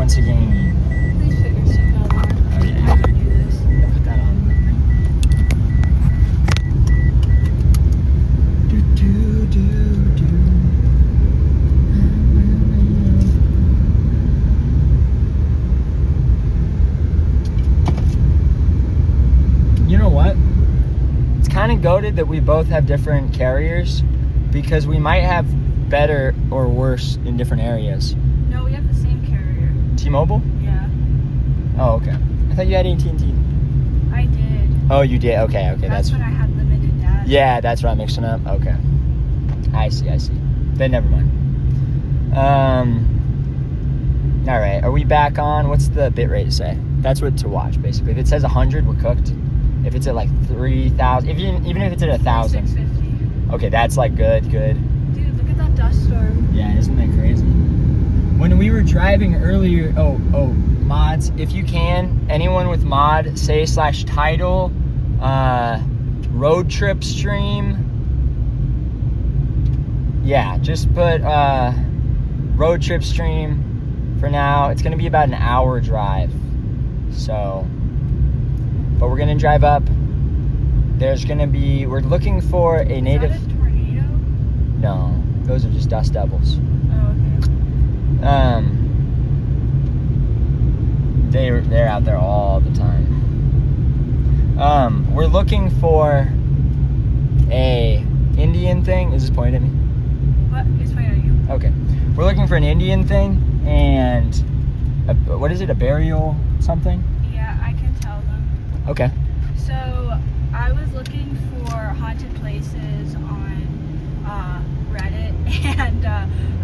once again. Please put your seatbelt on. Oh, yeah. I have to do this. Put that on. You know what? It's kind of goated that we both have different carriers because we might have better or worse in different areas. No, we have the same carrier. T-Mobile? Yeah. Oh, okay. I thought you had AT&T. I did. Oh, you did? Okay. That's when I had limited data. Yeah, that's what I'm mixing up. Okay. I see. Then never mind. All right. Are we back on? What's the bit rate say? That's what to watch, basically. If it says 100, we're cooked. If it's at like 3,000, even if it's at 1,000. 650. Okay, that's like good. Dude, look at that dust storm. Yeah, isn't that crazy? When we were driving earlier, mods, if you can, anyone with mod, say /title, road trip stream. Yeah, just put road trip stream for now. It's gonna be about an hour drive. So, but we're gonna drive up. We're looking for a native. Is that a tornado? No, those are just dust devils. Oh, okay. They're out there all the time. We're looking for a Indian thing. Is this pointing at me? What? It's pointing at you. Okay. We're looking for an Indian thing and what is it? A burial something? Yeah, I can tell them. Okay. So, I was looking for haunted places on Reddit, and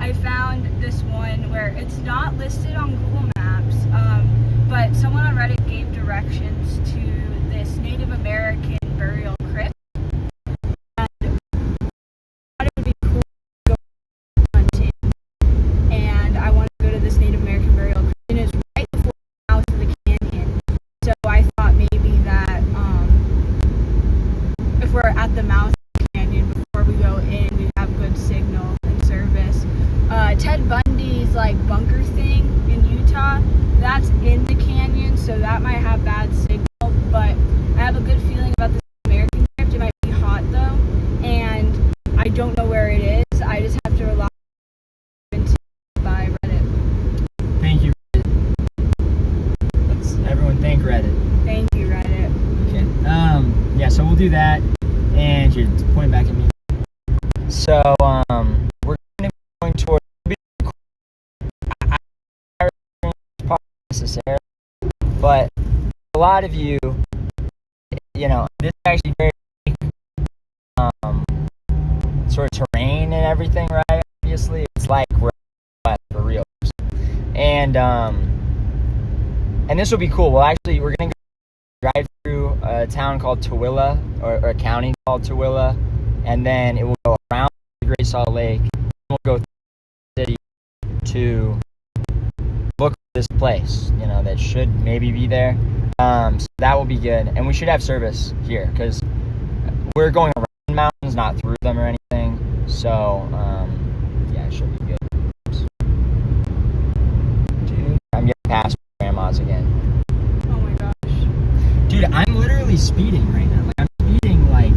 I found this one where it's not listed on Google Maps, but someone on Reddit gave directions to this Native American burial crypt. And I thought it would be cool to go hunting, and I want to go to this Native American burial crypt, and it's right before the mouth of the canyon. So I thought maybe that if we're at the mouth of the canyon before we go in, we have good signal and service. Ted Bundy's like bunker thing in Utah, that's in the canyon, so that might have bad signal, but I have a good feeling about this American crypt. It might be hot though, and I don't know where it is. I just have to rely on by Reddit. Thank you, Reddit. Let's everyone thank Reddit. Thank you, Reddit. Okay. Yeah, so we'll do that. And you're pointing back at me. So, we're going to be going toward necessarily, but a lot of you, this is actually very sort of terrain and everything, right? Obviously, it's like we're for real. And this will be cool. Well, actually, we're going to drive through a town called Tooele, or a county called Tooele, and then it will go around the Great Salt Lake, and we'll go through the city to look for this place, that should maybe be there. So that will be good, and we should have service here, because we're going around mountains, not through them or anything, so, yeah, it should be good. Dude, I'm getting past grandmas again. Oh my gosh. Dude, I'm literally speeding right now. Like, I'm speeding, like,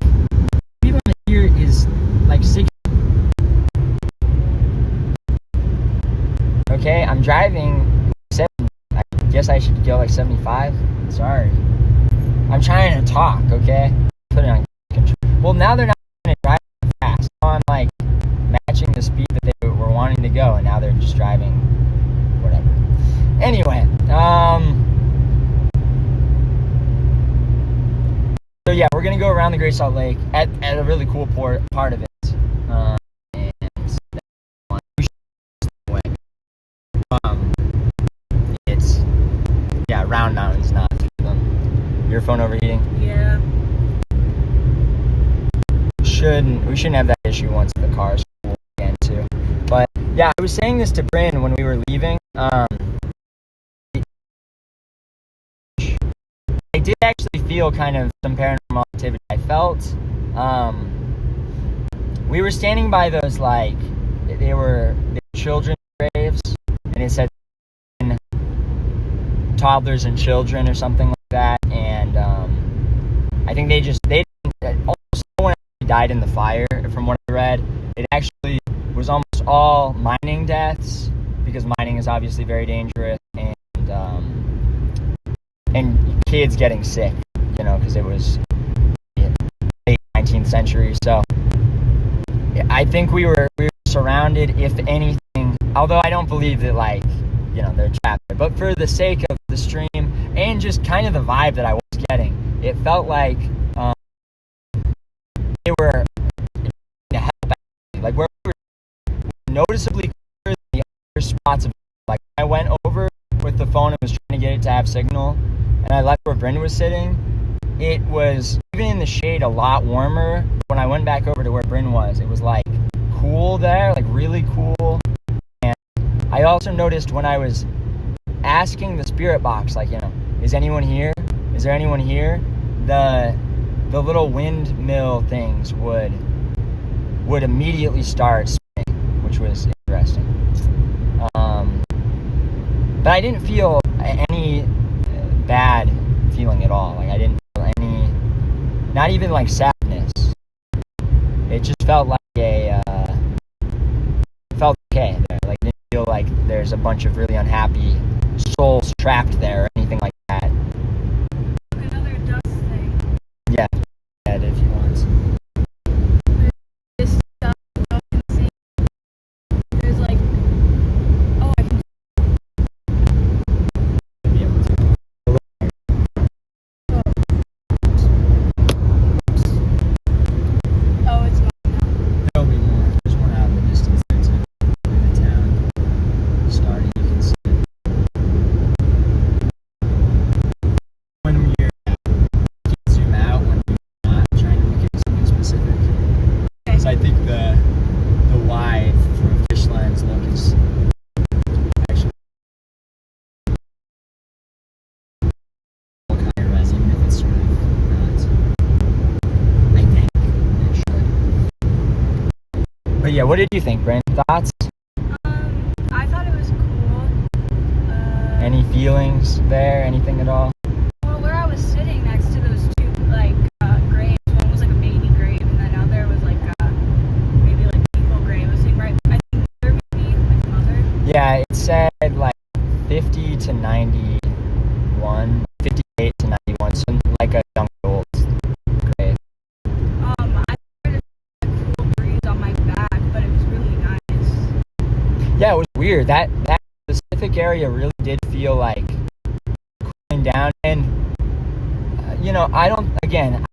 speed limit here is, like, 60. Okay, I'm driving 70. I guess I should go, like, 75. Sorry. I'm trying to talk, okay? Put it on control. Well, now they're not going to drive fast. So I'm, like, matching the speed that they were wanting to go, and now they're just driving whatever. Anyway, so yeah, we're gonna go around the Great Salt Lake at a really cool part of it. It's round mountains, not through them. Your phone overheating? Yeah. We shouldn't have that issue once the car's cool again too. But yeah, I was saying this to Bryn when we were leaving. I did actually feel kind of some paranormal activity. I felt we were standing by those, like, they were children's graves, and it said toddlers and children or something like that, and I think they almost no one actually died in the fire. From what I read, it actually was almost all mining deaths, because mining is obviously very dangerous, and kids getting sick, because it was the late 19th century. So I think we were surrounded, if anything, although I don't believe that, like, they're trapped there, but for the sake of the stream and just kind of the vibe that I was getting, it felt like they were to help out. Like, where we were noticeably clearer than the other spots of, like, I went over with the phone and was trying to get it to have signal, and I left where Bryn was sitting. It was, even in the shade, a lot warmer. When I went back over to where Bryn was, it was like cool there, like really cool. And I also noticed when I was asking the spirit box, like, is anyone here? Is there anyone here? The little windmill things would immediately start spinning, which was interesting. But I didn't feel any bad feeling at all. Like, I didn't feel any, not even like sadness. It just felt like felt okay there. Like, I didn't feel like there's a bunch of really unhappy souls trapped there or anything like that. Another dust thing. Yeah, if you want. This stuff you can see. There's like, oh, I can Be able to. oh, it's gone now. There'll be more. There's one out in the distance there too. In the town. Starting, you can see it. When we're you can zoom out when we're not trying to look at something specific. Because I think the wide from a fish lens look is actually higher res, even if it's sort of not. I think it should. But yeah, what did you think, Brent? Thoughts? I thought it was cool. Any feelings there? Anything at all? Well, where I was sitting next to those two, like, graves, one was like a baby grave, and then other was like, maybe like a people grave. I was sitting right, I think there maybe, like mother. Yeah, it said like 50 to 91, 58 to 91, so like a young old grave. I heard it was like a cool breeze on my back, but it was really nice. Yeah, it was weird. That specific area really did feel like cooling down, and I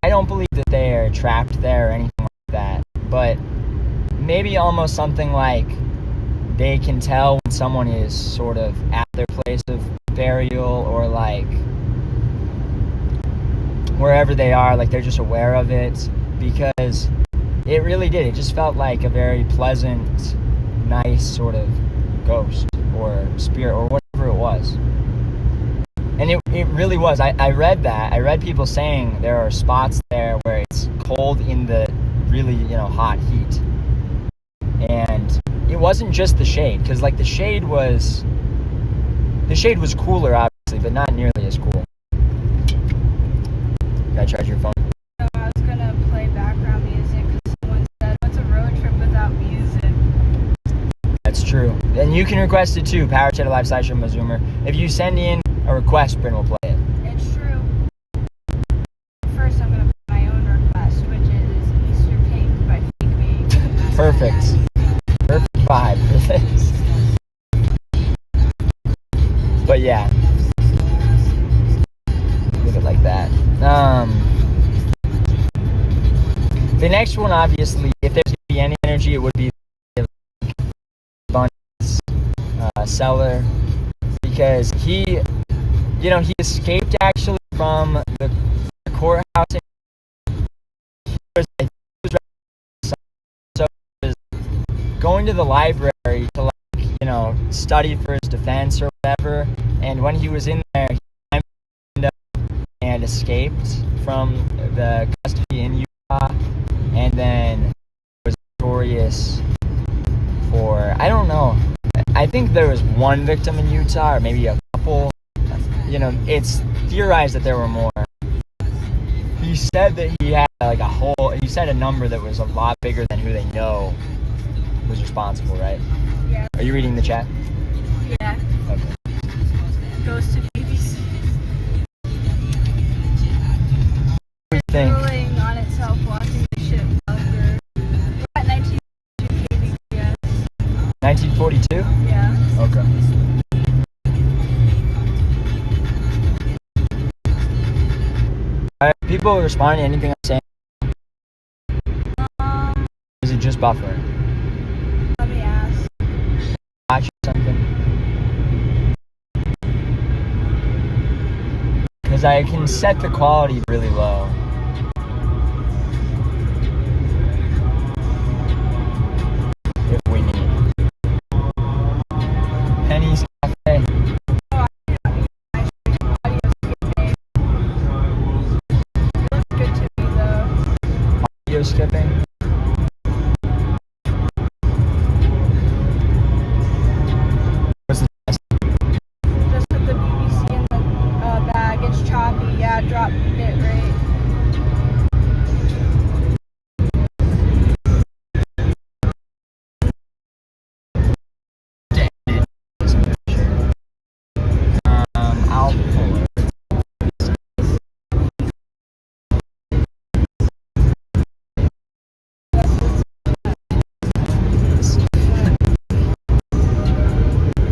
don't believe that they are trapped there or anything like that, but maybe almost something like they can tell when someone is sort of at their place of burial, or like wherever they are, like they're just aware of it, because it really did. It just felt like a very pleasant, nice sort of ghost or spirit or whatever it was. And it really was. I read that. I read people saying there are spots there where it's cold in the really, hot heat. And it wasn't just the shade, because like the shade was cooler, obviously, but not nearly as cool. Gotta charge your phone. So I was gonna play background music because someone said, "What's a road trip without music?" That's true. And you can request it too, Power Chat Live / JimboZoomer. If you send in a request, Bryn will play it. It's true. First, I'm gonna play my own request, which is "Mr. Pink" by Fake Me. Perfect. Perfect vibe for this. But yeah. Leave it like that. The next one, obviously, if there's going to be any energy, it would be Bunny's seller, because he escaped actually from the courthouse. He was going to the library to study for his defense or whatever, and when he was in there, he climbed the window and escaped from the custody in Utah, and then was notorious for, I don't know, I think there was one victim in Utah, or maybe a couple, you know, it's theorized that there were more. He said that he had like he said a number that was a lot bigger than who they know was responsible, right? Yeah. Are you reading the chat? Yeah. Okay. Goes to BBC. What do you think? Rolling on itself, watching the ship over. We're at 1942 kbps. 1942? Yeah. Okay. Are people responding to anything I'm saying? Is it just buffering? Let me ask. Watch or something? Because I can set the quality really low. If we need. Penny's Cafe. Good to me though. Audio skipping. What's the best? Just put the BBC in the bag. It's choppy. Yeah, drop bit rate. I'll pull it.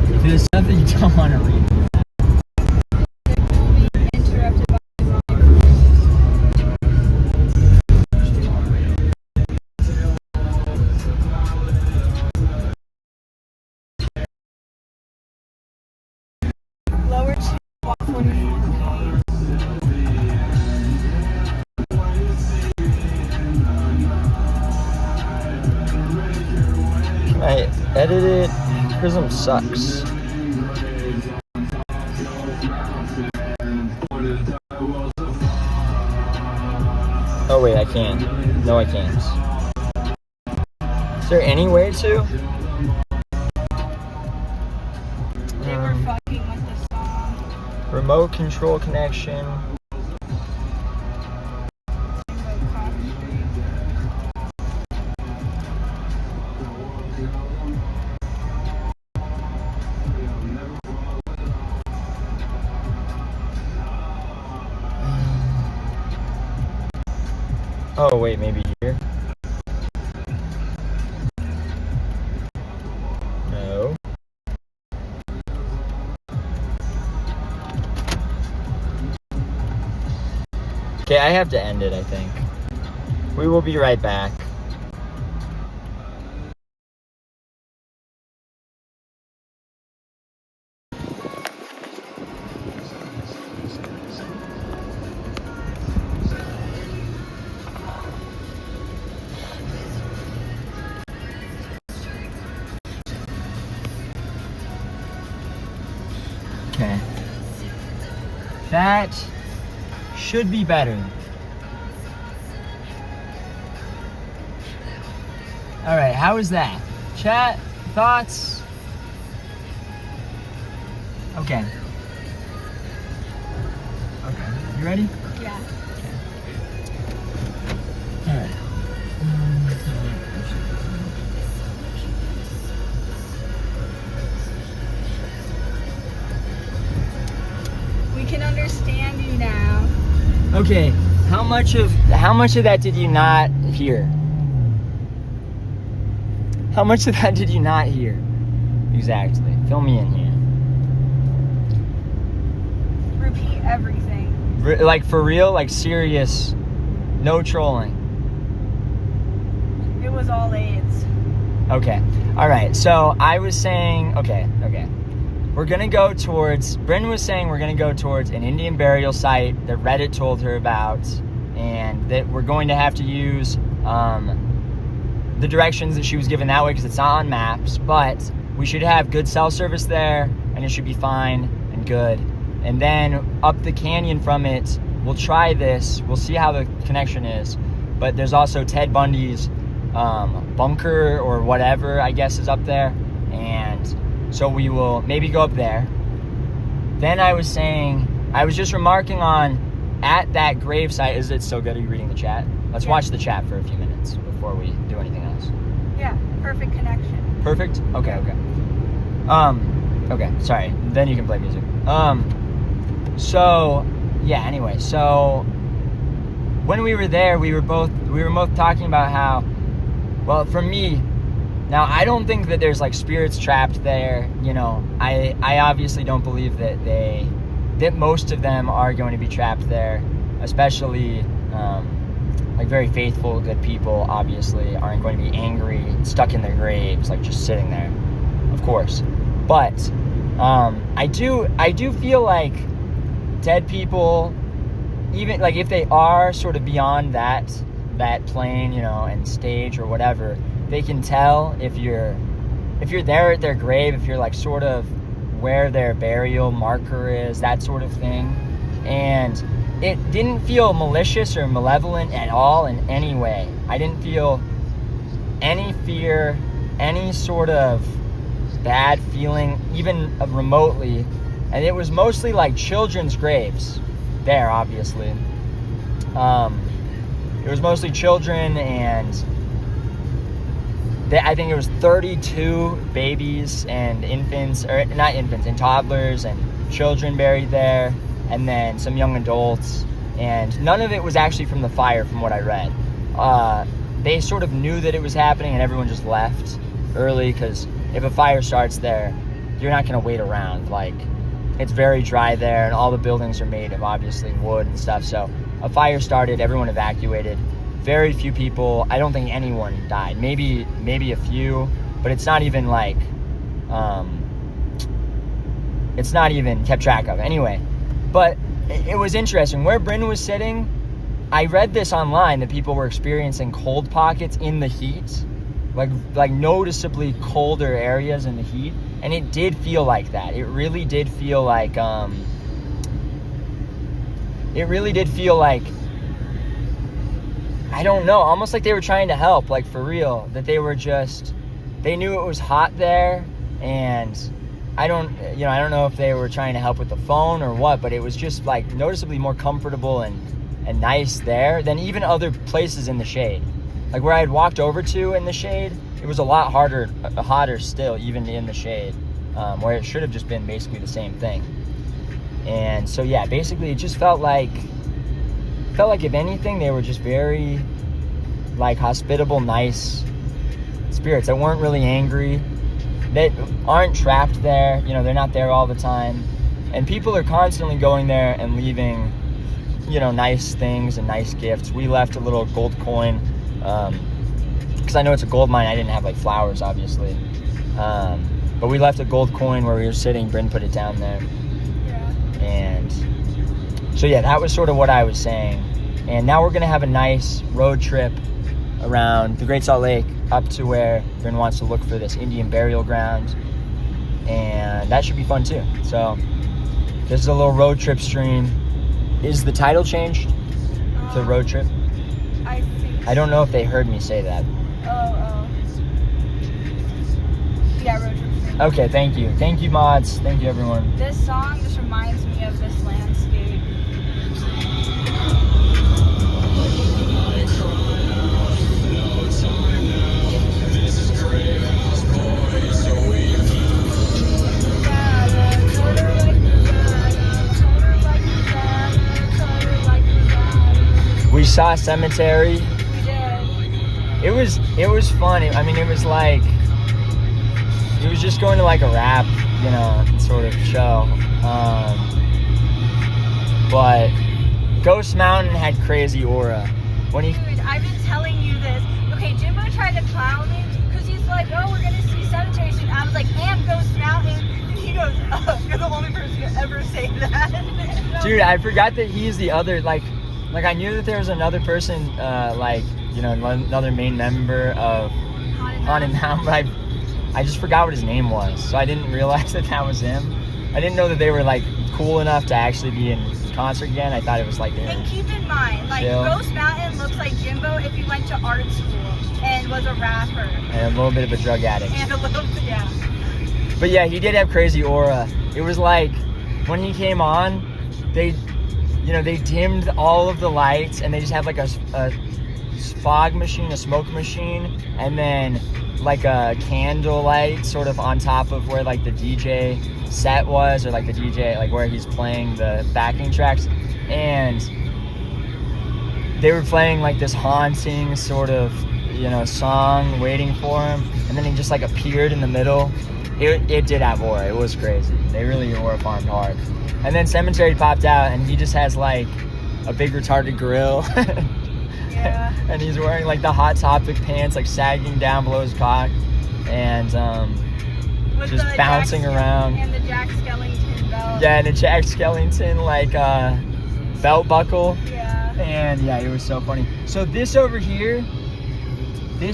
If there's stuff that you don't want to read. Interrupted by lower to 144. Can I edit it? Prism sucks. Oh wait, I can. No, I can't. Is there any way to? They were fucking with the song. Remote control connection. Oh wait, maybe here? No. Okay, I have to end it, I think. We will be right back. Okay. That should be better. All right, how is that? Chat, thoughts? Okay. Okay, you ready? Yeah. All right. We can understand you now. Okay, how much of that did you not hear? How much of that did you not hear? Exactly. Fill me in here. Repeat everything. Like for real, like serious, no trolling. It was all AIDS. Okay. All right. So I was saying, okay. We're gonna go towards. Bryn was saying we're gonna go towards an Indian burial site that Reddit told her about, and that we're going to have to use the directions that she was given that way because it's not on maps. But we should have good cell service there, and it should be fine and good. And then up the canyon from it, we'll try this. We'll see how the connection is. But there's also Ted Bundy's bunker or whatever, I guess, is up there. And so we will maybe go up there. then I was just remarking on, at that gravesite. Is it still good? Are you reading the chat? Let's watch the chat for a few minutes before we do anything else. Yeah, perfect connection. Perfect? Okay. Okay, sorry. Then you can play music. So, yeah, anyway. So, when we were there, we were both talking about how, well, for me, now, I don't think that there's, like, spirits trapped there. You know, I obviously don't believe that most of them are going to be trapped there, especially, like, very faithful, good people, obviously, aren't going to be angry, stuck in their graves, like, just sitting there, of course. But, I do feel like dead people, even, like, if they are sort of beyond that plane, you know, and stage or whatever, they can tell if you're there at their grave, if you're, like, sort of where their burial marker is, that sort of thing. And it didn't feel malicious or malevolent at all in any way. I didn't feel any fear, any sort of bad feeling, even remotely. And it was mostly like children's graves there, obviously. It was mostly children, and I think it was 32 babies and infants, or not infants, and toddlers and children buried there, and then some young adults. And none of it was actually from the fire, from what I read. They sort of knew that it was happening, and everyone just left early, because if a fire starts there, you're not going to wait around. Like, it's very dry there, and all the buildings are made of, obviously, wood and stuff. So a fire started, everyone evacuated. Very few people, I don't think anyone died. Maybe a few, but it's not even like, it's not even kept track of. Anyway, but it was interesting. Where Bryn was sitting, I read this online that people were experiencing cold pockets in the heat, like noticeably colder areas in the heat, and it did feel like that. It really did feel like, I don't know, almost like they were trying to help, like, for real, that they knew it was hot there, and I don't know if they were trying to help with the phone or what, but it was just, like, noticeably more comfortable and nice there than even other places in the shade. Like, where I had walked over to in the shade, it was a lot hotter still, even in the shade, where it should have just been basically the same thing. And so, yeah, basically it just felt like if anything, they were just very, like, hospitable, nice spirits that weren't really angry, that aren't trapped there. You know, they're not there all the time. And people are constantly going there and leaving, you know, nice things and nice gifts. We left a little gold coin, because I know it's a gold mine. I didn't have, like, flowers, obviously. But we left a gold coin where we were sitting. Bryn put it down there. Yeah. And so, yeah, that was sort of what I was saying. And now we're going to have a nice road trip around the Great Salt Lake up to where Bryn wants to look for this Indian burial ground. And that should be fun, too. So this is a little road trip stream. Is the title changed to road trip? I think I don't know if they heard me say that. Oh. Yeah, road trip stream. Okay, thank you. Thank you, mods. Thank you, everyone. This song just reminds me of this landscape. We saw a cemetery. We did. It was fun. I mean, it was like, it was just going to, like, a rap, you know, sort of show. But Ghost Mountain had crazy aura. When Dude, I've been telling you this. Okay, Jimbo tried to clown me because he's like, oh, we're gonna see cemetery soon. I was like, and Ghost Mountain. And he goes, oh, you're the only person to ever say that. Dude, I forgot that he's the other, like I knew that there was another person, like, you know, another main member of Haunted Mountain, but I just forgot what his name was, so I didn't realize that was him. I didn't know that they were, like, cool enough to actually be in concert again. I thought it was like and keep in mind, like, chill. Ghost Mountain looks like Jimbo if he went to art school and was a rapper. And a little bit of a drug addict. And a little, yeah. But yeah, he did have crazy aura. It was like, when he came on, they dimmed all of the lights, and they just have like a fog machine, a smoke machine, and then like a candle light sort of on top of where like the DJ set was, or like the DJ, like where he's playing the backing tracks. And they were playing like this haunting sort of, song, waiting for him, and then he just like appeared in the middle. It did have aura. It was crazy. They really aura farmed hard. And then Cemetery popped out, and he just has like a big retarded grill. Yeah. And he's wearing like the Hot Topic pants, like sagging down below his cock, and With just the bouncing around. And the Jack Skellington belt. Yeah, and a Jack Skellington like belt buckle. Yeah. And yeah, it was so funny. So this over here, no,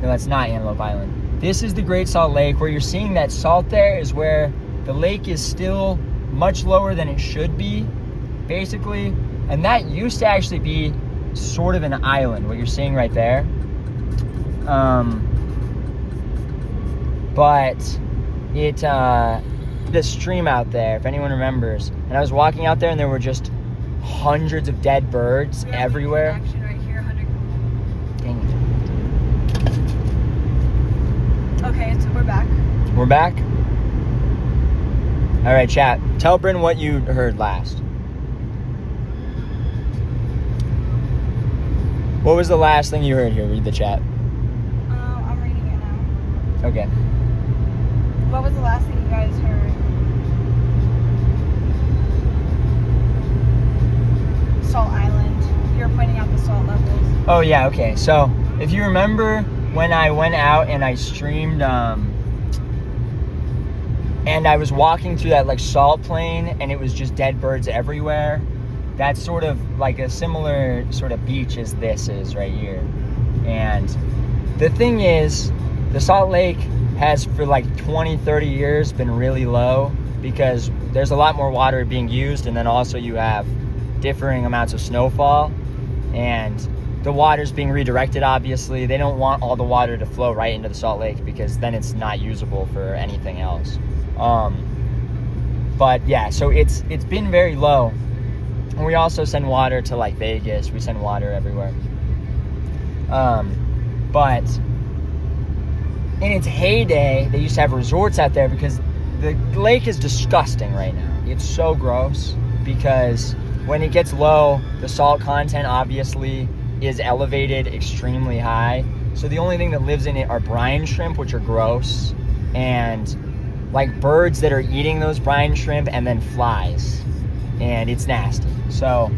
that's not Antelope Island. This is the Great Salt Lake. Where you're seeing that salt there is where the lake is still much lower than it should be, basically. And that used to actually be sort of an island, what you're seeing right there. But the stream out there, if anyone remembers, and I was walking out there and there were just hundreds of dead birds everywhere. Action right here, 100. Dang it. Okay, so we're back. We're back? All right, chat. Tell Bryn what you heard last. What was the last thing you heard here? Read the chat. I'm reading it now. Okay. What was the last thing you guys heard? Salt Island. You were pointing out the salt levels. Oh, yeah, okay. So, if you remember when I went out and I streamed, and I was walking through that, like, salt plain, and it was just dead birds everywhere, that's sort of like a similar sort of beach as this is right here. And the thing is, the Salt Lake has for like 20, 30 years been really low because there's a lot more water being used, and then also you have differing amounts of snowfall, and the water's being redirected. Obviously, they don't want all the water to flow right into the Salt Lake because then it's not usable for anything else. But yeah, so it's been very low. And we also send water to like Vegas. We send water everywhere. But in its heyday, they used to have resorts out there because the lake is disgusting right now. It's so gross because when it gets low, the salt content obviously is elevated extremely high. So the only thing that lives in it are brine shrimp, which are gross, and like birds that are eating those brine shrimp, and then flies. And it's nasty. So,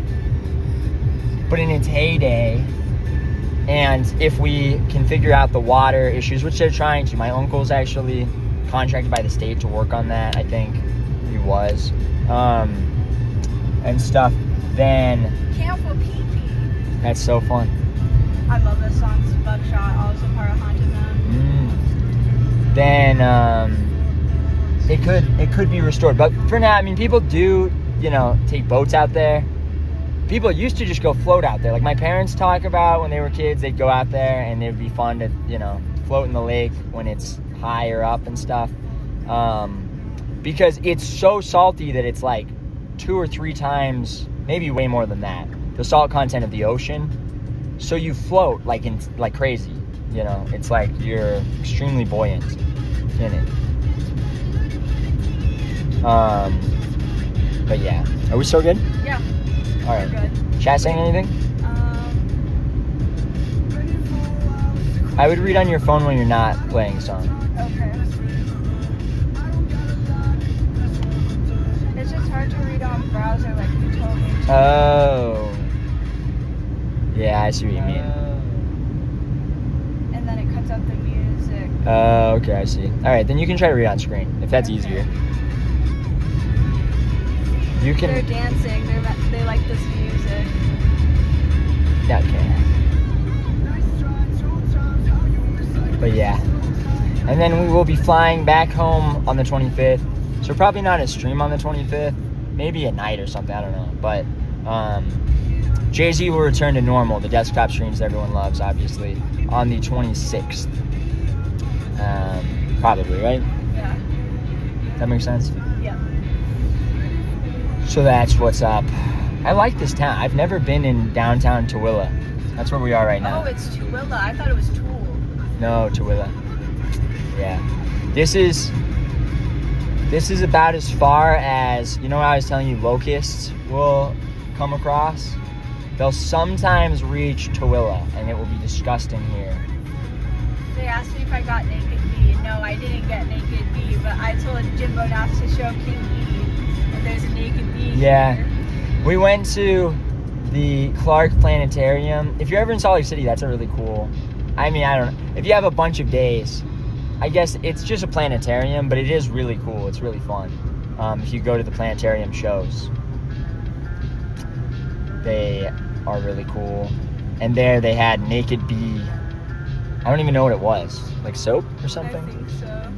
but in its heyday, and if we can figure out the water issues, which they're trying to, my uncle's actually contracted by the state to work on that, I think he was, and stuff, then Camp for Pee Pee. that's so fun. I love this song. It's Buckshot, also part of Haunted Man. Then it could be restored. But for now, I mean, people do, take boats out there. People used to just go float out there. Like my parents talk about when they were kids, they'd go out there and it'd be fun to, float in the lake when it's higher up and stuff. Because it's so salty that it's like 2 or 3 times, maybe way more than that, the salt content of the ocean. So you float like crazy. It's like you're extremely buoyant in it. But yeah, are we still good? Yeah. All right. We're good. Chat saying anything? I would read on your phone when you're not playing a song. Okay. It's just hard to read on browser like you told me to. Oh. Yeah, I see what you mean. And then it cuts out the music. Okay, I see. All right, then you can try to read on screen if that's easier. You can. They're dancing. They like this music. Okay. But yeah. And then we will be flying back home on the 25th. So probably not a stream on the 25th. Maybe a night or something. I don't know. But Jay-Z will return to normal. The desktop streams that everyone loves, obviously, on the 26th. Probably, right? Yeah. That makes sense? Yeah. So that's what's up. I like this town. I've never been in downtown Tooele. That's where we are right now. Oh, it's Tooele. I thought it was Tool. No, Tooele. Yeah. This is about as far as, you know how I was telling you locusts will come across? They'll sometimes reach Tooele, and it will be disgusting here. They asked me if I got Naked Bee. No, I didn't get Naked Bee, but I told Jimbo not to show King Bee that there's a Naked Bee Yeah. here. We went to the Clark Planetarium. If you're ever in Salt Lake City, that's a really cool. I mean, I don't know. If you have a bunch of days, I guess it's just a planetarium, but it is really cool. It's really fun. If you go to the planetarium shows, they are really cool. And there they had Naked Bee. I don't even know what it was. Like soap or something? I think so.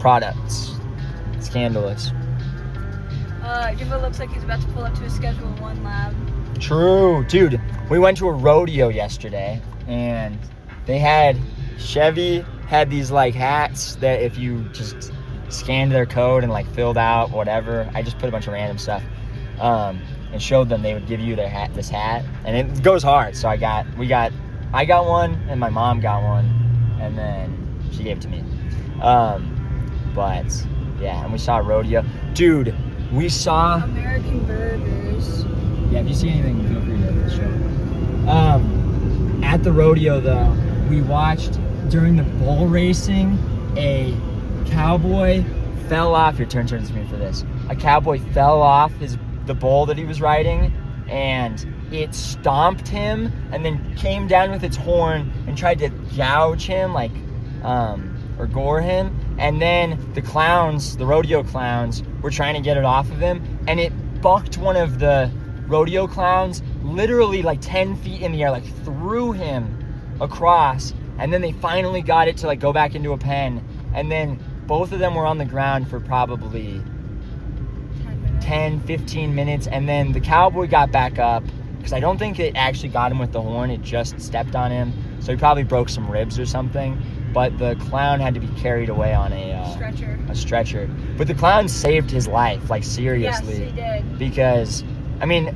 Products. Scandalous. Jimbo looks like he's about to pull up to a Schedule 1 lab. True. Dude, we went to a rodeo yesterday, and Chevy had these like hats that if you just scanned their code and like filled out whatever, I just put a bunch of random stuff, and showed them, they would give you this hat, and it goes hard. So I got one, and my mom got one, and then she gave it to me. But yeah, and we saw a rodeo. Dude, we saw American Burgers. Yeah, if you see anything, feel free to show. At the rodeo, though, we watched during the bull racing, a cowboy fell off. Your turn to me for this. A cowboy fell off the bull that he was riding, and it stomped him, and then came down with its horn and tried to gouge him, like, or gore him. And then the rodeo clowns, were trying to get it off of him, and it bucked one of the rodeo clowns literally like 10 feet in the air, like threw him across, and then they finally got it to like go back into a pen, and then both of them were on the ground for probably 10-15 minutes, and then the cowboy got back up, because I don't think it actually got him with the horn, it just stepped on him, so he probably broke some ribs or something, but the clown had to be carried away on a stretcher. But the clown saved his life, like seriously. Yes, he did. Because, I mean,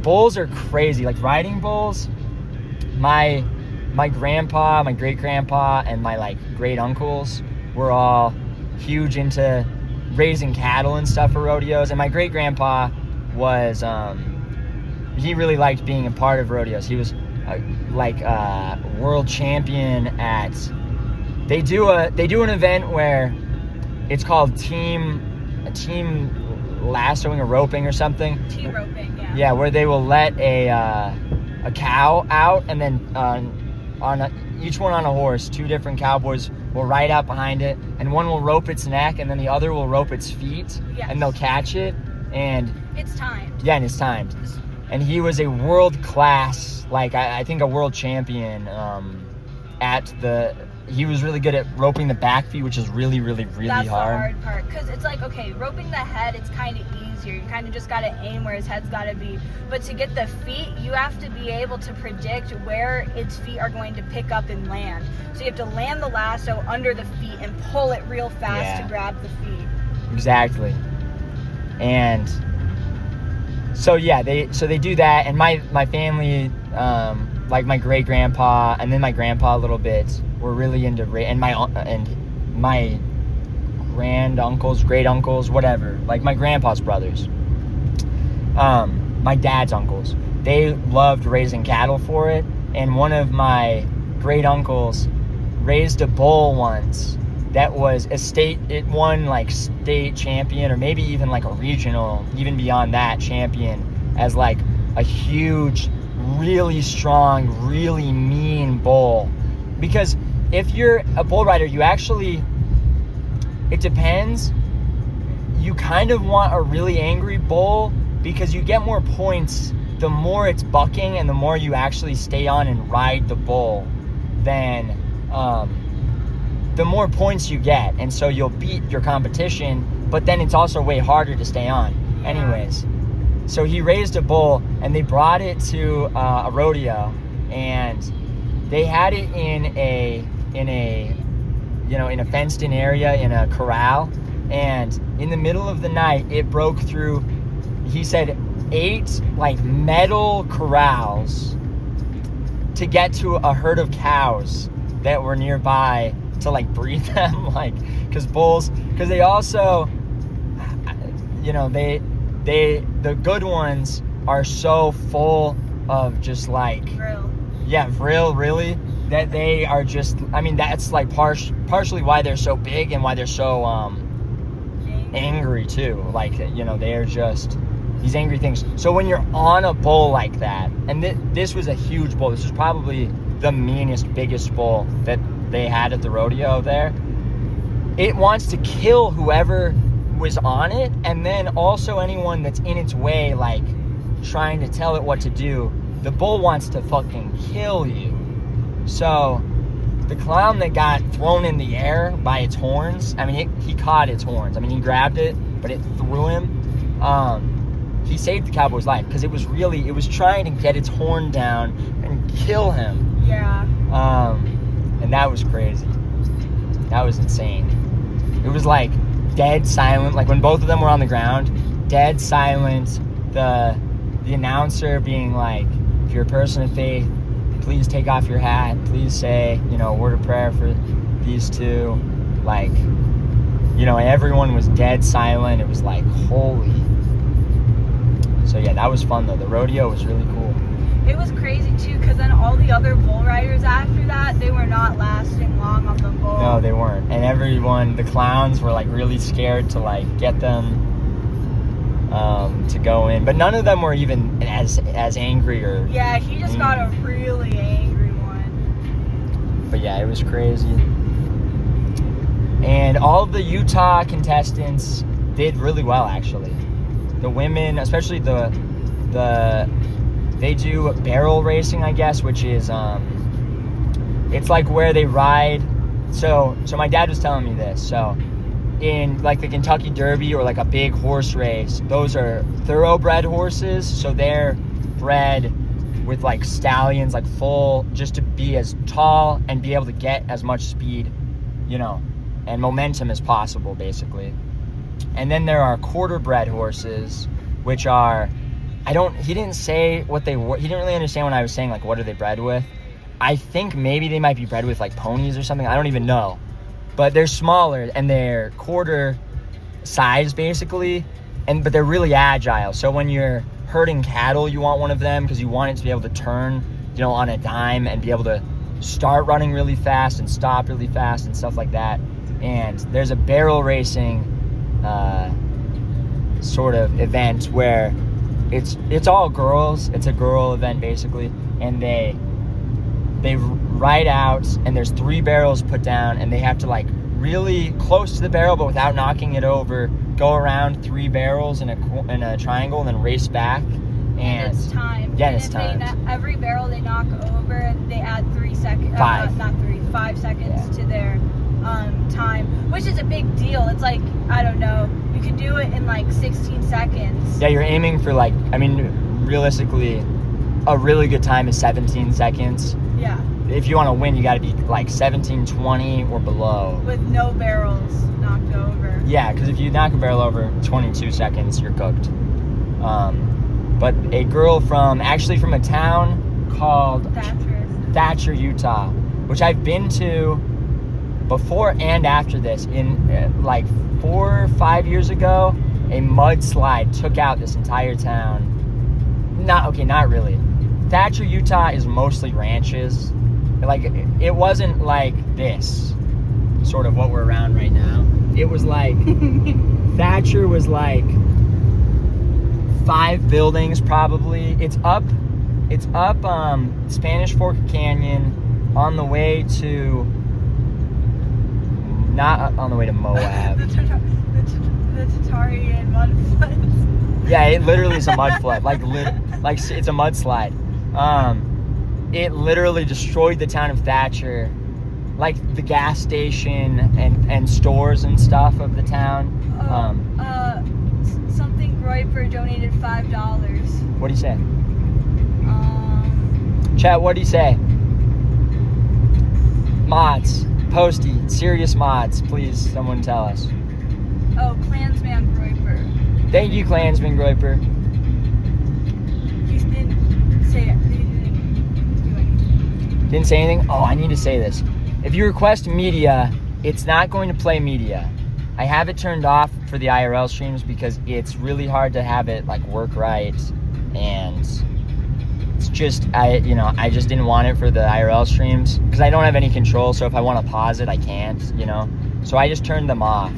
bulls are crazy. Like riding bulls, my grandpa, my great grandpa, and my like great uncles were all huge into raising cattle and stuff for rodeos. And my great grandpa was, he really liked being a part of rodeos. He was world champion at. They do an event where it's called team lassoing or roping or something. Team roping, yeah. Yeah, where they will let a cow out, and then each one on a horse, two different cowboys will ride out behind it, and one will rope its neck, and then the other will rope its feet, yes. And they'll catch it, and it's timed. Yeah, and it's timed. And he was a world class, like I think a world champion he was really good at roping the back feet, which is really, really, really hard. That's the hard part, because it's like, okay, roping the head, it's kind of easier. You kind of just got to aim where his head's got to be. But to get the feet, you have to be able to predict where its feet are going to pick up and land. So you have to land the lasso under the feet and pull it real fast to grab the feet. Exactly. And so yeah, they do that, and my family, like my great grandpa and then my grandpa a little bit, were really into and my grand uncles, great uncles, whatever, like my grandpa's brothers, my dad's uncles, they loved raising cattle for it. And one of my great uncles raised a bull once that was it won like state champion, or maybe even like a regional, even beyond that, champion, as like a huge, really strong, really mean bull. Because if you're a bull rider, it depends. You kind of want a really angry bull, because you get more points the more it's bucking and the more you actually stay on and ride the bull, then the more points you get. And so you'll beat your competition, but then it's also way harder to stay on. Anyways, so he raised a bull, and they brought it to a rodeo, and they had it in a fenced-in area in a corral, And in the middle of the night, it broke through, he said, 8 like metal corrals to get to a herd of cows that were nearby to like breed them, like, because they also, you know, the good ones are so full of just like vril, really, that they are just, I mean, that's like partially why they're so big and why they're so angry too. Like, you know, they are just these angry things. So when you're on a bull like that, and this was a huge bull, this was probably the meanest, biggest bull that they had at the rodeo there, it wants to kill whoever was on it, and then also anyone that's in its way, like trying to tell it what to do. The bull wants to fucking kill you. So the clown that got thrown in the air by its horns, I mean, he caught its horns. I mean, he grabbed it, but it threw him. He saved the cowboy's life because it was trying to get its horn down and kill him. Yeah. And that was crazy. That was insane. It was like dead silent, like when both of them were on the ground, dead silent. The announcer being like, if you're a person of faith, please take off your hat, please say, you know, a word of prayer for these two. Like, you know, everyone was dead silent. It was like, holy. So yeah, that was fun though. The rodeo was really cool. It was crazy too, because then all the other bull riders after that, they were not lasting long on the bull. No, they weren't. And everyone, the clowns were like really scared to like get them to go in. But none of them were even as angry or... Yeah, he just got a really angry one. But yeah, it was crazy. And all of the Utah contestants did really well, actually. The women, especially they do barrel racing, I guess, which is, it's like where they ride. So my dad was telling me this. So in like the Kentucky Derby or like a big horse race, those are thoroughbred horses. So they're bred with like stallions, like full, just to be as tall and be able to get as much speed, you know, and momentum as possible, basically. And then there are quarter-bred horses, which are, he didn't say what they were. He didn't really understand when I was saying, like, what are they bred with? I think maybe they might be bred with, like, ponies or something. I don't even know. But they're smaller, and they're quarter size, basically. But they're really agile. So when you're herding cattle, you want one of them because you want it to be able to turn, you know, on a dime and be able to start running really fast and stop really fast and stuff like that. And there's a barrel racing sort of event where it's all girls. It's a girl event, basically. And they ride out, and there's 3 barrels put down, and they have to, like, really close to the barrel but without knocking it over, go around 3 barrels in a triangle and then race back. And it's time. Yeah, it's time. Every barrel they knock over, they add 3 seconds. 5. Not 3. 5 seconds to their time, which is a big deal. It's like, I don't know, you can do it in like 16 seconds. Yeah, you're aiming for, like, I mean, realistically, a really good time is 17 seconds. Yeah. If you want to win, you got to be like 17:20 or below. With no barrels knocked over. Yeah, because if you knock a barrel over 22 seconds, you're cooked. But a girl from a town called Thatcher, Utah, which I've been to before and after this. In like 4 or 5 years ago, a mudslide took out this entire town. Not really. Thatcher, Utah is mostly ranches. Like, it wasn't like this, sort of what we're around right now. It was like, Thatcher was like 5 buildings probably. It's up Spanish Fork Canyon on the way to, not on the way to Moab. the Tatarian mudfloods. Yeah, it literally is a mudflood. like it's a mudslide. It literally destroyed the town of Thatcher, like the gas station and stores and stuff of the town. Something Groiper donated $5. What do you say? Chat, what do you say? Mods, Posty, serious mods, please, someone tell us. Oh, Klansman Groiper. Thank you, Klansman Groiper. He didn't say it. He didn't do anything. Didn't say anything? Oh, I need to say this. If you request media, it's not going to play media. I have it turned off for the IRL streams because it's really hard to have it like work right, and it's just I just didn't want it for the IRL streams because I don't have any control. So if I want to pause it, I can't. So I just turned them off.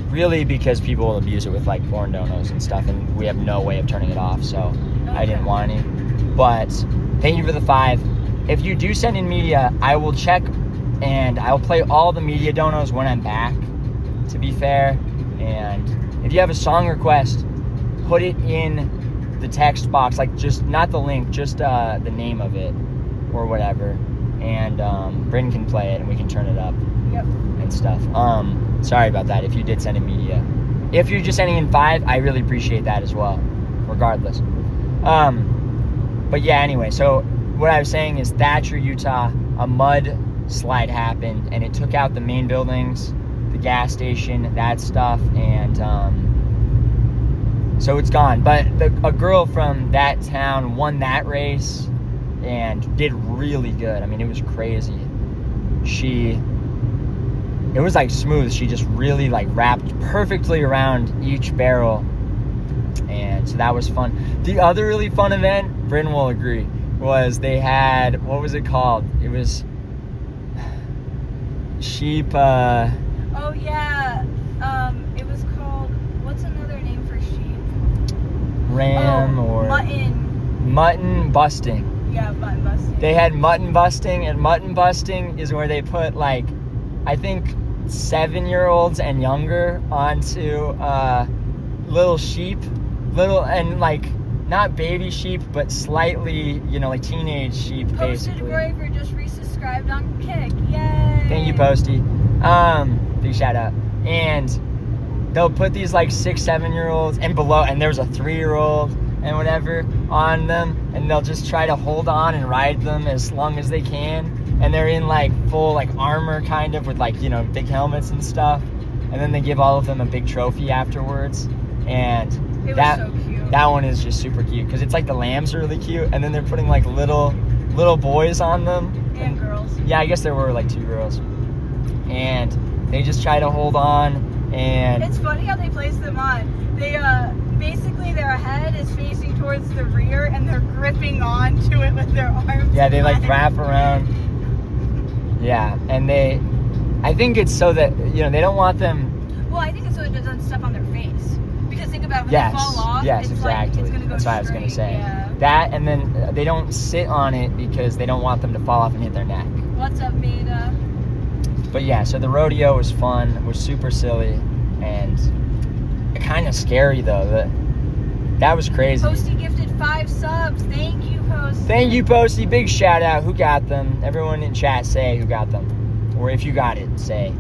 Really, because people will abuse it with like porn donos and stuff, and we have no way of turning it off. So I didn't want any. But thank you for the 5. If you do send in media, I will check and I'll play all the media donos when I'm back, to be fair. And if you have a song request, put it in the text box, like just not the link, just the name of it or whatever. And Bryn can play it and we can turn it up. Yep. And stuff. Sorry about that if you did send in media. If you're just sending in 5, I really appreciate that as well, regardless. But yeah, anyway, so what I was saying is Thatcher, Utah, a mud slide happened and it took out the main buildings, the gas station, that stuff, and so it's gone. But a girl from that town won that race and did really good. I mean, it was crazy. It was like smooth. She just really like wrapped perfectly around each barrel. And so that was fun. The other really fun event, Bryn will agree, was they had, what was it called? It was sheep. Oh yeah. It was called, what's another name for sheep? Ram or mutton busting. Yeah, mutton busting. They had mutton busting, and mutton busting is where they put like, I think 7-year-olds and younger onto little sheep, and like not baby sheep, but slightly, like teenage sheep. Posted basically. Groiper just resubscribed on Kick. Yay! Thank you, Posty. Big shout out. And they'll put these like 6-7-year-olds and below, and there's a 3-year-old and whatever on them, and they'll just try to hold on and ride them as long as they can. And they're in like full like armor kind of with like, big helmets and stuff. And then they give all of them a big trophy afterwards. And It was so cute. That one is just super cute because it's like the lambs are really cute. And then they're putting like little boys on them. And girls. Yeah, I guess there were like 2 girls. And they just try to hold on. And It's funny how they place them on. They basically their head is facing towards the rear and they're gripping onto it with their arms. yeah, they like wrap around. Yeah, and I think it's so that, they don't want them. Well, I think it's so it doesn't step on their face. Because think about when Yes, they fall off, yes, it's exactly. like it's gonna go That's what I was gonna straight, say. Yeah. That, and then they don't sit on it because they don't want them to fall off and hit their neck. What's up, Beta? But yeah, so the rodeo was fun, was super silly, and kind of scary though. That was crazy. Posty gifted 5 subs. Thank you, Posty. Thank you, Posty. Big shout out. Who got them? Everyone in chat say who got them. Or if you got it, say.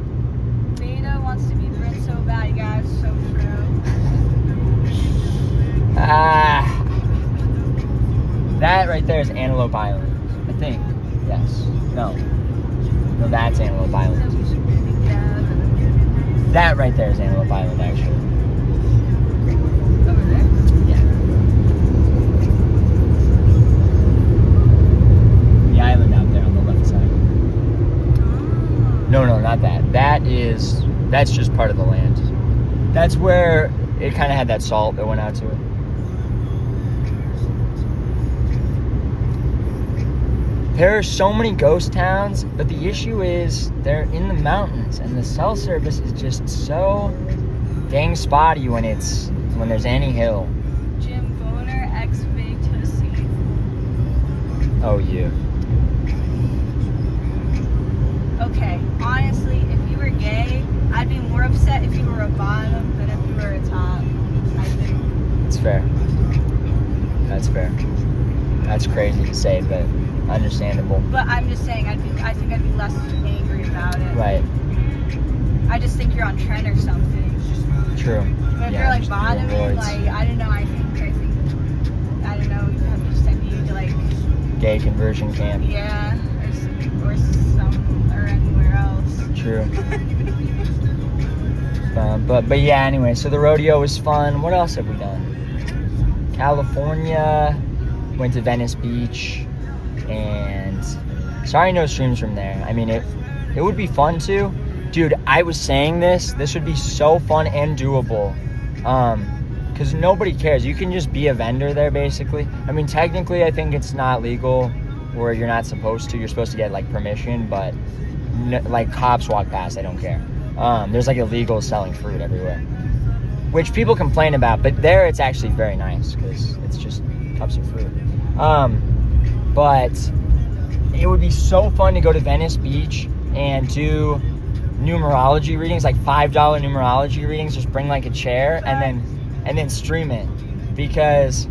Beta wants to be Brit so bad, you guys. So true. That right there is Antelope Island, I think. Yes. No, that's Antelope Island. That right there is Antelope Island, actually. Over there? Yeah. The island out there on the left side. No, not that. That's just part of the land. That's where it kind of had that salt that went out to it. There are so many ghost towns, but the issue is they're in the mountains, and the cell service is just so dang spotty when there's any hill. Jim Boner X Big Tussy. Oh, you. Okay, honestly, if you were gay, I'd be more upset if you were a bottom than if you were a top. I think. It's fair. That's fair. That's crazy to say, but understandable. But I'm just saying, I think I'd be less angry about it. Right. I just think you're on trend or something. True. But if Yeah, you're like just bottoming, rewards. like I don't know, I don't know, you have to send you to like Gay conversion camp. yeah, or anywhere else. True. But yeah, anyway, so the rodeo was fun. What else have we done? California, went to Venice Beach, and sorry no streams from there. I mean, it would be fun too. Dude, I was saying this would be so fun and doable. Because nobody cares. You can just be a vendor there, basically. I mean, technically, I think it's not legal, or you're not supposed to. You're supposed to get, like, permission, but, like, cops walk past. I don't care. There's, like, illegal selling fruit everywhere, which people complain about, but there it's actually very nice, because it's just cups of fruit. But it would be so fun to go to Venice Beach and do numerology readings, like $5 numerology readings. Just bring, like, a chair and then stream it, because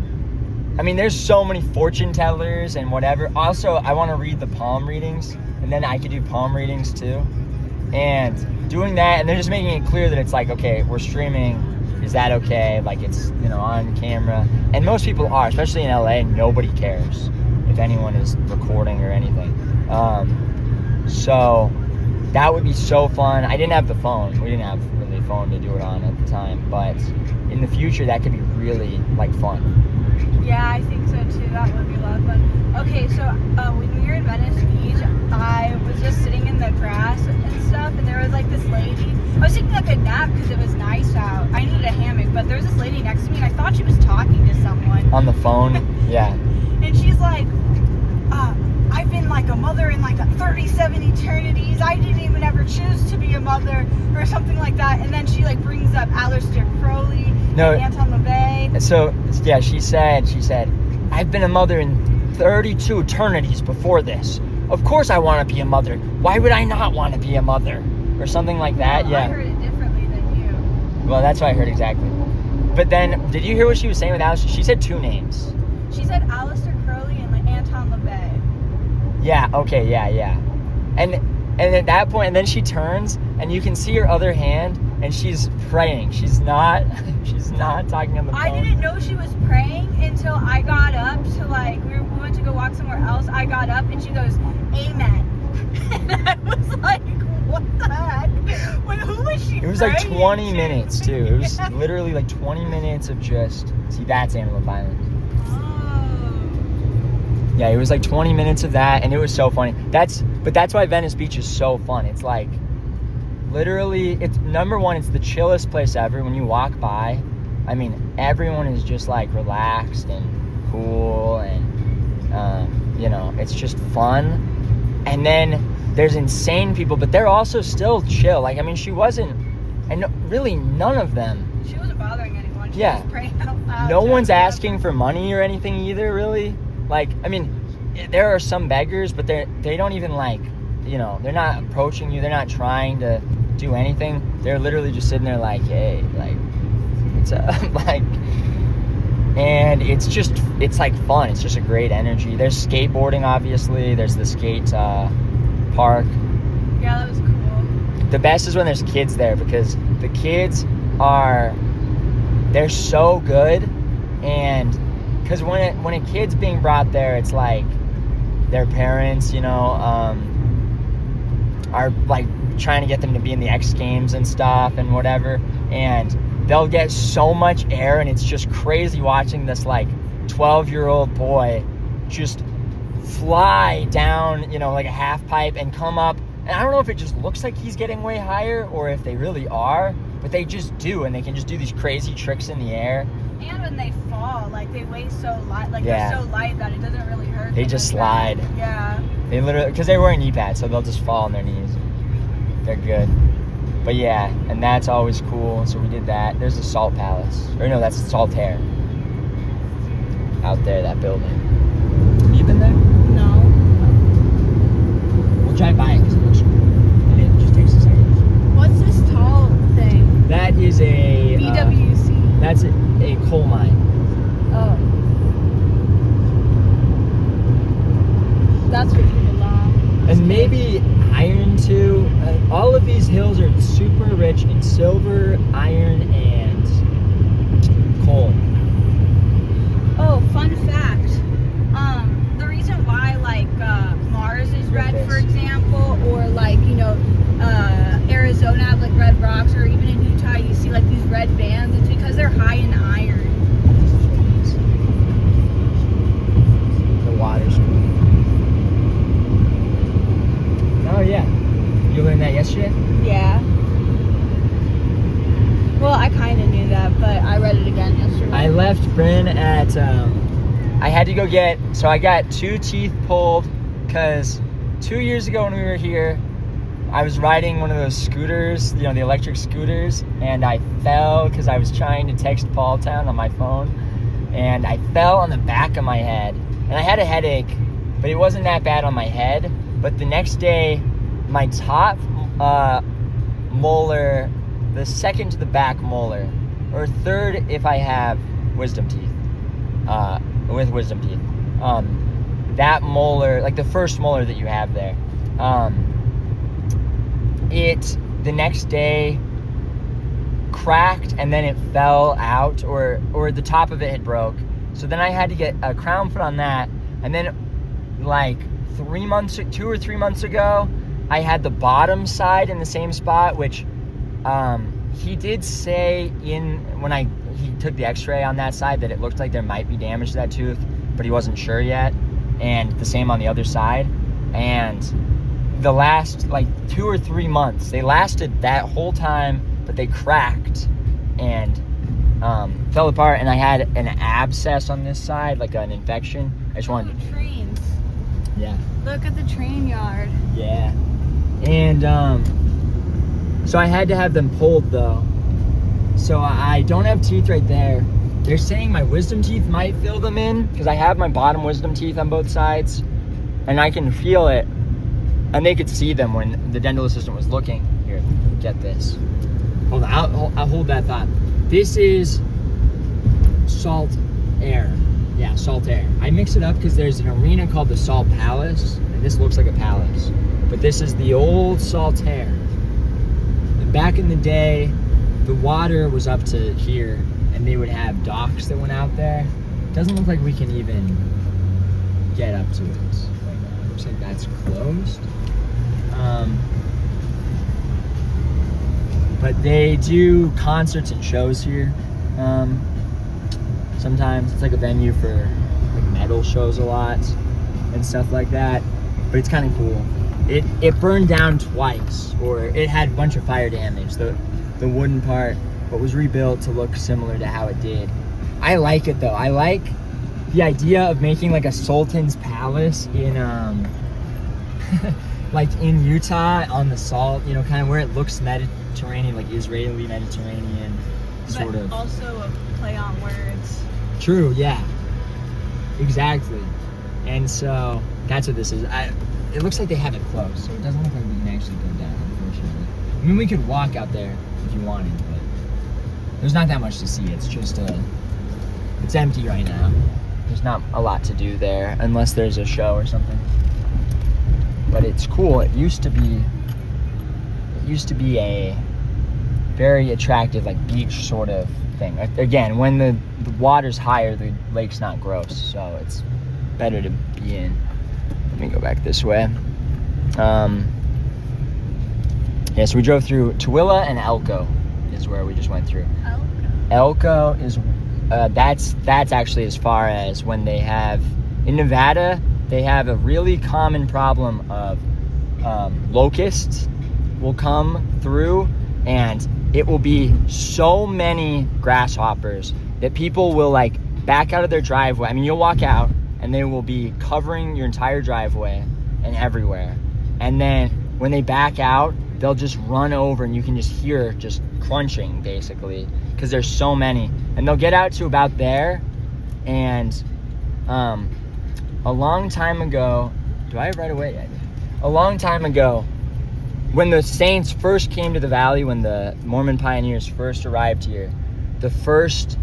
I mean, there's so many fortune tellers and whatever. Also, I want to read the palm readings, and then I could do palm readings too. And doing that, and they're just making it clear that it's like, okay, we're streaming, is that okay? Like, it's, you know, on camera. And most people are, especially in LA. Nobody cares if anyone is recording or anything. So that would be so fun. I didn't have the phone. We didn't have really a phone to do it on at the time, but in the future, that could be really, like, fun. Yeah, I think so too. That would be a lot of fun. Okay, so when we were in Venice Beach, I was just sitting in the grass and stuff, and there was, like, this lady. I was taking, like, a nap because it was nice out. I needed a hammock, but there was this lady next to me, and I thought she was talking to someone. On the phone? Yeah. And she's like, I've been, like, a mother in, like, 37 eternities. I didn't even ever choose to be a mother, or something like that. And then she, like, brings up Aleister Crowley and Anton LaVey. So, yeah, she said, I've been a mother in 32 eternities before this. Of course I want to be a mother. Why would I not want to be a mother? Or something like that, well, yeah. I heard it differently than you. Well, that's what I heard exactly. But then, did you hear what she was saying with Aleister? She said 2 names. She said Aleister Crowley and, like, Anton LaVey. Yeah, okay, yeah. And at that point, and then she turns, and you can see her other hand, and she's praying. She's not talking on the phone. I didn't know she was praying until I got up to, like, we went to go walk somewhere else. I got up, and she goes, Amen. And I was like, what the heck? Who was she? It was like 20 minutes, too. It was literally like 20 minutes of just, see, that's animal violence. Yeah, it was like 20 minutes of that, and it was so funny. That's why Venice Beach is so fun. It's like, literally, it's number one, it's the chillest place ever. When you walk by, I mean, everyone is just, like, relaxed and cool, and, you know, it's just fun. And then there's insane people, but they're also still chill. Like, I mean, she wasn't, and really none of them. She wasn't bothering anyone. She Yeah. was praying out loud. No one's asking for money or anything either, really. Like, I mean, there are some beggars, but they don't even, like, you know, they're not approaching you. They're not trying to do anything. They're literally just sitting there like, hey, like, it's like, and it's like fun. It's just a great energy. There's skateboarding, obviously. There's the skate park. Yeah, that was cool. The best is when there's kids there, because the kids they're so good. And because when a kid's being brought there, it's like their parents, you know, are, like, trying to get them to be in the X Games and stuff and whatever, and they'll get so much air, and it's just crazy watching this, like, 12-year-old boy just fly down, you know, like a half pipe and come up. And I don't know if it just looks like he's getting way higher or if they really are, but they just do, and they can just do these crazy tricks in the air. And when they fall, like, they weigh so light, like, Yeah. they're so light that it doesn't really hurt. They just slide. Yeah. They literally, because they're wearing knee pads, so they'll just fall on their knees. They're good. But yeah, and that's always cool. So we did that. There's the Salt Palace. Or no, that's Saltaire. Out there, that building. Have you been there? No. We'll drive by it because it looks cool. And it just takes a second. What's this tall thing? That is a... BWC. That's a coal mine. Oh. That's where you belong. And maybe iron too. All of these hills are super rich in silver, iron, and coal. Oh, fun fact. The reason why, like, Mars is red, for example, or, like, you know, Arizona have, like, red rocks, or even in Utah you I kind of knew that, but I read it again yesterday. I left Bryn at, I had to go so I got 2 teeth pulled because 2 years ago when we were here, I was riding one of those scooters, the electric scooters, and I fell because I was trying to text Paultown on my phone, and I fell on the back of my head, and I had a headache, but it wasn't that bad on my head. But the next day, my top molar, the second to the back molar, or third if I have wisdom teeth, with wisdom teeth, that molar, like the first molar that you have there, it the next day cracked, and then it fell out, or the top of it had broke. So then I had to get a crown put on that, and then like 2 or 3 months ago, I had the bottom side in the same spot, which he did say when he took the x-ray on that side that it looked like there might be damage to that tooth, but he wasn't sure yet. And the same on the other side. And the last like 2 or 3 months, they lasted that whole time, but they cracked and fell apart, and I had an abscess on this side, like an infection. I just wanted to... Trains. Yeah. Look at the train yard. Yeah. And so I had to have them pulled though. So I don't have teeth right there. They're saying my wisdom teeth might fill them in, because I have my bottom wisdom teeth on both sides, and I can feel it. And they could see them when the dental assistant was looking. Here, get this. Hold on, I'll hold that thought. This is salt air. Yeah, salt air. I mix it up because there's an arena called the Salt Palace, and this looks like a palace. But this is the old salt air. And back in the day, the water was up to here, and they would have docks that went out there. Doesn't look like we can even get up to it right now. Looks like that's closed. But they do concerts and shows here. Sometimes it's like a venue for like metal shows a lot and stuff like that. But it's kind of cool. It burned down twice, or it had a bunch of fire damage. The wooden part, but was rebuilt to look similar to how it did. I like it though. I like the idea of making like a Sultan's Palace in like in Utah on the salt, kind of where it looks Mediterranean, like Israeli Mediterranean sort of. Also a play on words. True, yeah. Exactly. And so that's what this is. It looks like they have it closed, so it doesn't look like we can actually go down, unfortunately. I mean, we could walk out there if you wanted, but there's not that much to see. It's just it's empty right now. There's not a lot to do there unless there's a show or something. But it's cool. It used to be a very attractive like beach sort of thing. Again, when the water's higher, the lake's not gross, so it's better to be in. Let me go back this way. Yeah, so we drove through Tooele and Elko is where we just went through. Elko is that's actually as far as when they have in Nevada, they have a really common problem of locusts will come through, and it will be so many grasshoppers that people will like back out of their driveway. I mean, you'll walk out and they will be covering your entire driveway and everywhere. And then when they back out, they'll just run over, and you can just hear just crunching basically because there's so many. And they'll get out to about there. And a long time ago, do I have right away yet? A long time ago, when the Saints first came to the valley, when the Mormon pioneers first arrived here, the first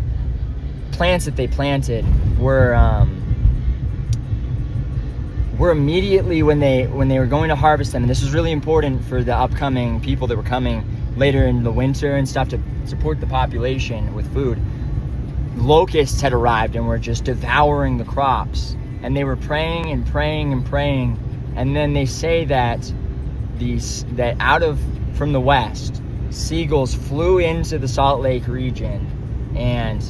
plants that they planted were immediately when they were going to harvest them. And this was really important for the upcoming people that were coming later in the winter and stuff to support the population with food. Locusts had arrived and were just devouring the crops, and they were praying and praying and praying. And then they say that from the west, seagulls flew into the Salt Lake region, and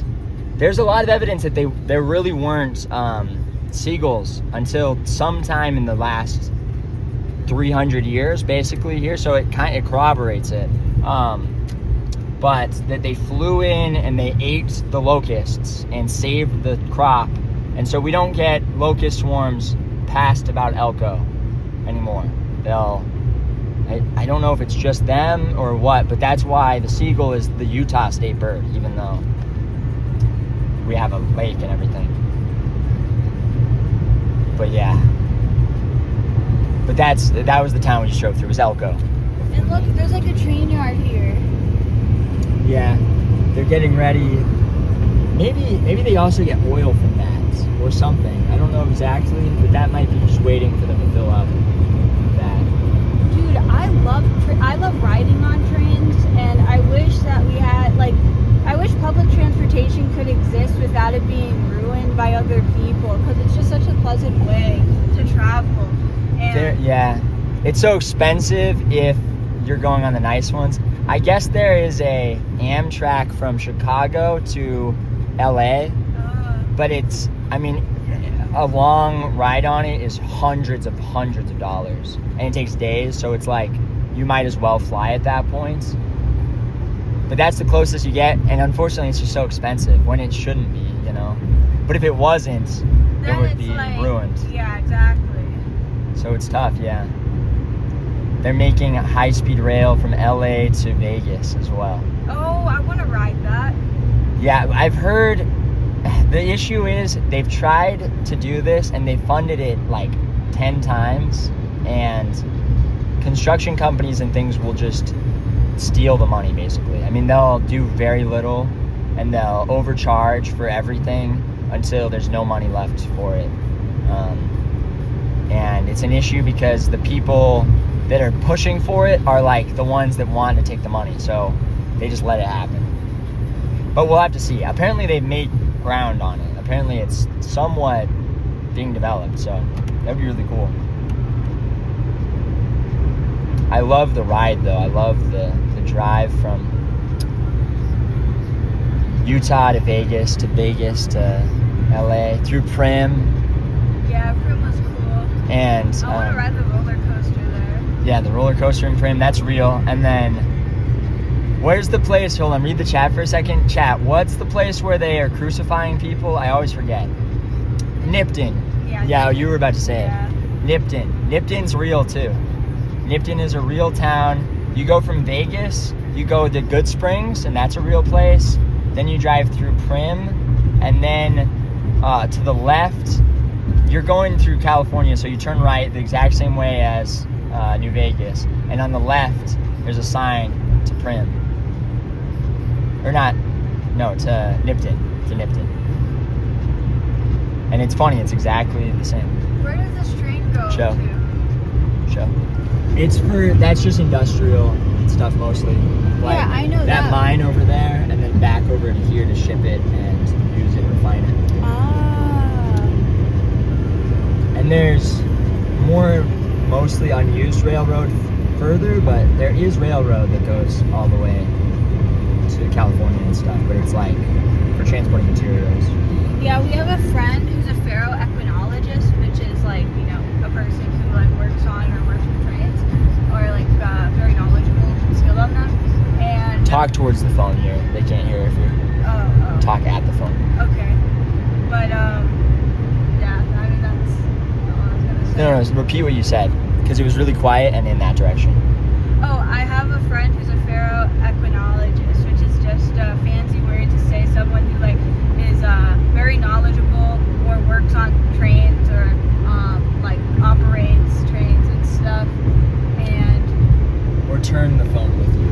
there's a lot of evidence that there really weren't seagulls until sometime in the last 300 years basically here, so it corroborates it. but that they flew in and they ate the locusts and saved the crop. And so we don't get locust swarms past about Elko anymore. I don't know if it's just them or what, but that's why the seagull is the Utah state bird, even though we have a lake and everything. But yeah. But that was the town we just drove through, was Elko. And look, there's like a train yard here. Yeah, they're getting ready. Maybe they also get oil from that or something. I don't know exactly, but that might be just waiting for them to fill up that. Dude, I love riding on trains, and I wish that we had I wish public transportation could exist without it being ruined by other people, because it's just such a pleasant way to travel. And Yeah, it's so expensive if you're going on the nice ones. I guess there is a Amtrak from Chicago to LA, but a long ride on it is hundreds of dollars, and it takes days, so it's like you might as well fly at that point. But that's the closest you get, and unfortunately it's just so expensive when it shouldn't be, you know. But if it wasn't, it would be ruined. Yeah, exactly. So it's tough, yeah. They're making a high-speed rail from LA to Vegas as well. Oh, I want to ride that. Yeah, I've heard the issue is they've tried to do this and they funded it like 10 times, and construction companies and things will just steal the money basically. I mean, they'll do very little and they'll overcharge for everything until there's no money left for it. And it's an issue because the people that are pushing for it are like the ones that want to take the money, so they just let it happen. But we'll have to see. Apparently they've made ground on it. Apparently it's somewhat being developed, so that would be really cool. I love the ride though. I love the drive from Utah to Vegas to LA through Prim. Yeah, Prim was cool. And I want to ride the roller coaster there. Yeah, the roller coaster in Prim, that's real. And then where's the place? Hold on, read the chat for a second. Chat, what's the place where they are crucifying people? I always forget. Nipton. Yeah, you were about to say it. Nipton. Nipton's real too. Nipton is a real town. You go from Vegas, you go to Good Springs, and that's a real place. Then you drive through Prim, and then to the left, you're going through California, so you turn right the exact same way as New Vegas. And on the left, there's a sign to Prim. Or not, no, to Nipton. To Nipton. And it's funny, it's exactly the same. Where does this train go to? That's just industrial stuff mostly. Like, yeah, I know that. That mine over there, and then back over to here to ship it and use it, refine it. Ah. And there's more mostly unused railroad further, but there is railroad that goes all the way to California and stuff, but it's like for transporting materials. Yeah, we have a friend who's a ferroequinologist, which is like, you know, a person who like works on or works with trains, or like very knowledgeable and skilled on them. And talk towards the phone here. They can't hear if you talk at the phone. Okay. But yeah, I mean that's all I was gonna say. No, repeat what you said, because it was really quiet and in that direction. Oh, I have a friend who's a ferroequinologist, which is just a fancy word to say someone who like is very knowledgeable or works on trains or like operates trains and stuff. And or turn the phone with you.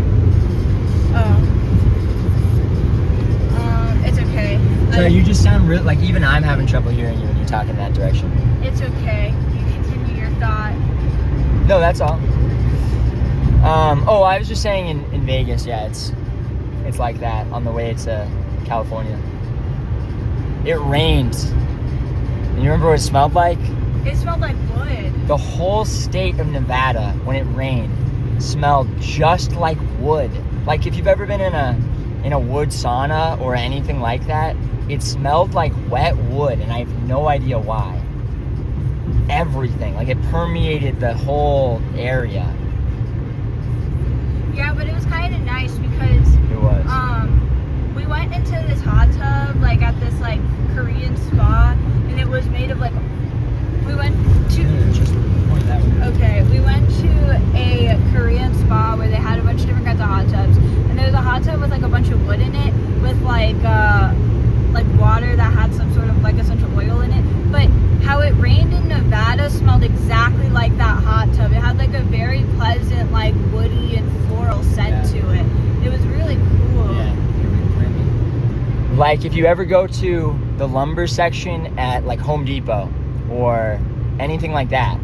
It's okay. So you just sound real, like even I'm having trouble hearing you when you talk in that direction. It's okay. You continue your thought. No, that's all. I was just saying in Vegas, yeah, it's like that on the way to California. It rained. And you remember what it smelled like? It smelled like wood. The whole state of Nevada, when it rained, smelled just like wood. Like if you've ever been in a wood sauna or anything like that, it smelled like wet wood, and I have no idea why. Everything, like it permeated the whole area. Yeah, but it was kind of nice because It was. We went into this hot tub, like at this like Korean spa, and it was made of like. We went to. Just point that way. Okay, we went to a Korean spa where they had a bunch of different kinds of hot tubs, and there was a hot tub with like a bunch of wood in it, with like water that had some sort of like essential oil in it. But how it rained in Nevada smelled exactly like that hot tub. It had like a very pleasant, like woody and floral scent to it. It was really cool. Yeah, really pretty. Like if you ever go to the lumber section at like Home Depot or anything like that,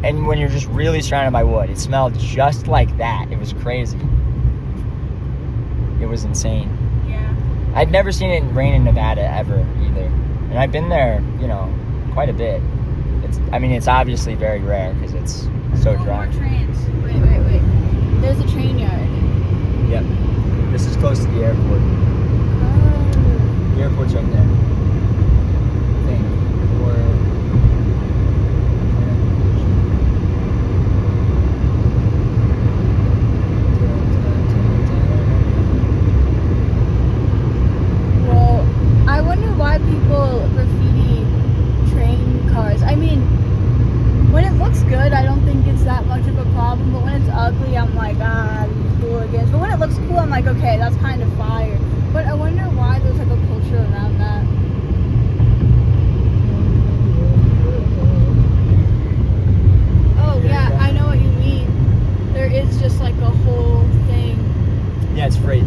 and when you're just really surrounded by wood, it smelled just like that. It was crazy. It was insane. Yeah. I'd never seen it rain in Nevada ever either. And I've been there, quite a bit. It's obviously very rare because it's so dry. More trains. Wait. There's a train yard. Yep. This is close to the airport. Oh. The airport's right there. I wonder why people graffiti train cars. I mean, when it looks good, I don't think it's that much of a problem. But when it's ugly, I'm like, these hooligans. But when it looks cool, I'm like, okay, that's kind of fire. But I wonder why there's like a culture around that. Oh, yeah, I know what you mean. There is just like a whole thing. Yeah, it's free.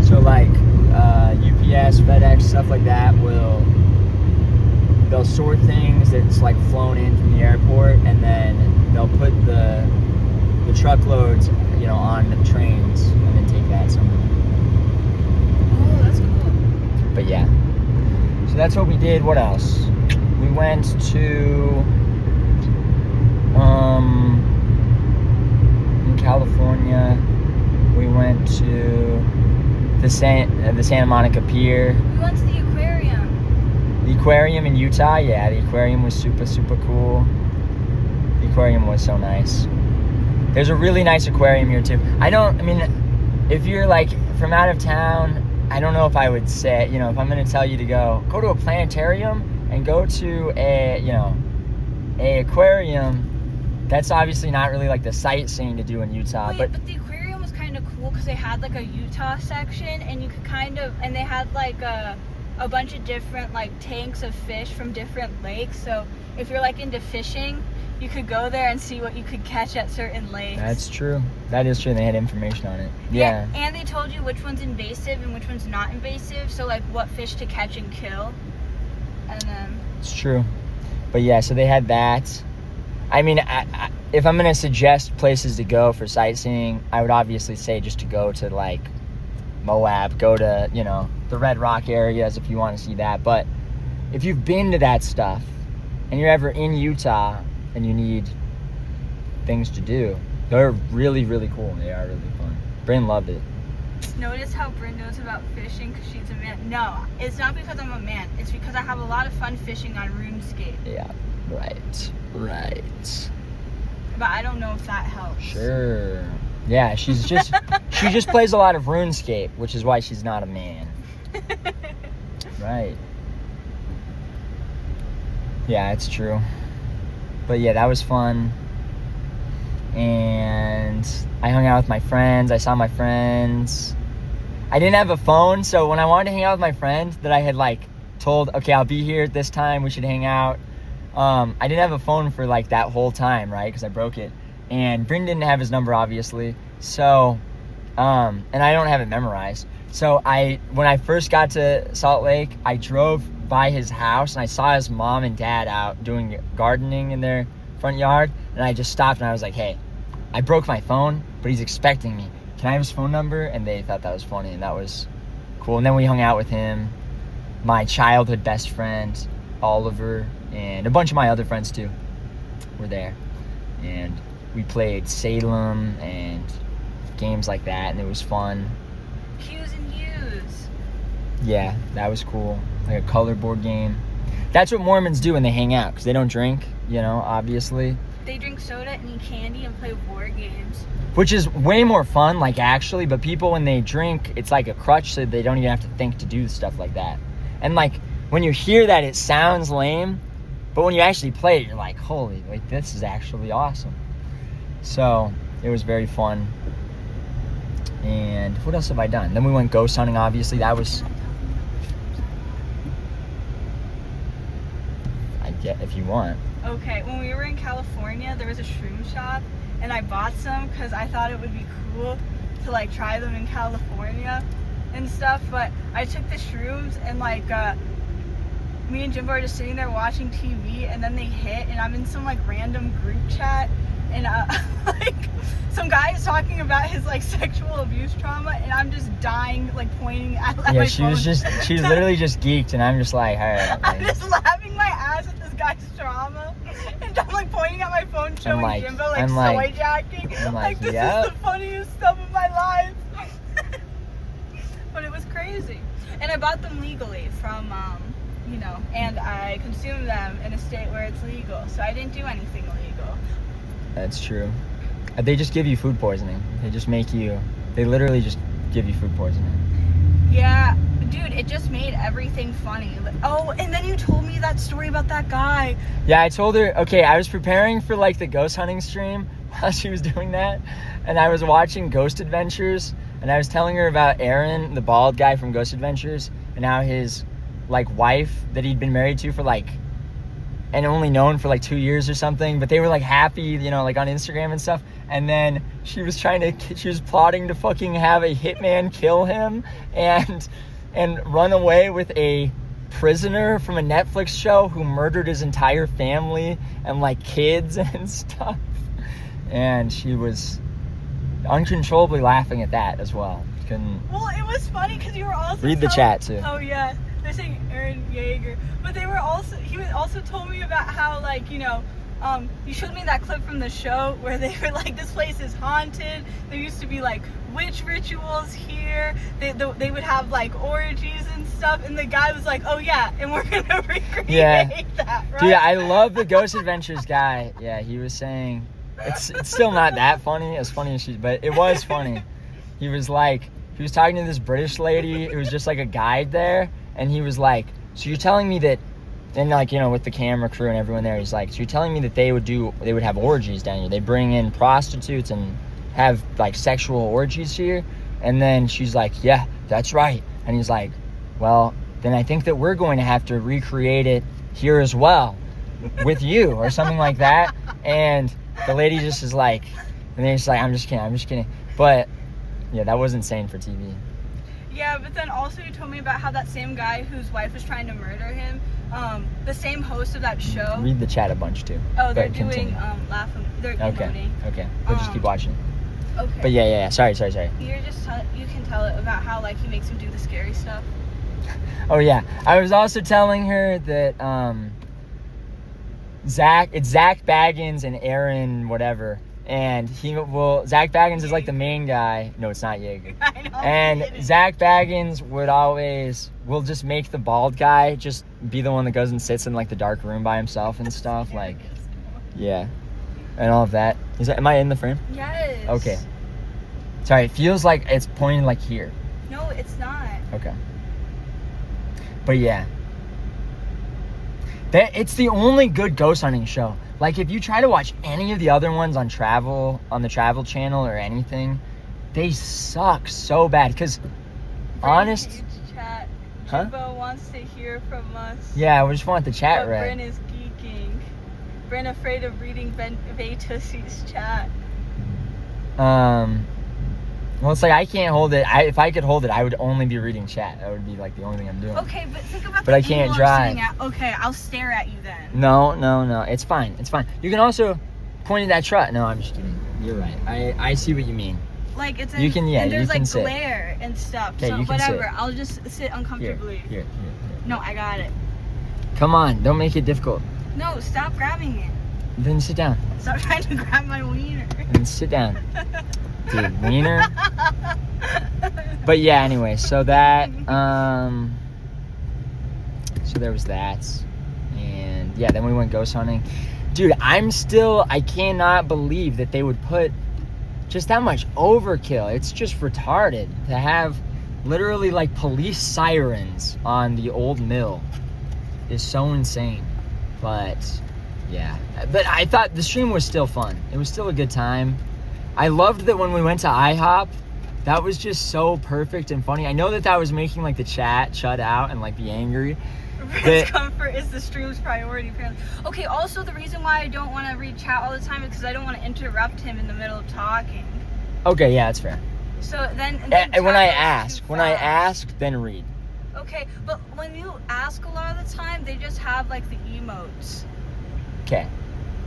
So like UPS, FedEx, stuff like that they'll sort things that's like flown in from the airport, and then they'll put the truckloads, on the trains, and then take that somewhere. Oh, that's cool. But yeah, so that's what we did. What else? We went to in California. We went to the Santa Monica Pier. We went to the aquarium. The aquarium in Utah, yeah, the aquarium was super, super cool. The aquarium was so nice. There's a really nice aquarium here too. If you're like from out of town, I don't know if I would say, if I'm going to tell you to go to a planetarium and go to a aquarium, that's obviously not really like the sightseeing to do in Utah. But the aquarium was kind of cool because they had like a Utah section, and you could and they had like a bunch of different like tanks of fish from different lakes. So if you're like into fishing, you could go there and see what you could catch at certain lakes. That's true. That is true. They had information on it. Yeah. And they told you which one's invasive and which one's not invasive. So like what fish to catch and kill. And then. It's true. But yeah, so they had that. If I'm going to suggest places to go for sightseeing, I would obviously say just to go to like Moab, go to, the Red Rock areas if you want to see that. But if you've been to that stuff and you're ever in Utah and you need things to do, they're really, really cool. They are really fun. Bryn loved it. Notice how Bryn knows about fishing because she's a man. No, it's not because I'm a man. It's because I have a lot of fun fishing on RuneScape. Yeah, right. But I don't know if that helps. Sure. Yeah, she just plays a lot of RuneScape, which is why she's not a man. Right. Yeah, it's true. But yeah, that was fun. And I hung out with my friends. I saw my friends. I didn't have a phone, so when I wanted to hang out with my friend that I had like told, okay, I'll be here at this time, we should hang out. I didn't have a phone for like that whole time, right? Because I broke it. And Bryn didn't have his number, obviously. So, and I don't have it memorized. So when I first got to Salt Lake, I drove by his house and I saw his mom and dad out doing gardening in their front yard. And I just stopped and I was like, hey, I broke my phone, but he's expecting me. Can I have his phone number? And they thought that was funny, and that was cool. And then we hung out with him, my childhood best friend, Oliver, and a bunch of my other friends too were there. And we played Salem and games like that, and it was fun. Q's and U's. Yeah, that was cool. Like a color board game. That's what Mormons do when they hang out, because they don't drink, obviously. they drink soda and eat candy and play board games. Which is way more fun, like, actually. But people, when they drink, it's like a crutch, so they don't even have to think to do stuff like that. And, like, when you hear that, it sounds lame. But when you actually play it, you're like, holy, like, this is actually awesome. So, it was very fun. And what else have I done? Then we went ghost hunting, obviously. That was... I get if you want. Okay, when we were in California, there was a shroom shop, and I bought some because I thought it would be cool to, like, try them in California and stuff. But I took the shrooms, and, like, me and Jimbo are just sitting there watching TV, and then they hit, and I'm in some, like, random group chat, and like, some guy is talking about his, like, sexual abuse trauma, and I'm just dying, like, pointing at my phone. She was literally just geeked, and I'm just like, all right. I'm just laughing my ass at this guy's trauma, and I'm, like, pointing at my phone, showing Jimbo, like, soy jacking. I'm like, this yep. is the funniest stuff of my life. But it was crazy. And I bought them legally from, you know, and I consumed them in a state where it's legal, so I didn't do anything illegal. That's true. They just give you food poisoning. They literally just give you food poisoning. Yeah, dude, it just made everything funny. Oh, and then you told me that story about that guy. Yeah, I told her, okay, I was preparing for, like, the ghost hunting stream while she was doing that, and I was watching Ghost Adventures, and I was telling her about Aaron, the bald guy from Ghost Adventures, and how his, like, wife that he'd been married to for, like, and only known for, like, 2 years or something, but they were, like, happy, you know, like, on Instagram and stuff, and then she was plotting to fucking have a hitman kill him and run away with a prisoner from a Netflix show who murdered his entire family and, like, kids and stuff. And she was uncontrollably laughing at that as well. Well, it was funny because you were also read the chat too. Oh yeah, they're saying Aaron Yeager, but he also told me about how, like, you know, you showed me that clip from the show where they were like, this place is haunted. There used to be, like, witch rituals here. They would have, like, orgies and stuff. And the guy was like, oh yeah, and we're gonna recreate that, right? Dude, I love the Ghost Adventures guy. Yeah, he was saying it's still not that funny as but it was funny. He was talking to this British lady who was just, like, a guide there, and he was like, so you're telling me that, and, like, you know, with the camera crew and everyone there, he's like, so you're telling me that they would have orgies down here. They bring in prostitutes and have, like, sexual orgies here? And then she's like, yeah, that's right. And he's like, well, then I think that we're going to have to recreate it here as well with you or something like that. And the lady just is like, and then she's like, I'm just kidding. But yeah, that was insane for TV. Yeah, but then also you told me about how that same guy whose wife was trying to murder him, the same host of that show. Read the chat a bunch too. Oh, they're doing they're emoting. Okay. We'll just keep watching. Okay. But yeah. Sorry. You can tell it about how, like, he makes him do the scary stuff. Oh yeah. I was also telling her that it's Zach Baggins and Aaron whatever. And Zach Baggins is, like, the main guy. No, it's not Yeager. I know. And Zach Baggins will just make the bald guy just be the one that goes and sits in, like, the dark room by himself and stuff. Like, yeah. And all of that. Am I in the frame? Yes. Okay. Sorry, it feels like it's pointing, like, here. No, it's not. Okay. But yeah. It's the only good ghost hunting show. Like, if you try to watch any of the other ones on the Travel Channel or anything, they suck so bad. Because, honest... Chat. Huh? Jimbo wants to hear from us. Yeah, we just want the chat but read. Bryn is geeking. Bryn afraid of reading Vetussy's chat. Well, it's like I can't hold it. If I could hold it, I would only be reading chat. That would be, like, the only thing I'm doing. Okay, but think about But I can't drive. Okay, I'll stare at you then. No. It's fine. You can also point at that truck. No, I'm just kidding. You're right. I see what you mean. Like, it's you can, yeah, and there's, you can like, sit. glare and stuff. Okay, so you can whatever. sit. I'll just sit uncomfortably. Here. No, I got it. Come on, don't make it difficult. No, stop grabbing it. Then sit down. Stop trying to grab my wiener. And sit down. Dude, wiener. But yeah, anyway, so that, so there was that. And yeah, then we went ghost hunting. Dude, I cannot believe that they would put just that much overkill. It's just retarded to have literally like police sirens on the old mill. Is so insane. But yeah, but I thought the stream was still fun. It was still a good time. I loved that when we went to IHOP, that was just so perfect and funny. I know that was making like the chat shut out and like be angry. His comfort is the stream's priority, apparently. Okay, also the reason why I don't want to read chat all the time is because I don't want to interrupt him in the middle of talking. Okay, yeah, that's fair. So then and when I ask, then read. Okay, but when you ask a lot of the time, they just have like the emotes. Okay.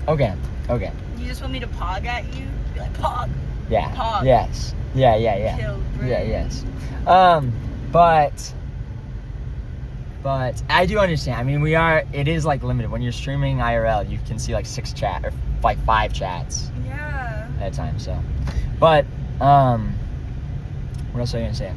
You just want me to pog at you? Be like, pog. Yeah. Pog. Yes. Yeah. Children. Yeah, yes. But I do understand. I mean, it is like limited. When you're streaming IRL, you can see like 5 chats. Yeah. At a time, so. But, what else are you gonna say?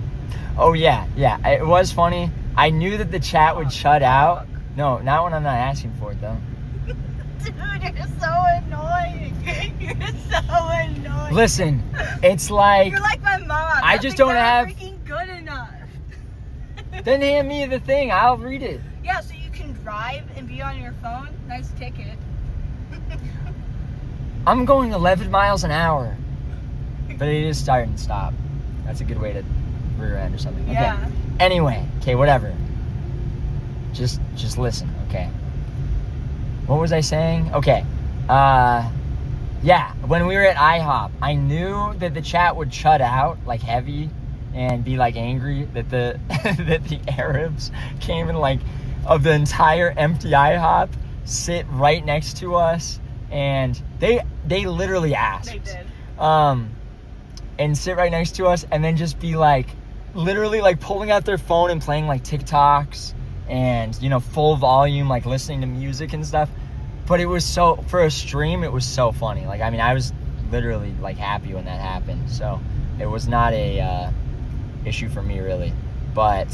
Oh, yeah, it was funny. I knew that the chat would shut out. No, not when I'm not asking for it, though. Dude, you're so annoying. You're so annoying. Listen, it's like... You're like my mom. I just don't have... freaking good enough. Then hand me the thing. I'll read it. Yeah, so you can drive and be on your phone. Nice ticket. I'm going 11 miles an hour. But it is start and stop. That's a good way to rear end or something. Okay. Yeah. Anyway, okay, whatever. Just listen, okay? What was I saying? Okay. Yeah, when we were at IHOP, I knew that the chat would shut out like heavy and be like angry that the that the Arabs came and like of the entire empty IHOP sit right next to us, and they literally asked. They did. And sit right next to us and then just be like literally like pulling out their phone and playing like TikToks and, you know, full volume, like listening to music and stuff. But it was for a stream, it was so funny. Like, I mean, I was literally like happy when that happened. So it was not a issue for me really. But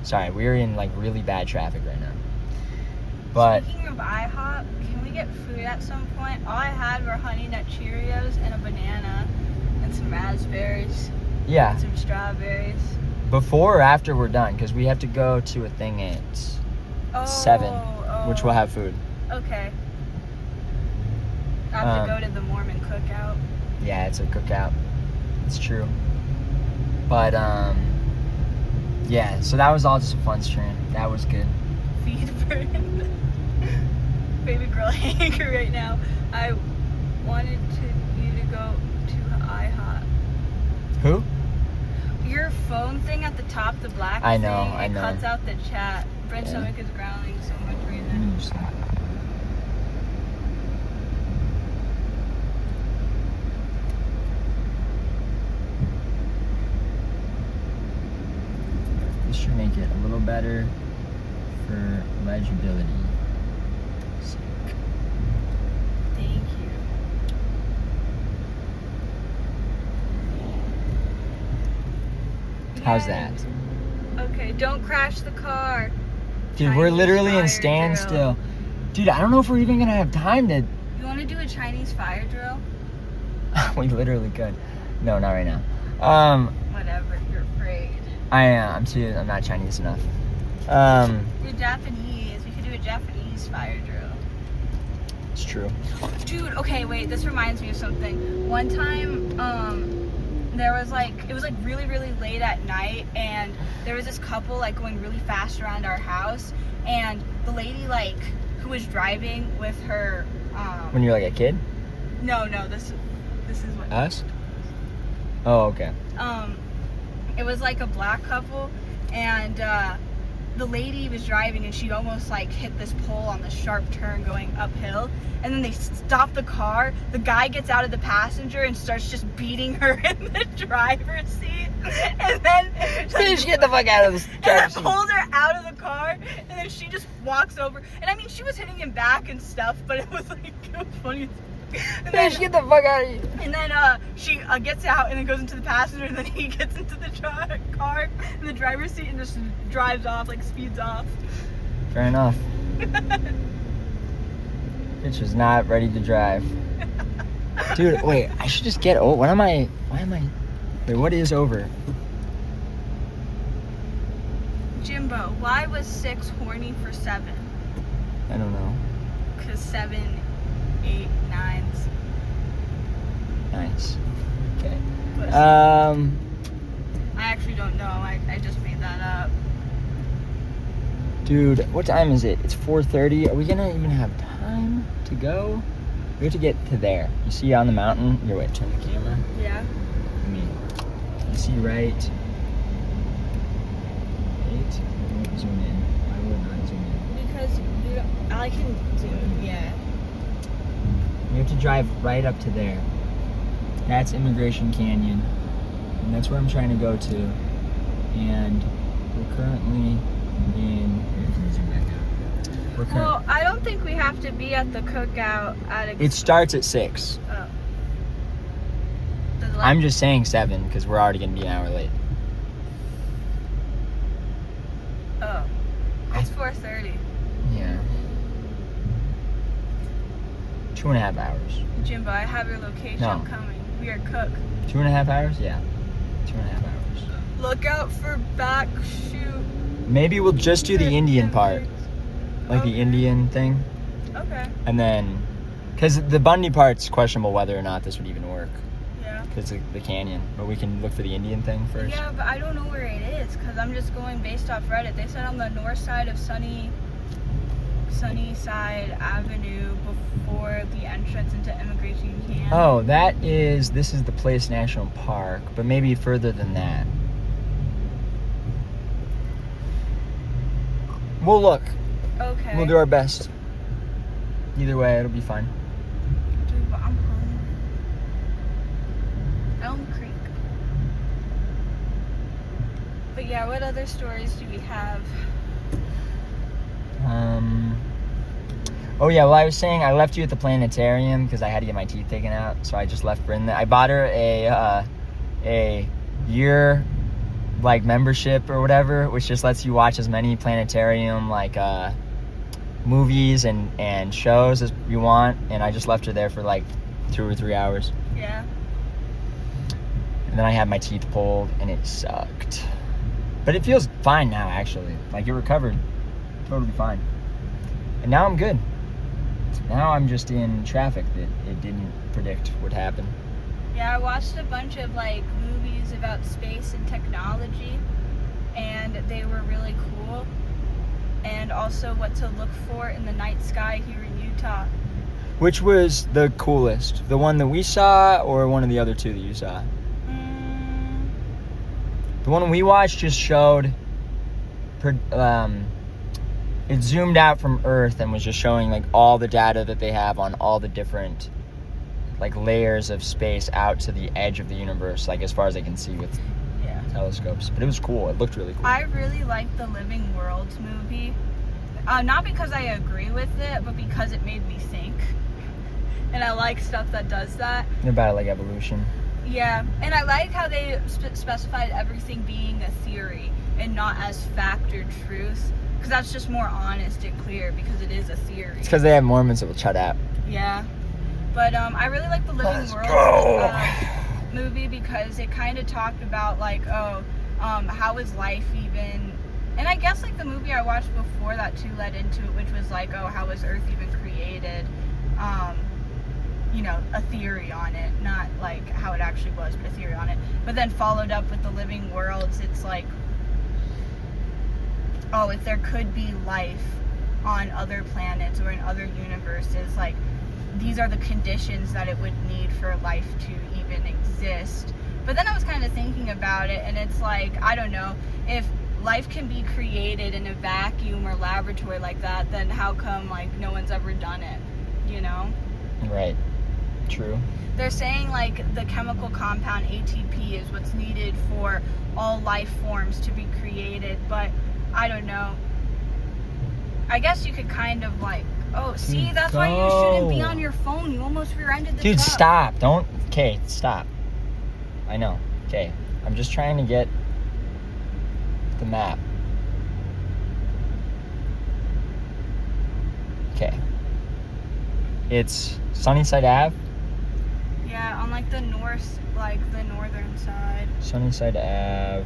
sorry, we're in like really bad traffic right now. But speaking of IHOP, can we get food at some point? All I had were Honey Nut Cheerios and a banana and some raspberries. yeah, And some strawberries. before or after we're done, because we have to go to a thing at 7, which will have food. Okay. I have to go to the Mormon cookout. Yeah, it's a cookout. It's true. But yeah, so that was all just a fun stream. That was good. Feed burn. Baby girl angry right now. I wanted you to go to IHOP. Who? Your phone thing at the top, the black I thing, know, it I know. cuts out the chat. Brent's Yeah. stomach is growling so much right now. This should make it a little better for legibility. Thank you. How's Yay. that? Okay, don't crash the car. Dude, we're Chinese literally in fire standstill. Dude, I don't know if we're even gonna have time to... You want to do a Chinese fire drill? We literally could. No, not right now. Whatever, you're afraid. I'm not Chinese enough. You're Japanese. We could do a Japanese fire drill. It's true. Dude, okay, wait, this reminds me of something. One time, there was like, it was like really, really late at night, and there was this couple like going really fast around our house, and the lady like, who was driving with her, When you're like a kid? no, this is what. Us? Oh, okay. It was like a black couple, and the lady was driving, and she almost like hit this pole on the sharp turn going uphill, and then they stopped the car. The guy gets out of the passenger and starts just beating her in the driver's seat, and then Bitch, get the fuck out of this and driver's then seat. pulled her out of the car, and then she just walks over, and I mean she was hitting him back and stuff, but it was like, it was funny. And Bitch, get the fuck out of here. and then she gets out and then goes into the passenger, and then he gets into the car in the driver's seat and just drives off, like speeds off. Fair enough. Bitch was not ready to drive. Dude, wait, I should just get over. Why am I? Wait, what is over? Jimbo, why was 6 horny for 7? I don't know. Because 7, 8, 9's. Nice. Okay. Pussy. Um, I actually don't know. I just made that up. dude, what time is it? It's 4:30. Are we gonna even have time to go? We have to get to there. You see on the mountain? Here, wait, turn the camera. Yeah. You see right? Wait, zoom in. I will not zoom in. Because I can do, yeah. We have to drive right up to there. That's Immigration Canyon. And that's where I'm trying to go to. And we're currently in... Here, can you zoom back out? Well, I don't think we have to be at the cookout at It starts at 6. Oh. I'm just saying 7 because we're already going to be an hour late. Oh. It's 4:30. Yeah. 2.5 hours. Jimbo, I have your location. No. I'm coming. We are cook. 2.5 hours? Yeah. 2.5 hours. Look out for back shoot. Maybe we'll just do the Indian part. Like the Indian thing. Okay. And then, because the Bundy part's questionable whether or not this would even work. Yeah. Because the canyon. But we can look for the Indian thing first. Yeah, but I don't know where it is because I'm just going based off Reddit. They said on the north side of Sunnyside Avenue before the entrance into Immigration Canyon. Oh, this is the Place National Park, but maybe further than that. We'll look. Okay. We'll do our best. Either way, it'll be fine. Dude, but I'm hungry. Elm Creek. But yeah, what other stories do we have? Oh yeah, well I was saying I left you at the planetarium because I had to get my teeth taken out, so I just left Bryn there. I bought her a year like membership or whatever, which just lets you watch as many planetarium like movies and shows as you want, and I just left her there for like 2 or 3 hours. Yeah. And then I had my teeth pulled and it sucked. But it feels fine now actually. Like it recovered totally fine. And now I'm good. Now I'm just in traffic that it didn't predict would happen. Yeah, I watched a bunch of like movies about space and technology, and they were really cool. And also what to look for in the night sky here in Utah. Which was the coolest? The one that we saw or one of the other two that you saw? The one we watched just showed it zoomed out from Earth and was just showing like all the data that they have on all the different like layers of space out to the edge of the universe, like as far as they can see with telescopes. But it was cool. It looked really cool. I really liked the Living Worlds movie. Not because I agree with it, but because it made me think. And I like stuff that does that. About like evolution. Yeah, and I like how they specified everything being a theory and not as fact or truth. Because that's just more honest and clear because it is a theory. It's because they have Mormons that will shut out. Yeah. But I really like the Living Worlds movie because it kind of talked about like, how is life even... And I guess like the movie I watched before that too led into it, which was like, how was Earth even created? You know, a theory on it. Not like how it actually was, but a theory on it. But then followed up with the Living Worlds, it's like, if there could be life on other planets or in other universes, like these are the conditions that it would need for life to even exist. But then I was kind of thinking about it, and it's like, I don't know, if life can be created in a vacuum or laboratory like that, then how come like no one's ever done it, you know? Right. True. They're saying like the chemical compound ATP is what's needed for all life forms to be created, but I don't know. I guess you could kind of like, see, that's why you shouldn't be on your phone. You almost rear-ended the Dude, truck. stop. Don't. Okay, stop. I know. Okay. I'm just trying to get the map. Okay. It's Sunnyside Ave. Yeah, on like the northern side. Sunnyside Ave.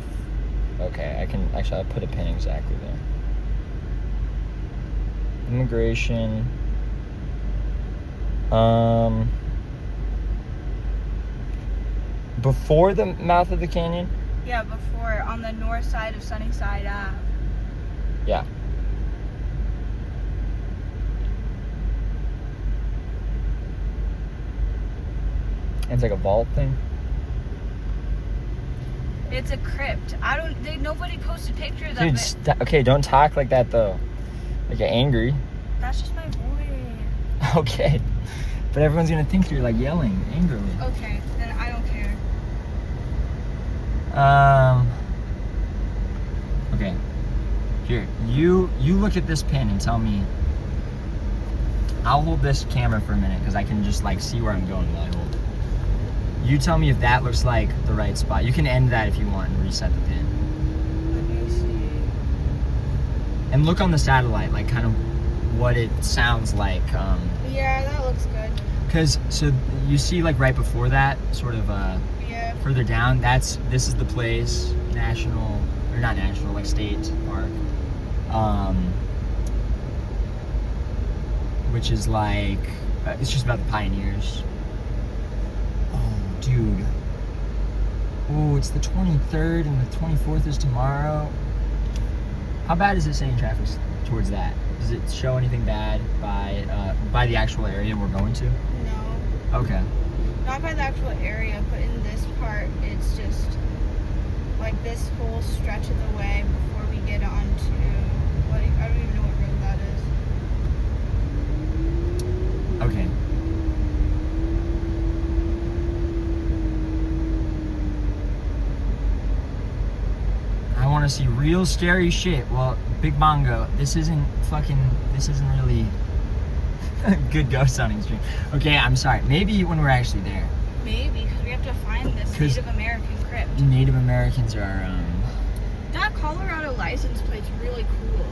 Okay, I can actually. I'll put a pin exactly there. Immigration. Before the mouth of the canyon. Yeah, before, on the north side of Sunnyside Ave. Yeah. It's like a vault thing. It's a crypt. Nobody posted pictures of Dude, it. okay, don't talk like that though. Like you're angry. That's just my voice. Okay. But everyone's gonna think you're like yelling angrily. Okay, then I don't care. Okay. Here, you look at this pin and tell me. I'll hold this camera for a minute because I can just like see where I'm going while I hold it. You tell me if that looks like the right spot. You can end that if you want and reset the pin. Let me see. And look on the satellite, like kind of what it sounds like. Yeah, that looks good. Because, so you see like right before that, sort of Yeah. further down, this is the place, national, or not national, like state park. Which is like, it's just about the pioneers. Dude. Oh, it's the 23rd and the 24th is tomorrow. How bad is it saying traffic towards that? Does it show anything bad by the actual area we're going to? No. Okay. Not by the actual area, but in this part, it's just like this whole stretch of the way before we get onto, like, I don't even know what road that is. Okay. I want to see real scary shit. Well, Big Bongo, this isn't really a good ghost hunting stream. Okay, I'm sorry. Maybe when we're actually there. Maybe, because we have to find this Native American crypt. Native Americans are, That Colorado license plate's really cool.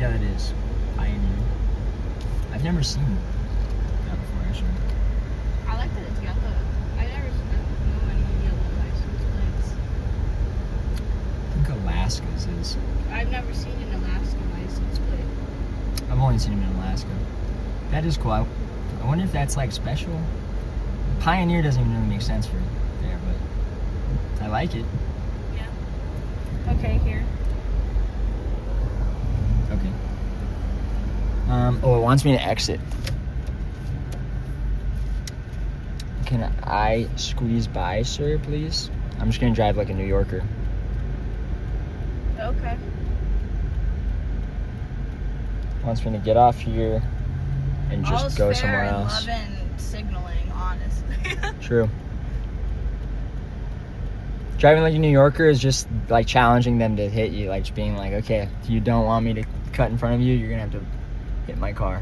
yeah, that is. Pioneer. I've never seen that before, actually. I like that it's yellow. I never know any yellow license plates. I think Alaska's is. I've never seen an Alaska license plate. I've only seen them in Alaska. That is cool. I wonder if that's like special. Pioneer doesn't even really make sense for there, but I like it. Yeah. Okay, here. Okay. Oh, it wants me to exit. Can I squeeze by, sir, please? I'm just gonna drive like a New Yorker. Okay. Wants me to get off here and just All's go fair somewhere in else. love and signaling, honestly. True. Driving like a New Yorker is just like challenging them to hit you, like just being like, okay, if you don't want me to cut in front of you, you're gonna have to hit my car.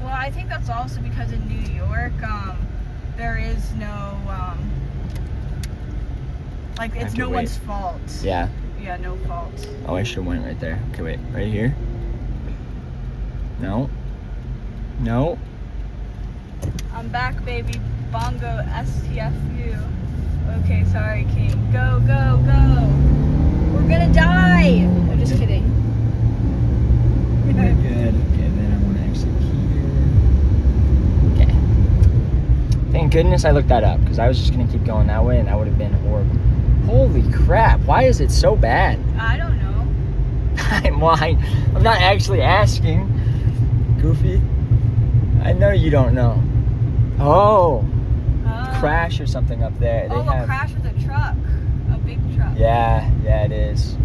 Well, I think that's also because in New York, there is no, like, it's no one's fault. Yeah. Yeah, no fault. Oh, I should have went right there. Okay, wait, right here? No. No. I'm back, baby. Bongo STFU. Okay, sorry, King. Go, go, go. We're gonna die. I'm just kidding. We're good. Okay, then I want to exit here. Okay. Thank goodness I looked that up, because I was just going to keep going that way, and that would have been horrible. Holy crap, why is it so bad? I don't know. I'm not actually asking. Goofy. I know you don't know. Oh. Crash or something up there. Oh, a crash with a truck. A big truck. Yeah, it is.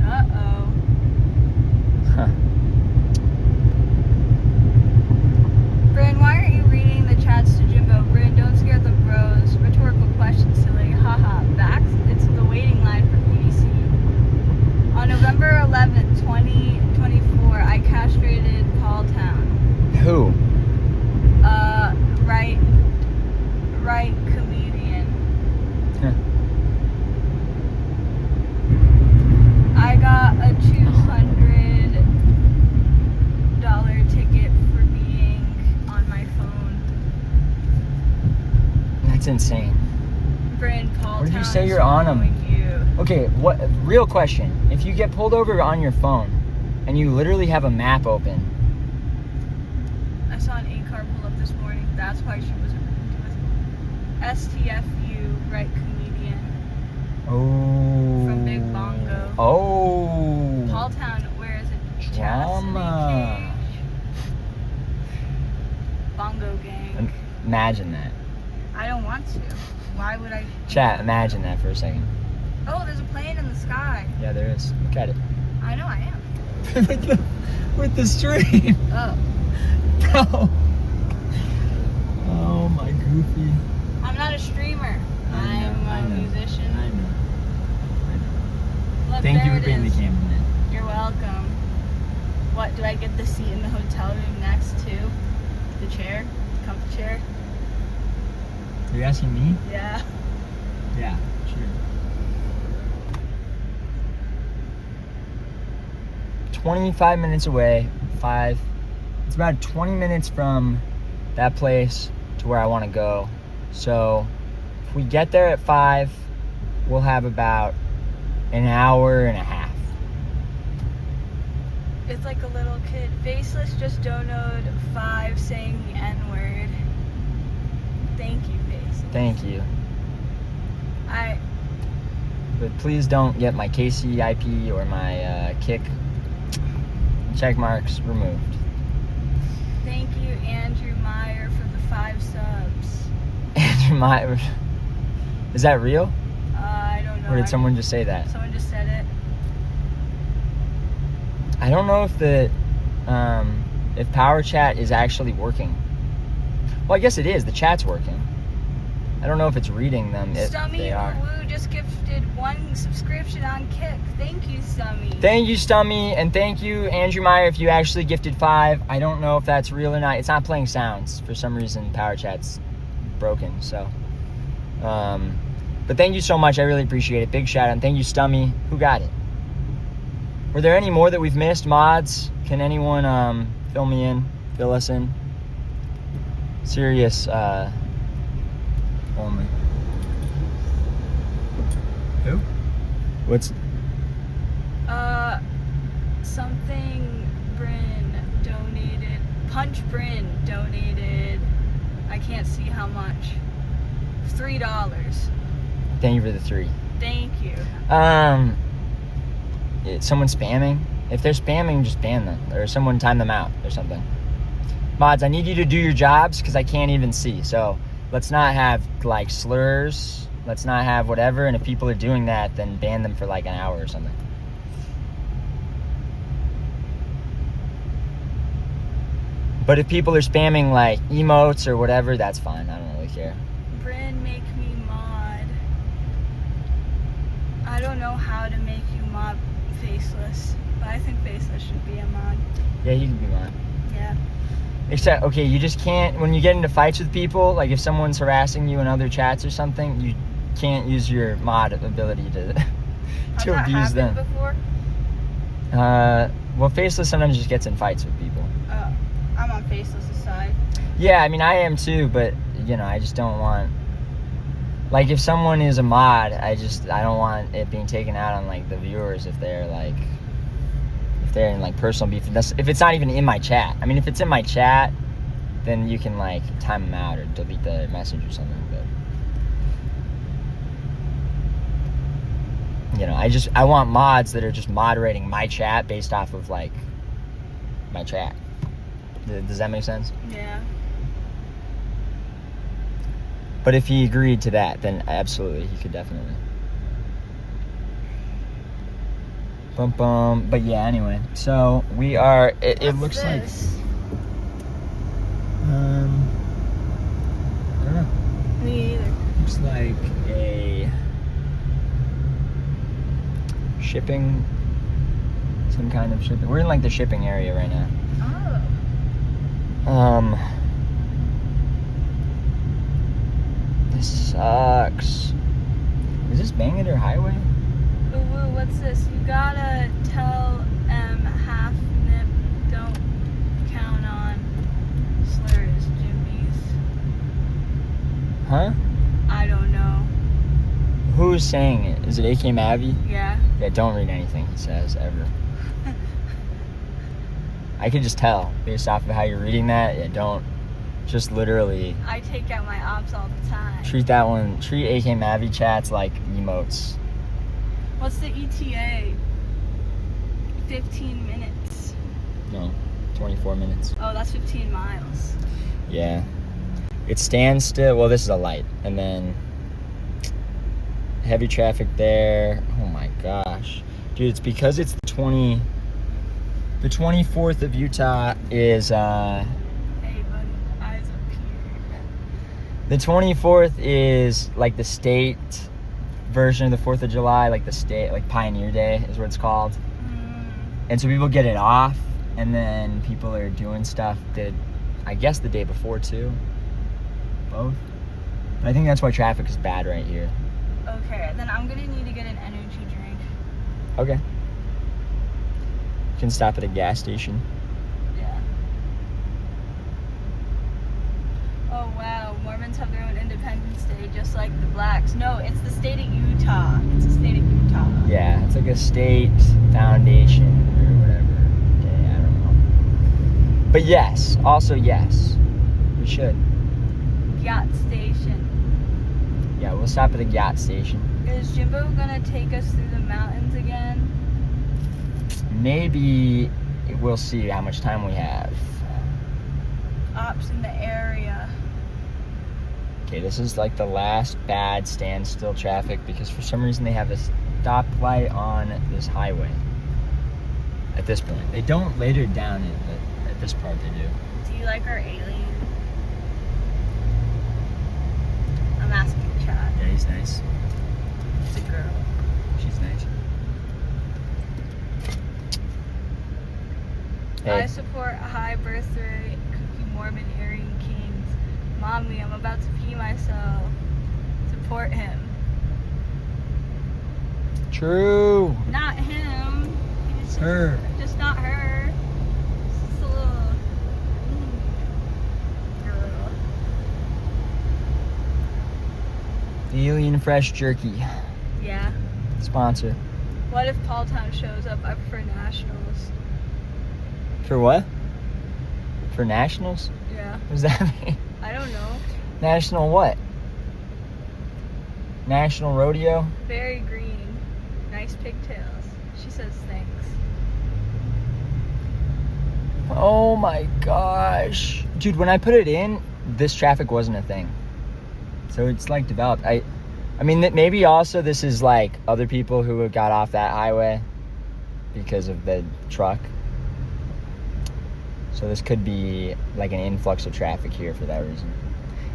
Uh-oh. Huh. Bryn, why aren't you reading the chats to Jimbo? Bryn, don't scare the bros. Rhetorical question, silly. Haha. Back? It's the waiting line for PDC. On November 11th, 2024, I castrated Paul Town. Who? Right comedian. Huh. I got a $200 ticket That's insane. Bryn, Paul. What did you say you're on them? You. Okay, what? Real question. If you get pulled over on your phone and you literally have a map open. I saw an A-car pull up this morning. That's why she was STFU, right, comedian. Oh. From Big Bongo. Oh. Paul Town, where is it? Drama. Chastity Cage. Bongo gang. Imagine that. I don't want to. Why would I? Chat, imagine that for a second. Oh, there's a plane in the sky. Yeah, there is. Look at it. I know I am. with the stream. Oh. Bro. Oh, my goofy. I'm not a streamer. I'm a musician. I know. Look, Thank you there for it being the is. cameraman. You're welcome. What, do I get the seat in the hotel room next to? The chair? The comfy chair? Are you asking me? Yeah. Yeah, sure. 25 minutes away. It's about 20 minutes from that place to where I want to go. So if we get there at 5, we'll have about an hour and a half. It's like a little kid. Faceless just donoed 5 saying the N-word. Thank you, Faceless. Thank you. But please don't get my KCIP or my kick check marks removed. Thank you, Andrew Meyer, for the 5 subs. Andrew Meyer. Is that real? I don't know. Or did someone just say that? Someone just said it. I don't know if Power Chat is actually working. Well, I guess it is. The chat's working. I don't know if it's reading them. Stummy They are. Woo just gifted 1 subscription on Kick. Thank you, Stummy. Thank you, Stummy, and thank you, Andrew Meyer, if you actually gifted 5. I don't know if that's real or not. It's not playing sounds. For some reason, Power Chat's broken, so. But thank you so much. I really appreciate it. Big shout out. And thank you, Stummy. Who got it? Were there any more that we've missed? Mods? Can anyone fill us in? Serious, only. Who? What's... Something Bryn donated. Punch Bryn donated. I can't see how much. $3. Thank you for the 3. Thank you. Someone spamming? If they're spamming, just ban them. Or someone time them out or something. Mods, I need you to do your jobs because I can't even see. So let's not have like slurs. Let's not have whatever. And if people are doing that, then ban them for like an hour or something. But if people are spamming like emotes or whatever, that's fine. I don't really care. Bryn, make me mod. I don't know how to make you mod Faceless, but I think Faceless should be a mod. Yeah, you can be mod. Yeah. Except, okay, you just can't, when you get into fights with people, like if someone's harassing you in other chats or something, you can't use your mod ability to abuse them. Before? Well, Faceless sometimes just gets in fights with people. I'm on Faceless's side. Yeah, I mean, I am too, but, you know, I just don't want, like, if someone is a mod, I don't want it being taken out on, like, the viewers if they're, like, if they're in, like, personal beef. If it's not even in my chat. I mean, if it's in my chat, then you can, like, time them out or delete the message or something, but, you know, I want mods that are just moderating my chat based off of, like, my chat. Does that make sense? Yeah. But if he agreed to that, then absolutely, he could definitely. Bum bum. But yeah, anyway. So we are. It looks this? like. I don't know. Me either. Looks like a shipping. Some kind of shipping. We're in like the shipping area right now. Oh. This sucks. Is this Bangor Highway? Ooh, what's this? You gotta tell half nip, don't count on slurs, Jimmy's. Huh? I don't know. Who's saying it? Is it AK Mavi? Yeah. Yeah, don't read anything he says, ever. I could just tell, based off of how you're reading that. Yeah, don't. Just literally I take out my ops all the time. treat AK Mavi chats like emotes. What's the ETA? 15 minutes. No, 24 minutes. Oh, that's 15 miles. Yeah. It stands still. Well, this is a light. And then heavy traffic there. Oh my gosh. Dude, it's because it's the 24th of Utah is Hey, buddy, eyes up here. the 24th is like the state version of the 4th of July, like the state, like Pioneer Day is what it's called. And so people get it off, and then people are doing stuff that I guess the day before too. Both. But I think that's why traffic is bad right here. Okay, then I'm gonna need to get an energy drink. Okay. You can stop at a gas station. Yeah. Oh wow, Mormons have their own Independence Day just like the blacks. No, it's the state of Utah. It's the state of Utah. Yeah, it's like a state foundation or whatever. Okay, I don't know. But yes, also yes, we should. Yacht station. Yeah, we'll stop at a yacht station. Is Jimbo gonna take us through the mountains again? Maybe we'll see how much time we have. Ops in the area. Okay, this is like the last bad standstill traffic because for some reason they have a stoplight on this highway. At this point, they don't later down it, but at this part they do. Do you like our alien? I'm asking Chad. Yeah, he's nice. It's a girl. She's nice. I Hey, support a high birth rate, Cookie Mormon Aryan Kings. Mommy, I'm about to pee myself. Support him. true. Not him. It's just, Her. Just not her. Just a little girl. Alien Fresh Jerky Yeah. sponsor. What if Paul Town shows up? I prefer Nationals. For what? For nationals? Yeah. What does that mean? I don't know. National what? National Rodeo? Very green. Nice pigtails. She says thanks. Oh my gosh. Dude, when I put it in, this traffic wasn't a thing. So it's like developed. I mean, maybe also this is like other people who got off that highway because of the truck. So this could be like an influx of traffic here for that reason.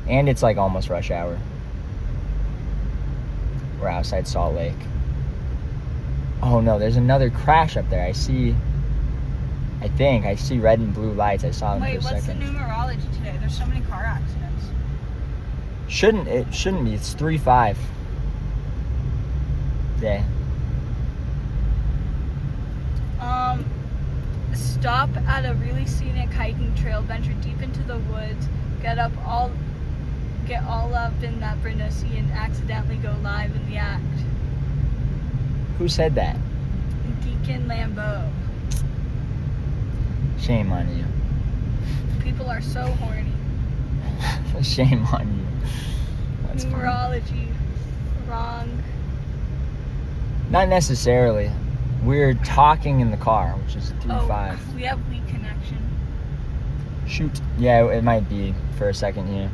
And it's like almost rush hour. We're outside Salt Lake. Oh no, there's another crash up there. I see red and blue lights. I saw them Wait, for a what's second. the numerology today? There's so many car accidents. It shouldn't be. It's 3-5. Yeah. Stop at a really scenic hiking trail, venture deep into the woods, get all up in that Bernossi and accidentally go live in the act. Who said that? Deacon Lambeau. Shame on you. People are so horny. Shame on you. That's funny. Numerology. Wrong. Not necessarily. We're talking in the car, which is 3-5. Oh, we have weak connection. Shoot. Yeah, it might be for a second here.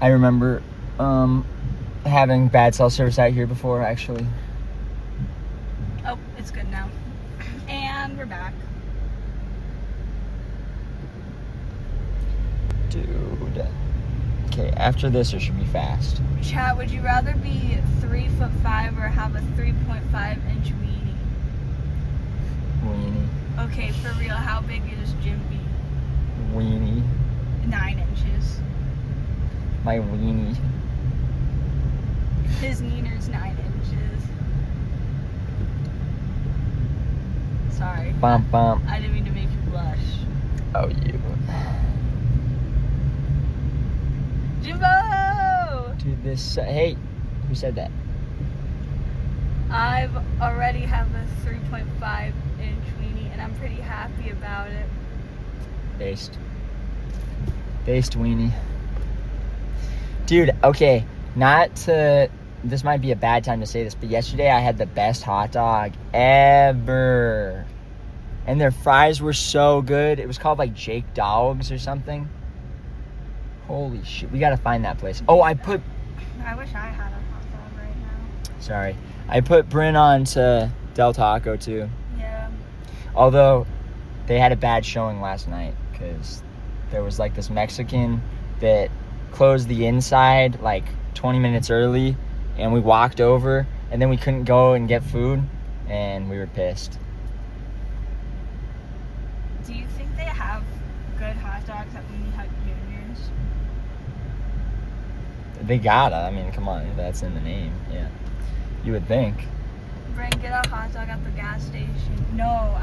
I remember having bad cell service out here before, actually. Oh, it's good now. And we're back. Dude. Okay, after this, it should be fast. Chat, would you rather be 3'5" or have a 3.5-inch weenie? Weenie. Okay, for real, how big is Jimby? Weenie. 9 inches. My weenie. His neener's 9 inches. Sorry. Bump, bump. I didn't mean to make you blush. Oh, you. Jimbo! Hey, who said that? I've already have a 3.5 inch weenie, and I'm pretty happy about it. Based weenie. Dude, okay, this might be a bad time to say this, but yesterday I had the best hot dog ever. And their fries were so good. It was called like Jake Dogs or something. Holy shit, we gotta find that place. Oh, I wish I had a hot dog right now. Sorry. I put Bryn on to Del Taco too. Yeah. Although they had a bad showing last night because there was like this Mexican that closed the inside like 20 minutes early, and we walked over and then we couldn't go and get food and we were pissed. Do you think they have good hot dogs at Weenie Hut Juniors? They gotta. I mean, come on, that's in the name. Yeah. You would think. Bring get a hot dog at the gas station. No,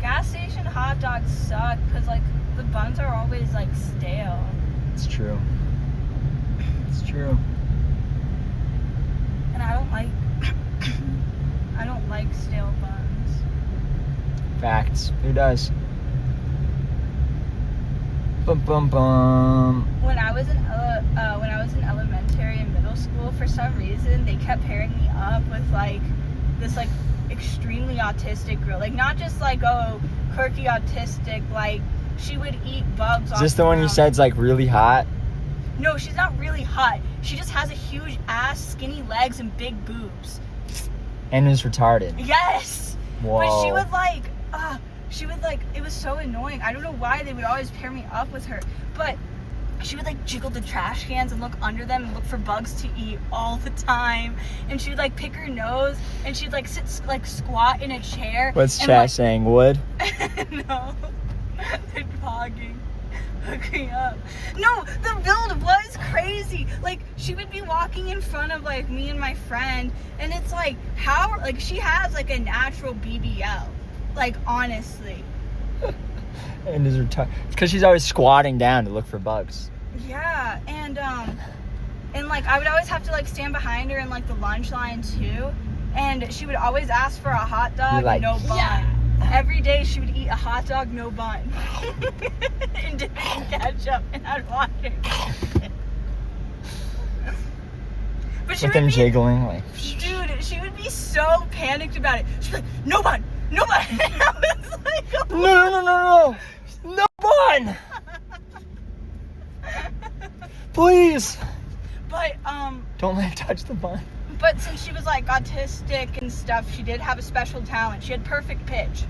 gas station hot dogs suck because like the buns are always like stale. It's true. It's true. And I don't like stale buns. Facts. Who does? Bum bum bum. When I was in elementary and middle school, for some reason they kept pairing me up with like this like extremely autistic girl. Like not just like quirky autistic. Like she would eat bugs. Is this the one you said's like really hot? No, she's not really hot. She just has a huge ass, skinny legs, and big boobs. And is retarded. Yes. Whoa. But she would like, it was so annoying. I don't know why they would always pair me up with her. But she would like jiggle the trash cans and look under them and look for bugs to eat all the time. And she would like pick her nose and she'd like squat in a chair. What's chat saying? Wood? No. They're talking. Hooking up. No, the build was crazy. Like she would be walking in front of like me and my friend, and it's like how like she has like a natural BBL. Like honestly. And is retarded. It's because she's always squatting down to look for bugs. Yeah, and like I would always have to like stand behind her in like the lunch line too, and she would always ask for a hot dog, like, no bun. yeah. Every day she would eat a hot dog, no bun. And dip it in ketchup, and I'd watch her. But she with them jiggling like. Dude, she would be so panicked about it. She'd be like, no bun, no bun. And I was like, No bun. Please. But don't let her touch the bun. But since she was like autistic and stuff, she did have a special talent. She had perfect pitch.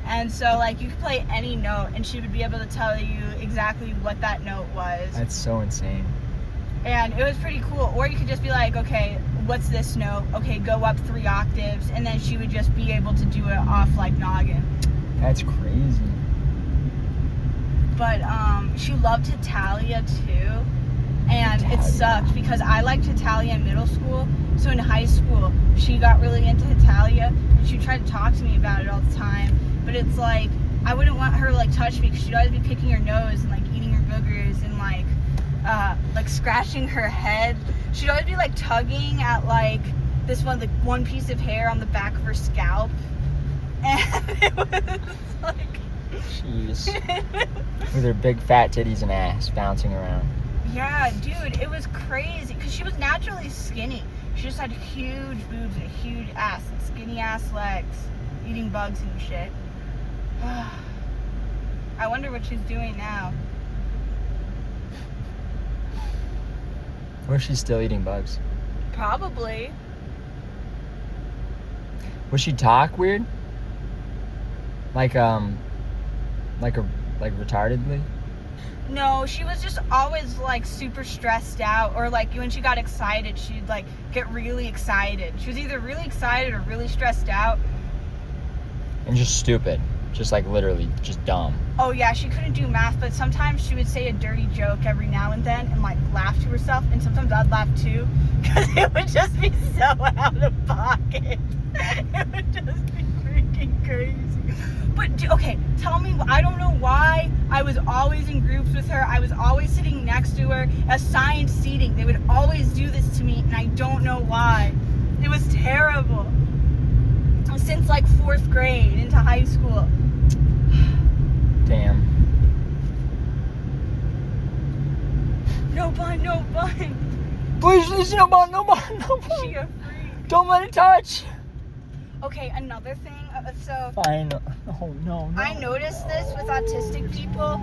And so like you could play any note and she would be able to tell you exactly what that note was. That's so insane. And it was pretty cool. Or you could just be like, okay, what's this note? Okay, go up 3 octaves. And then she would just be able to do it off like noggin. That's crazy. But she loved Italia too. And it sucked because I liked Italia in middle school. So in high school, she got really into Italia. And she tried to talk to me about it all the time. But it's like, I wouldn't want her to like touch me because she'd always be picking her nose and like eating her boogers and like scratching her head. She'd always be like tugging at like this one piece of hair on the back of her scalp. And it was like... Jeez. With her big fat titties and ass bouncing around. Yeah, dude, it was crazy because she was naturally skinny. She just had huge boobs and a huge ass and skinny ass legs, eating bugs and shit. I wonder what she's doing now. Or she's still eating bugs. Probably. Would she talk weird? Like retardedly? No, she was just always like super stressed out, or like when she got excited, she'd like get really excited. She was either really excited or really stressed out. And just stupid. Just like literally just dumb. Oh yeah, she couldn't do math, but sometimes she would say a dirty joke every now and then and like laugh to herself, and sometimes I'd laugh too because it would just be so out of pocket. It would just be freaking crazy. But okay, tell me, I don't know why I was always in groups with her. I was always sitting next to her, assigned seating. They would always do this to me, and I don't know why. It was terrible. Since like 4th grade into high school. Damn. No bun, no bun. Please, no bun. She a freak. Don't let it touch. Okay, another thing. So Fine. Oh, no. I noticed this with autistic people,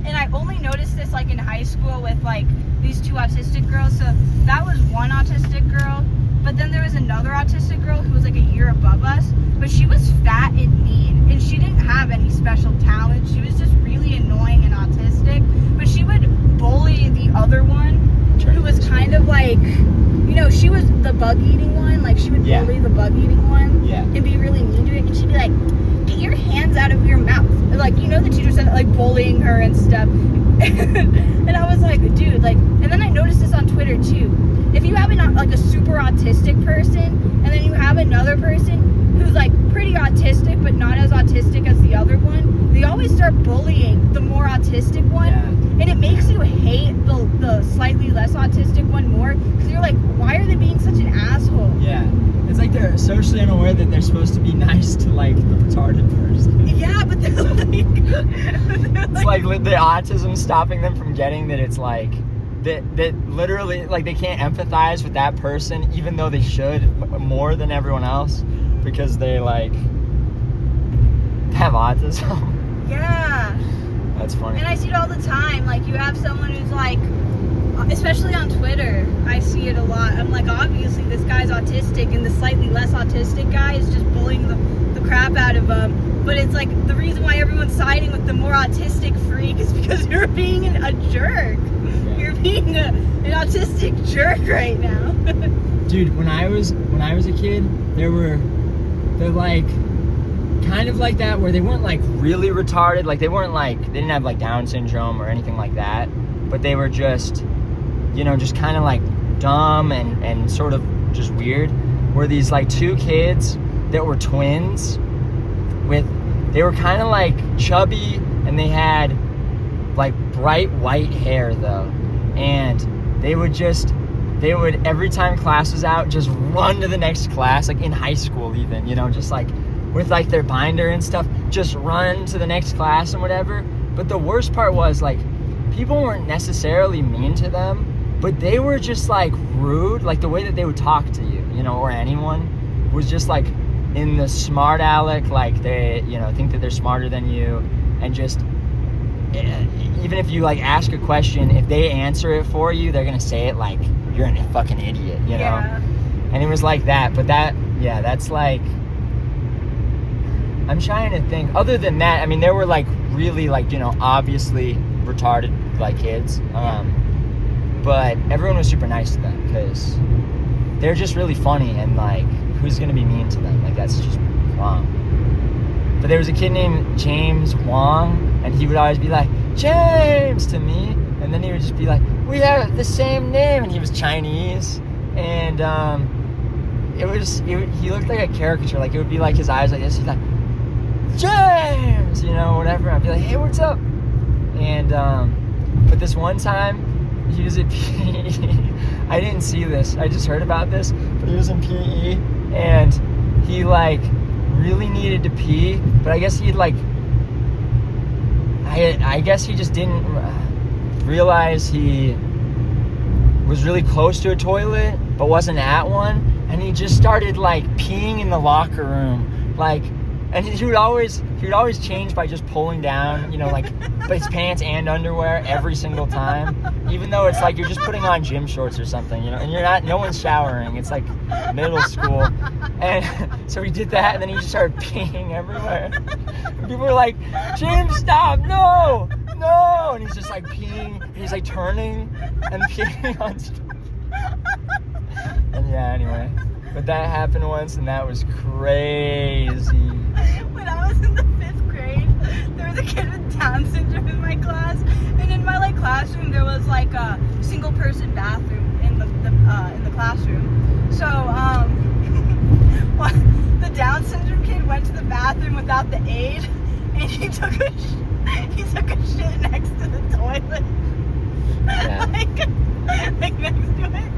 and I only noticed this like in high school with like these 2 autistic girls. So that was one autistic girl, but then there was another autistic girl who was like a year above us, but she was fat and mean, and she didn't have any special talent. She was just really annoying and autistic, but she would bully the other one, who was kind of like, you know, she was the bug eating one. Like she would bully the bug eating one, and be really mean to it. And she'd be like, "Get your hands out of your mouth!" Like, you know, the teacher said like bullying her and stuff. And I was like, dude, like. And then I noticed this on Twitter too. If you have like a super autistic person, and then you have another person who's like pretty autistic but not as autistic as the other one, they always start bullying the more autistic one, and it makes you hate the slightly less autistic one more, because you're like, why are they being such an asshole? Yeah. It's like they're socially unaware that they're supposed to be nice to like the retarded person. Yeah, but they're like it's like the autism stopping them from getting that it's like that literally like they can't empathize with that person even though they should more than everyone else because they like have autism. Yeah. That's funny. And I see it all the time. Like you have someone who's like, especially on Twitter, I see it a lot. I'm like, obviously this guy's autistic, and the slightly less autistic guy is just bullying the crap out of him. But it's like the reason why everyone's siding with the more autistic freak is because you're being a jerk. You're being an autistic jerk right now. Dude, when I was a kid, they're like kind of like that where they weren't like really retarded. Like they didn't have like Down syndrome or anything like that. But they were just, you know, just kind of like dumb and sort of just weird. Were these like 2 kids that were twins they were kind of like chubby, and they had like bright white hair though. And they would every time class was out, just run to the next class, like in high school even, you know, just like with like their binder and stuff, just run to the next class and whatever. But the worst part was like, people weren't necessarily mean to them, but they were just like rude. Like the way that they would talk to you, you know, or anyone, was just like in the smart aleck, like they, you know, think that they're smarter than you, and just even if you like ask a question, if they answer it for you, they're gonna say it like you're a fucking idiot, you know. And it was like that. But that's like, I'm trying to think. Other than that, I mean, there were like really like, you know, obviously retarded like kids, but everyone was super nice to them because they're just really funny, and like, who's gonna be mean to them? Like, that's just wrong. But there was a kid named James Wong, and he would always be like, James, to me, and then he would just be like, we have the same name, and he was Chinese, and he looked like a caricature. Like, it would be like his eyes like this. He's like, James, you know, whatever. I'd be like, hey, what's up? And but this one time he was at PE. I didn't see this, I just heard about this, but he was in PE, and he like really needed to pee, but I guess he'd like I guess he just didn't realize he was really close to a toilet but wasn't at one, and he just started like peeing in the locker room, like. And he would always change by just pulling down, you know, like his pants and underwear every single time, even though it's like you're just putting on gym shorts or something, you know, and no one's showering. It's like middle school. And so he did that, and then he just started peeing everywhere. And people were like, James, stop, no. And he's just like peeing, and he's like turning and peeing on stuff. And yeah, anyway. But that happened once, and that was crazy. When I was in the 5th grade, there was a kid with Down syndrome in my class, and in my like classroom there was like a single-person bathroom in the classroom. So the Down syndrome kid went to the bathroom without the aid, and he took a shit next to the toilet. Yeah. like next to it.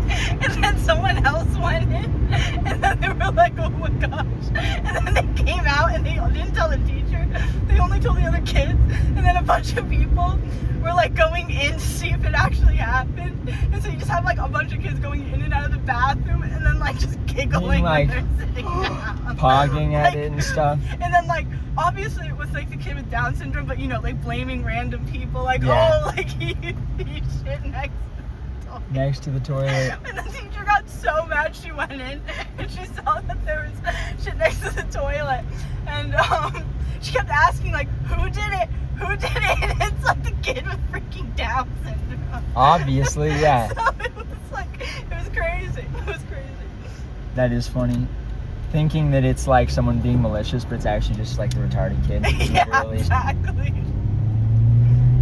And then someone else went in, and then they were like, oh my gosh. And then they came out and they didn't tell the teacher. They only told the other kids. And then a bunch of people were like going in to see if it actually happened. And so you just have like a bunch of kids going in and out of the bathroom and then like just giggling like, when they're sitting down. Pogging at it and stuff. And then like obviously it was like the kid with Down syndrome, but you know, like blaming random people, like, Yeah. oh, like he shit Next to the toilet. And the teacher got so mad she went in and she saw that there was shit next to the toilet. And she kept asking like, who did it? Who did it? And it's like the kid with freaking Down syndrome. Obviously, yeah. So it was crazy. It was crazy. That is funny. Thinking that it's like someone being malicious, but it's actually just like the retarded kid. Yeah, Literally. exactly.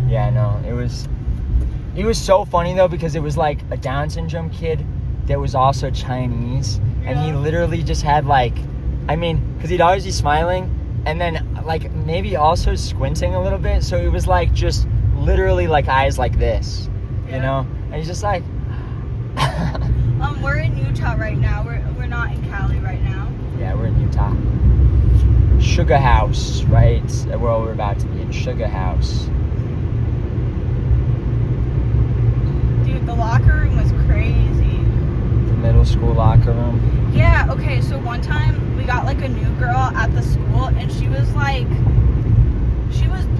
Yeah, no, it was so funny though, because it was like a Down syndrome kid that was also Chinese, and he Yeah. literally just had like, I mean, because he'd always be smiling, and then like maybe also squinting a little bit, so it was like just literally like eyes like this, you Yeah. know, and he's just like. We're in Utah right now. We're not in Cali right now. Yeah, we're in Utah. Sugar House, right? Where we're about to be in Sugar House. Dude, the locker room was crazy. The middle school locker room. Yeah, okay, so one time we got like a new girl at the school, and she was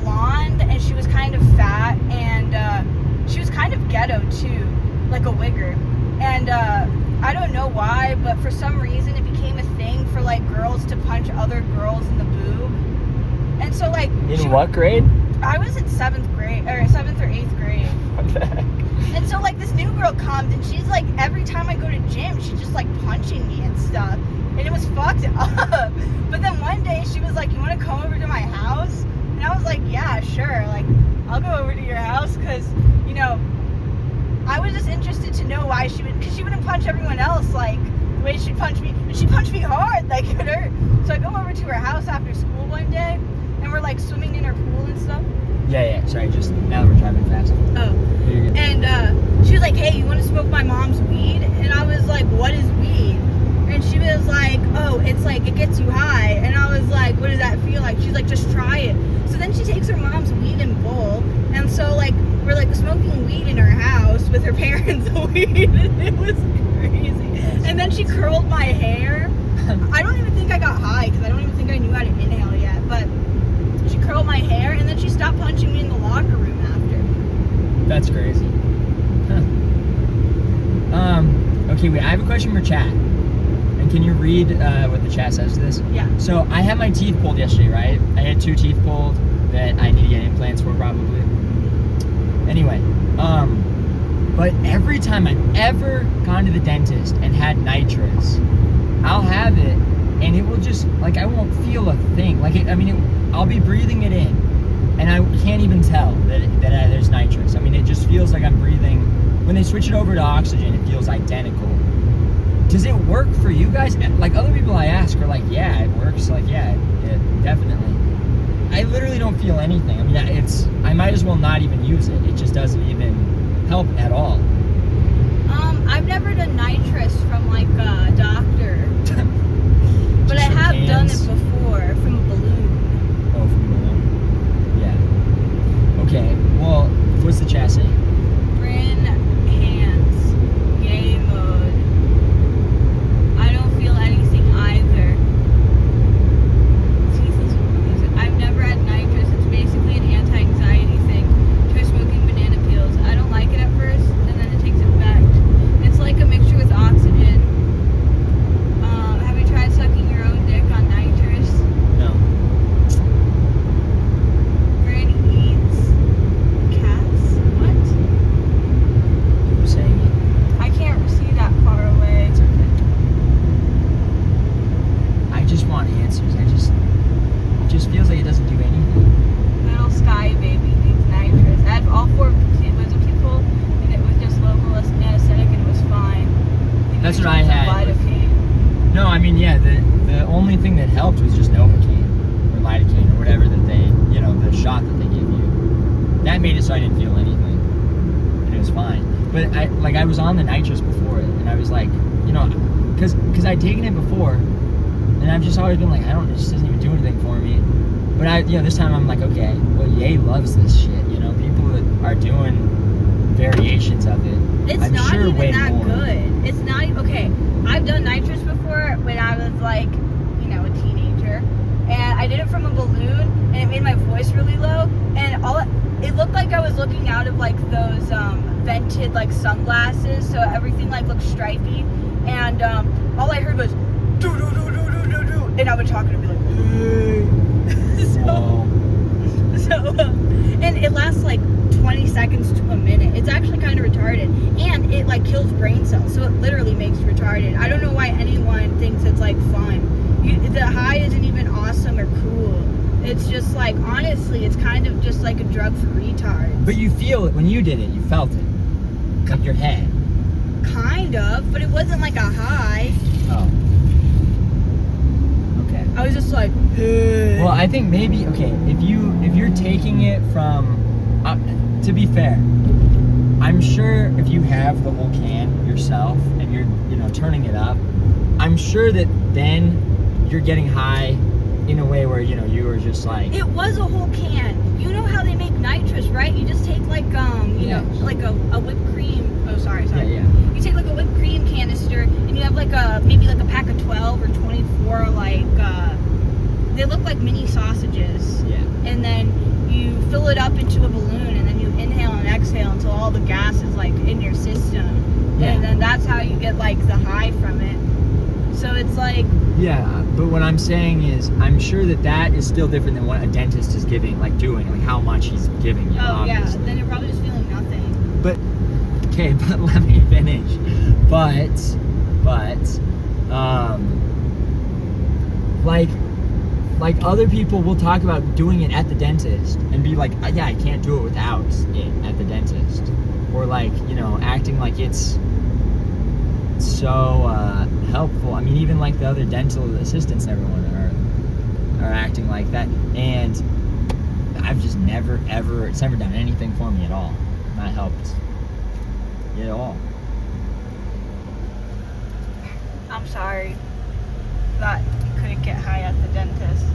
blonde and she was kind of fat, and she was kind of ghetto too, like a wigger. And I don't know why, but for some reason it became a thing for like girls to punch other girls in the boob. And so like In what grade? I was in 7th or 8th grade. What the heck? And so like this new girl comes, and she's like, every time I go to gym, she's just like punching me and stuff. And it was fucked up. But then one day she was like, you want to come over to my house? And I was like, yeah, sure. Like, I'll go over to your house, because, you know, I was just interested to know why because she wouldn't punch everyone else like the way she'd punch me. But she punched me hard, like it hurt. So I go over to her house after school one day, and we're like swimming in her pool and stuff. Yeah, sorry, just now that we're driving fast. Oh. And she was like, hey, you want to smoke my mom's weed? And I was like, what is weed? And she was like, oh, it's like, it gets you high. And I was like, what does that feel like? She's like, just try it. So then she takes her mom's weed in bowl. And so like, we're like smoking weed in her house with her parents' weed. It was crazy. And then she curled my hair. I don't even think I got high, because I don't even think I knew how to inhale yet. But she curled my hair, and then she stopped punching me in the locker room after. That's crazy. Huh. Okay, wait, I have a question for chat. And can you read what the chat says to this? Yeah. So I had my teeth pulled yesterday, right? I had 2 teeth pulled that I need to get implants for probably. Anyway, but every time I've ever gone to the dentist and had nitrous, I'll have it, and it will just, like, I won't feel a thing. Like, I'll be breathing it in, and I can't even tell that there's nitrous. I mean, it just feels like I'm breathing. When they switch it over to oxygen, it feels identical. Does it work for you guys? Like, other people I ask are like, yeah, it works. Like, yeah, it definitely. I literally don't feel anything. I mean, I might as well not even use it. It just doesn't even help at all. I've never done nitrous from like a doctor, but I have done it before from a balloon. Oh, from a balloon. Yeah. Okay. Well, what's the chat saying? Bryn hands, yay mode. I don't feel anything either. I've never had nitrous. It's basically an anti-anxiety thing. Try smoking banana peels. I don't like it at first, and then it takes effect. It's like a mixture with oxygen. Have you tried sucking your own dick on nitrous? No. Bryn eats cats? What? Who's saying it? I can't see that far away. It's okay. I just want answers. It just feels like it doesn't do anything. Little Sky baby needs nitrous. I had all 4 wisdom teeth pulled, and it was just local anesthetic, and it was fine. That's what I had. Lidocaine. No, No, I mean, yeah, the only thing that helped was just Novocaine or lidocaine or whatever that they, you know, the shot that they give you. That made it so I didn't feel anything, and it was fine. But I was on the nitrous before it, and I was like, you know, because I'd taken it before, and I've just always been like, it just doesn't even do anything for me. But this time I'm like, okay, well, Ye loves this shit, you know, people that are doing variations of it. It's I'm not sure even way that more. good. It's not okay. I've done nitrous before when I was like, you know, a teenager, and I did it from a balloon, and it made my voice really low, and it looked like I was looking out of like those vented like sunglasses, so everything like looked stripy, and all I heard was do do do do do do do, and I would talk and be like, and it lasts like 20 seconds to a minute. It's actually kind of retarded, and it like kills brain cells, so it literally makes you retarded. I don't know why anyone thinks it's like fun. The high isn't even awesome or cool. It's just like, honestly, it's kind of just like a drug for retards. But you feel it when you did it. You felt it, like your head. Kind of, but it wasn't like a high. Oh. Okay. I was just like, Well, I think maybe if you're taking it from, to be fair, I'm sure if you have the whole can yourself and you're turning it up, I'm sure that then you're getting high in a way where you were just like. It was a whole can. You know how they make nitrous, right? You just take like know, like a whipped cream. Oh, sorry. Yeah. You take like a whipped cream canister, and you have like maybe like a pack of 12 or 24 like they look like mini sausages. Yeah. And then you fill it up into a balloon, and then you inhale and exhale until all the gas is like in your system. Yeah. And then that's how you get like the high from it. So it's like. Yeah, but what I'm saying is, I'm sure that is still different than what a dentist is giving, like how much he's giving you. Oh obviously. yeah, then you're probably just feeling nothing. But let me finish. Like other people will talk about doing it at the dentist and be like, yeah, I can't do it without it at the dentist, or like acting like it's so helpful. I mean, even like the other dental assistants and everyone are acting like that, and I've just it's never done anything for me at all. Not helped at all. I'm sorry that you couldn't get high at the dentist.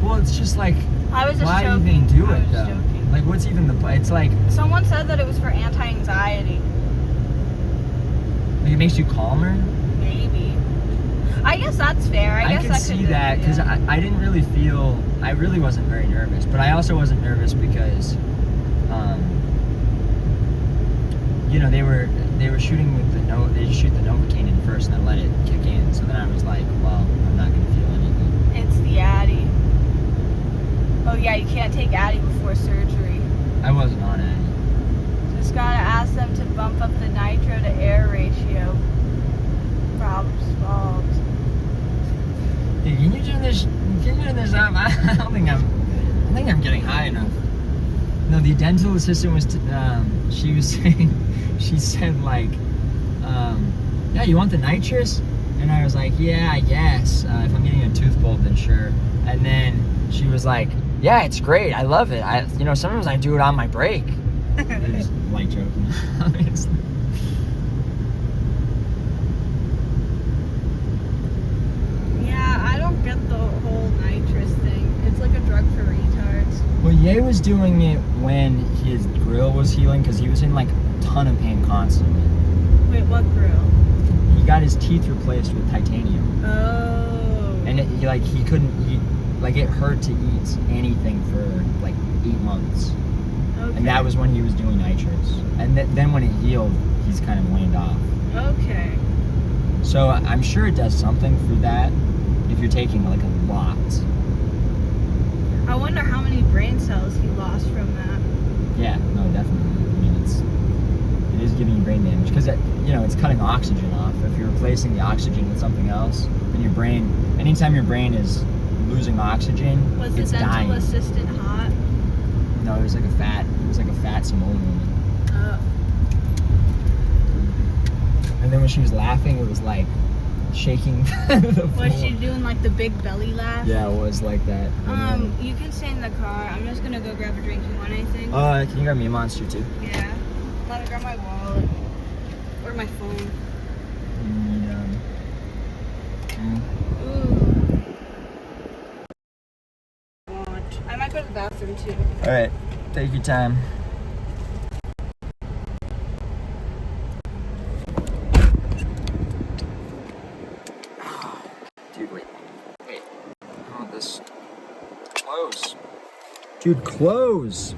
Well, it's just like, I was just why joking. even do I it was though? joking. Like, what's even the point? It's like someone said that it was for anti-anxiety. it makes you calmer. Maybe. I guess that's fair. I could see that because I didn't really feel. I really wasn't very nervous, but I also wasn't nervous because, they were shooting with they shoot the Novocaine in first and then let it kick in. So then I was like, well, I'm not gonna feel anything. It's the Addy. Oh yeah, you can't take Addy before surgery. I wasn't on Addy. Just gotta ask them to bump up the nitro to air ratio. Problem solved. Hey, can you turn this up? I don't think I'm getting high enough. No, the dental assistant was. She was saying. She said like, yeah, you want the nitrous? And I was like, yeah, I guess. If I'm getting a tooth pulled, then sure. And then she was like, yeah, it's great. I love it. Sometimes I do it on my break. It was light joking. Yeah, I don't get the whole nitrous thing. It's like a drug for retards. Well, Ye was doing it when his grill was healing because he was in like a ton of pain constantly. Wait, what grill? He got his teeth replaced with titanium. Oh. And he couldn't eat, like it hurt to eat anything for like 8 months. Okay. And that was when he was doing nitrous. And then when it healed, he's kind of waned off. Okay. So I'm sure it does something for that if you're taking like a lot. I wonder how many brain cells he lost from that. Yeah, no, definitely. I mean, it is giving you brain damage because it's cutting oxygen off. If you're replacing the oxygen with something else, then your brain, anytime your brain is losing oxygen, Was the it's dental dying. assistant hot? No, it was like a fat Samoan woman. Oh. And then when she was laughing, it was like shaking the floor. Was she doing like the big belly laugh? Yeah, it was like that. You can stay in the car. I'm just gonna go grab a drink. You want anything? Can you grab me a Monster too? Yeah. Let me grab my wallet. Or my phone. Ooh. I might go to the bathroom too. Alright, take your time. Dude, wait. I want this. Close. Dude, close.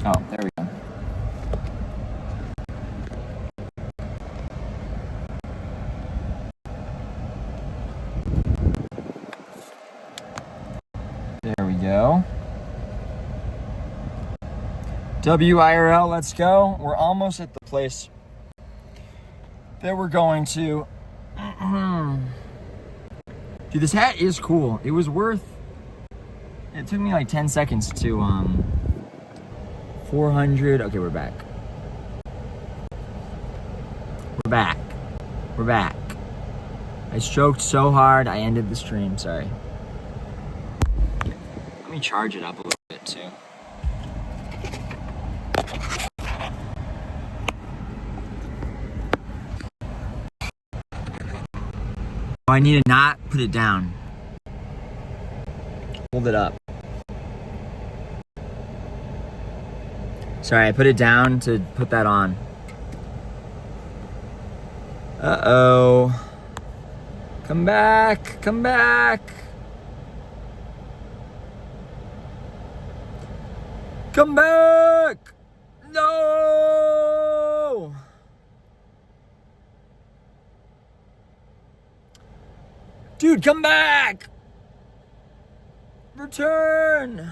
Oh, there we go. There we go. WIRL, let's go. We're almost at the place that we're going to. Dude, this hat is cool. It was worth, it took me like 10 seconds to, 400, okay, we're back. We're back. I stroked so hard, I ended the stream, sorry. Let me charge it up a little bit too. Oh, I need to not put it down. Hold it up. Sorry, I put it down to put that on. Uh-oh. Come back, come back. Come back! No! Dude, come back! Return!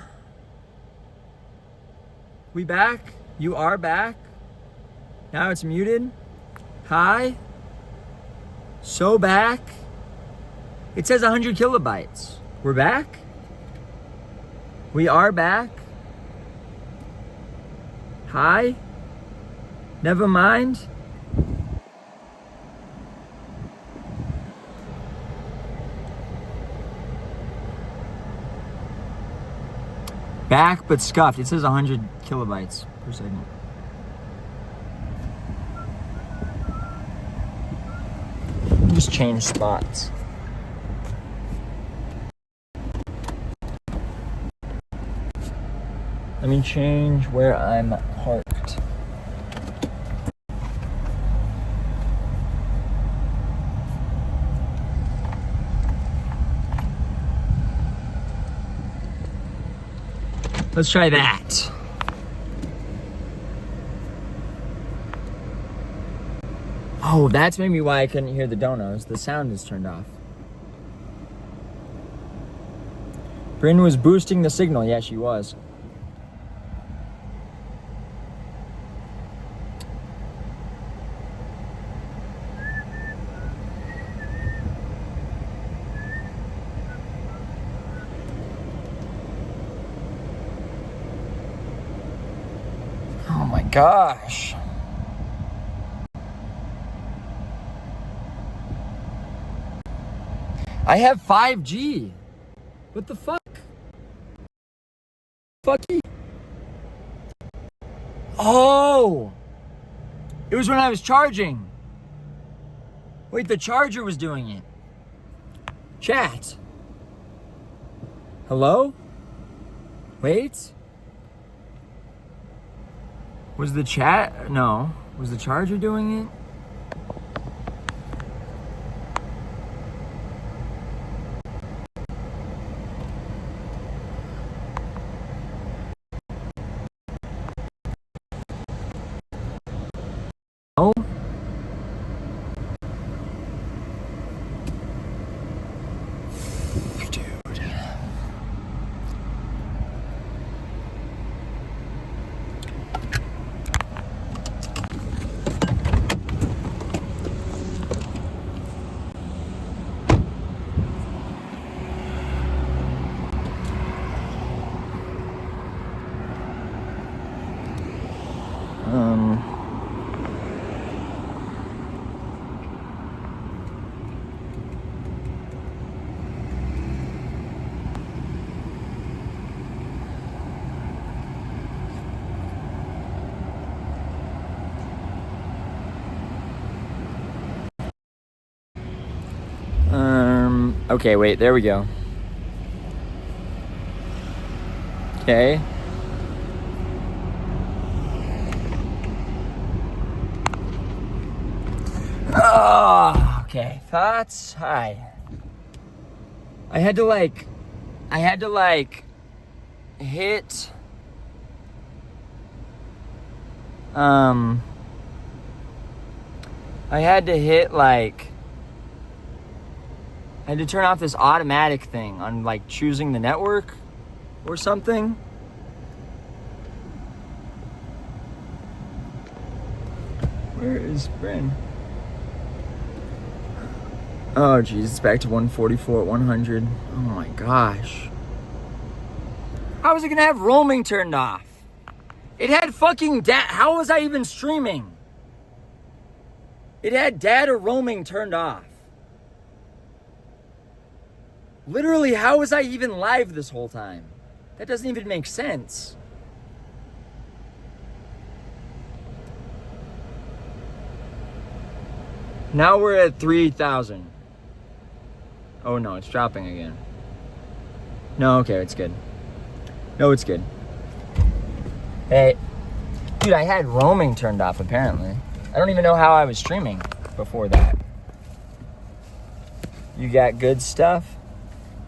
We back? You are back? Now it's muted? Hi? So back? It says 100 kilobytes. We're back? We are back? Hi? Never mind? Back but scuffed. It says 100 kilobytes per second. Just change spots. Let me change where I'm parked. Let's try that. Oh, that's maybe why I couldn't hear the donos. The sound is turned off. Bryn was boosting the signal. Yeah, she was. Oh my gosh. I have 5G. What the fuck? Fucky. Oh! It was when I was charging. Wait, the charger was doing it. Chat. Hello? Wait. Was the chat? No. Was the charger doing it? Oh. Dude. Okay, wait, there we go. Okay. Oh, okay. Thoughts? Hi. I had to hit, I had to turn off this automatic thing on like choosing the network or something. Where is Bryn? Oh geez, it's back to 144 at 100. Oh my gosh. How was it gonna have roaming turned off? It had fucking how was I even streaming? It had data roaming turned off. Literally, how was I even live this whole time? That doesn't even make sense. Now we're at 3,000. Oh no, it's dropping again. No, okay, it's good. No, it's good. Hey, dude, I had roaming turned off apparently. I don't even know how I was streaming before that. You got good stuff?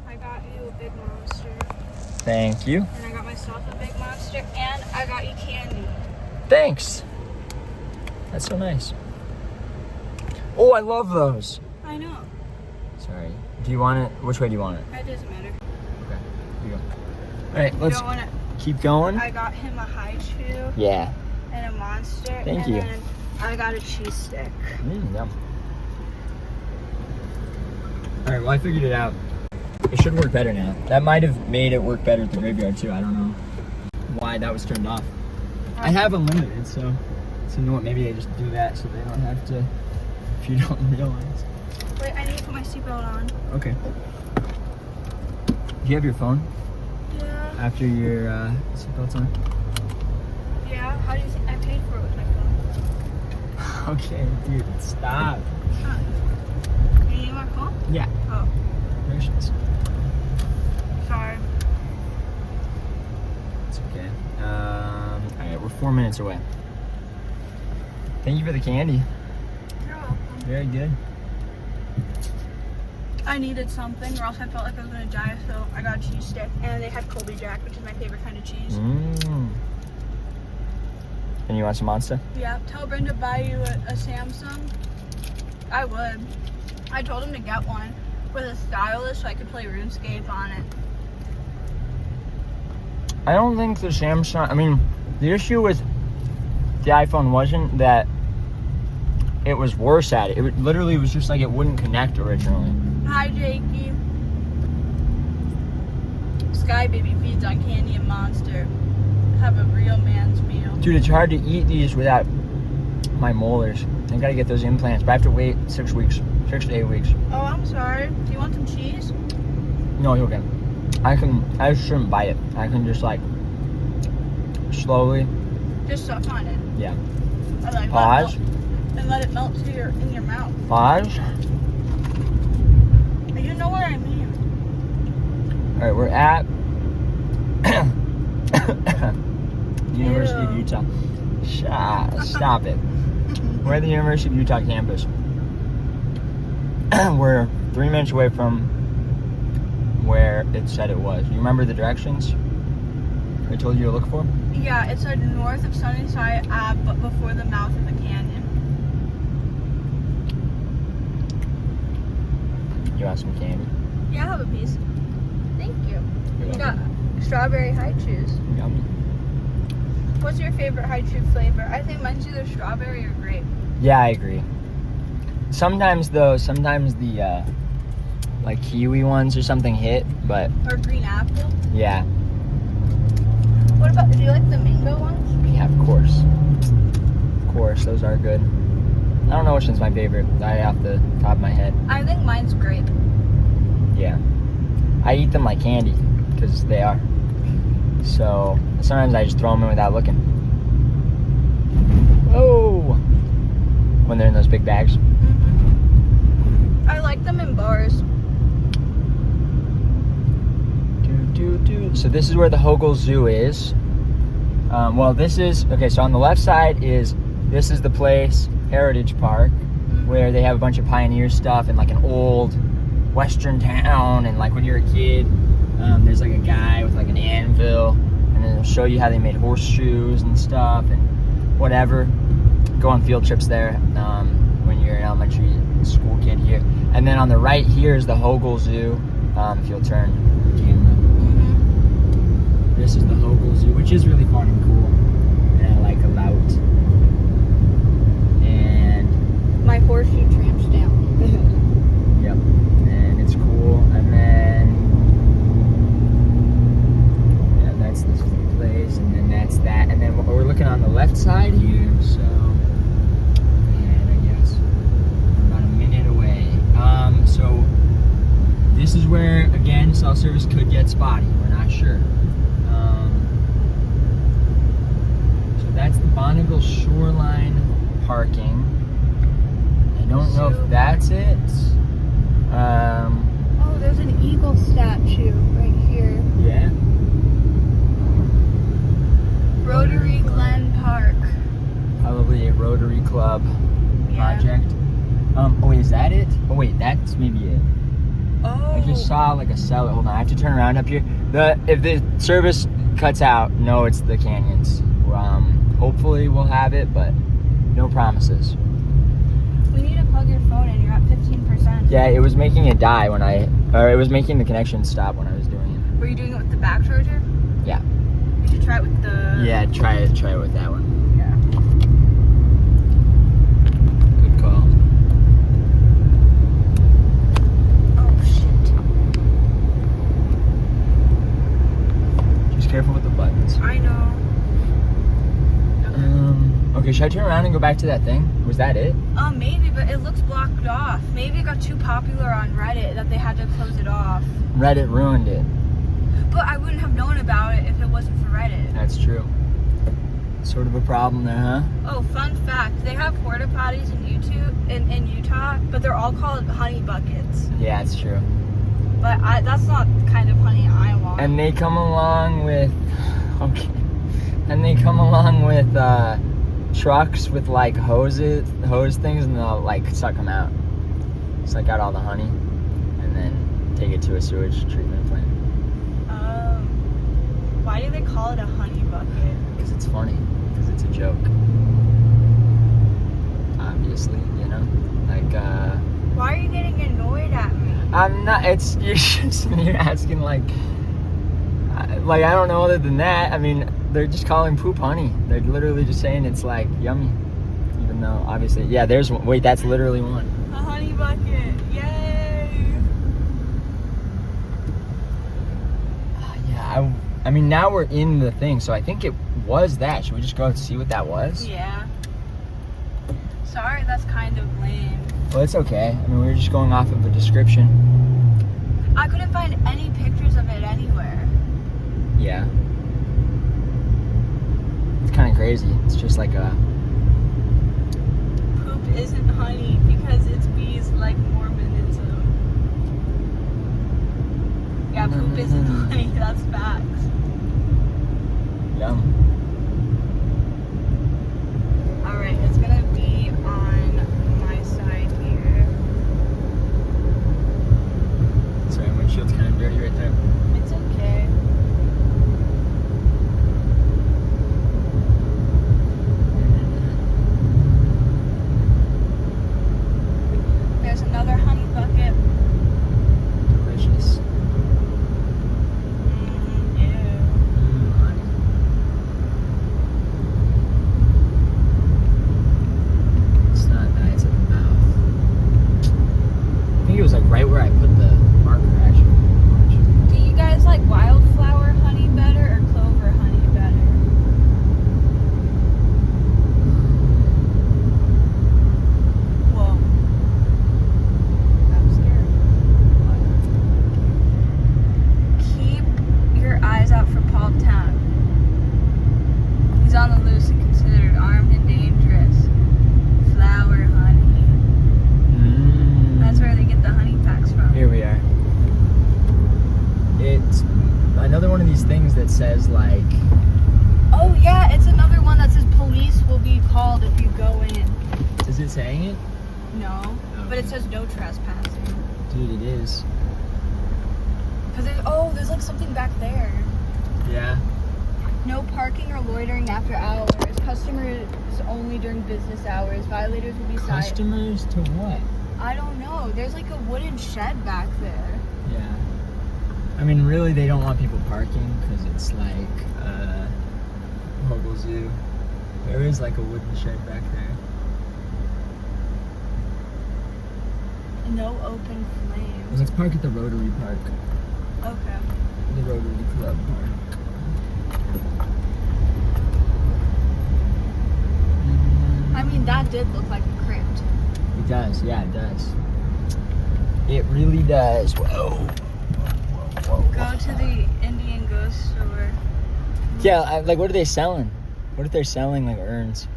I got you a big monster. Thank you. And I got myself a big monster, and I got you candy. Thanks. That's so nice. Oh, I love those. I know. Sorry. Do you want it? Which way do you want it? It doesn't matter. Okay. Here you go. All right, let's Don't want it. keep going. I got him a high chew Yeah. and a monster. Thank and you. Then I got a cheese stick. Yum. All right, well, I figured it out. It should work better now. That might have made it work better at the graveyard, too. I don't know why that was turned off. I have unlimited, so you know what? Maybe I just do that so they don't have to, if you don't realize. Wait, I need to put my seatbelt on. Okay. Do you have your phone Yeah. after your seatbelt's on? Yeah. How do you think I paid for it with my phone? Okay, dude, stop. Huh. You need my phone? Yeah. Oh, Patience. sorry. It's okay. All right, we're 4 minutes away. Thank you for the candy. You're welcome. Very good. I needed something, or else I felt like I was gonna die, so I got a cheese stick. And they had Colby Jack, which is my favorite kind of cheese. And you want some Monster? Yeah. Tell Brenda to buy you a Samsung. I would. I told him to get one with a stylus so I could play RuneScape on it. I don't think the Samsung, I mean, the issue with the iPhone wasn't that it was worse at it. It literally was just like it wouldn't connect originally. Hi, Jakey. Sky Baby feeds on candy and Monster. Have a real man's meal. Dude, it's hard to eat these without my molars. I gotta get those implants, but I have to wait 6 weeks, 6 to 8 weeks. Oh, I'm sorry. Do you want some cheese? No, you're okay. I just shouldn't bite it. I can just like slowly. Just suck on it. Yeah. And like Pause. let it melt to in your mouth. Pause. You know what I mean. All right, we're at University of Utah. Stop it. We're at the University of Utah campus. We're 3 minutes away from where it said it was. You remember the directions I told you to look for? Yeah, it said north of Sunnyside Ave, but before the mouth of the canyon. You want some candy? Yeah, I'll have a piece. Thank you. You're You got welcome. strawberry high chews. Yummy. What's your favorite high chew flavor? I think mine's either strawberry or grape. Yeah, I agree. Sometimes the like kiwi ones or something hit, but Or green apple. yeah, What about, do you like the mango ones? yeah, of course. Of course, those are good. I don't know which one's my favorite. I off the top of my head. I think mine's grape. Yeah. I eat them like candy because they are. So sometimes I just throw them in without looking. Oh! When they're in those big bags. Mm-hmm. I like them in bars. So this is where the Hogle Zoo is. Well, this is okay. So on the left side this is the place, Heritage Park, where they have a bunch of pioneer stuff and like an old western town. And like when you're a kid, there's like a guy with like an anvil, and it'll show you how they made horseshoes and stuff and whatever. Go on field trips there when you're an elementary school kid here. And then on the right here is the Hogle Zoo. If you'll turn the camera. This is the Hogle Zoo, which is really fun and cool, and I like a lot. And my horseshoe tramp stamp. Yep, and it's cool. And then this is the place, and then that's that. And then we're looking on the left side here, so and I guess we're about a minute away. So this is where again cell service could get spotty. We're not sure. That's the Bonneville Shoreline parking. I don't know if that's it. Oh, there's an eagle statue right here. Yeah. Rotary Glen Park. Probably a Rotary Club project. Oh wait, is that it? Oh wait, that's maybe it. Oh. I just saw like a cellar. Hold on, I have to turn around up here. If the service cuts out, no, it's the canyons. Hopefully we'll have it, but no promises. We need to plug your phone in. You're at 15%. Yeah, it was making it die it was making the connection stop when I was doing it. Were you doing it with the back charger? Yeah. You should try it with the... Yeah, try it with that one. Yeah. Good call. Oh, shit. Just careful with the buttons. I know. Okay, should I turn around and go back to that thing? Was that it? Maybe, but it looks blocked off. Maybe it got too popular on Reddit that they had to close it off. Reddit ruined it. But I wouldn't have known about it if it wasn't for Reddit. That's true. Sort of a problem there, huh? Oh, fun fact. They have porta potties in Utah, but they're all called honey buckets. Yeah, it's true. But that's not the kind of honey I want. And they come along with... Okay. And they come along with trucks with like hose things, and they'll like suck them out. Suck out all the honey, and then take it to a sewage treatment plant. Why do they call it a honey bucket? Because it's funny. Because it's a joke. Obviously, you know, like. Why are you getting annoyed at me? I'm not. You're asking like I don't know other than that. I mean. They're just calling poop honey. They're literally just saying it's like yummy. Even though obviously, yeah, there's one. Wait, that's literally one. A honey bucket. Yay. Yeah, I mean now we're in the thing, so I think it was that. Should we just go and see what that was? Yeah. Sorry, that's kind of lame. Well, it's okay. I mean, we were just going off of a description. I couldn't find any pictures of it anywhere. Yeah. Kind of crazy. It's just like a poop isn't honey because it's bees like Mormonism. Yeah, poop isn't honey. That's facts. Yum. All right, it's gonna be on my side here. Sorry, my windshield's kind of dirty right there. It's okay. There's another honey bucket. Delicious. Ew. Honey. on the loose and considered armed and dangerous. Flower honey. That's where they get the honey packs from. Here we are. It's another one of these things that says like. Oh yeah, it's another one that says police will be called if you go in. Is it saying it? No, but it says no trespassing. Dude, it is. Cause there's like something back there. Yeah. No parking or loitering after hours. Customers only during business hours. Violators will be cited. Customers to what? I don't know. There's like a wooden shed back there. Yeah. I mean, really, they don't want people parking because it's like Hogle Zoo. There is like a wooden shed back there. No open flames. Let's park at the Rotary Park. Okay. The Rotary Club Park. I mean, that did look like a crypt. It does, yeah, it does. It really does. Whoa. Go to the Indian ghost store. Yeah, like what are they selling? What if they're selling like urns?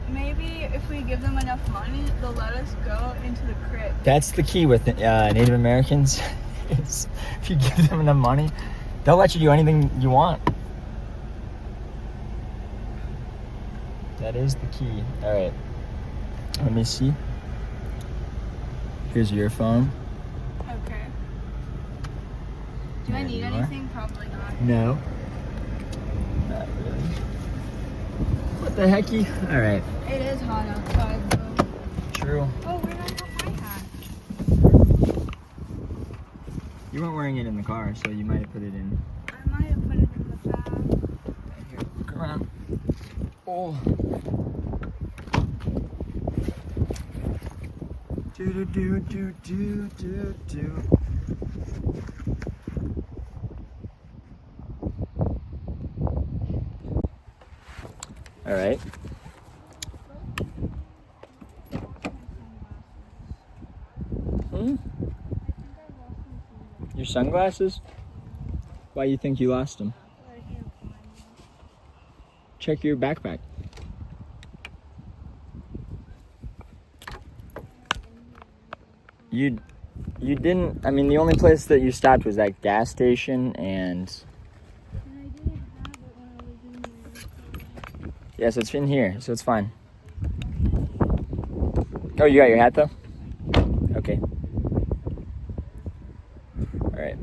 Maybe if we give them enough money, they'll let us go into the crypt. That's the key with Native Americans. Is if you give them enough money, they'll let you do anything you want. That is the key. All right. Let me see. Here's your phone. Okay. Do I There need you are. anything? Probably not. No. Not really. What the hecky? All right. It is hot outside though. True. Oh, where did I put my hat? You weren't wearing it in the car, so you might have put it in. I might have put it in the bag. Here, look around. Oh. Do do do do do do do. All right. Your sunglasses? Why you think you lost them? Check your backpack. You didn't. I mean, the only place that you stopped was that gas station, and And I didn't have it when I was in there. yeah, so it's in here, so it's fine. Oh, you got your hat though? Okay. All right.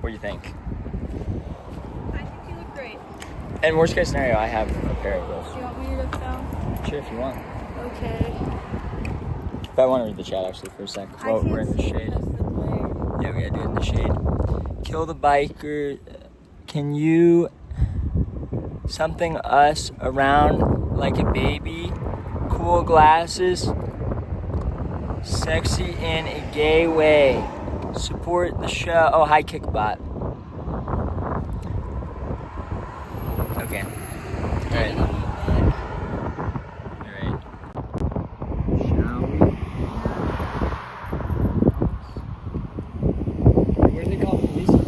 What do you think? I think you look great. And worst case scenario, I have a pair of those. Do you want me to film? Sure, if you want. Okay. If I want to read the chat actually for a sec. Well, we're in the shade. Yeah, we gotta do it in the shade. Kill the biker. Can you something us around like a baby? Cool glasses. Sexy in a gay way. Support the show. Oh, hi, Kickbot. Okay. All right. All right. Shall we? What do they call police on this?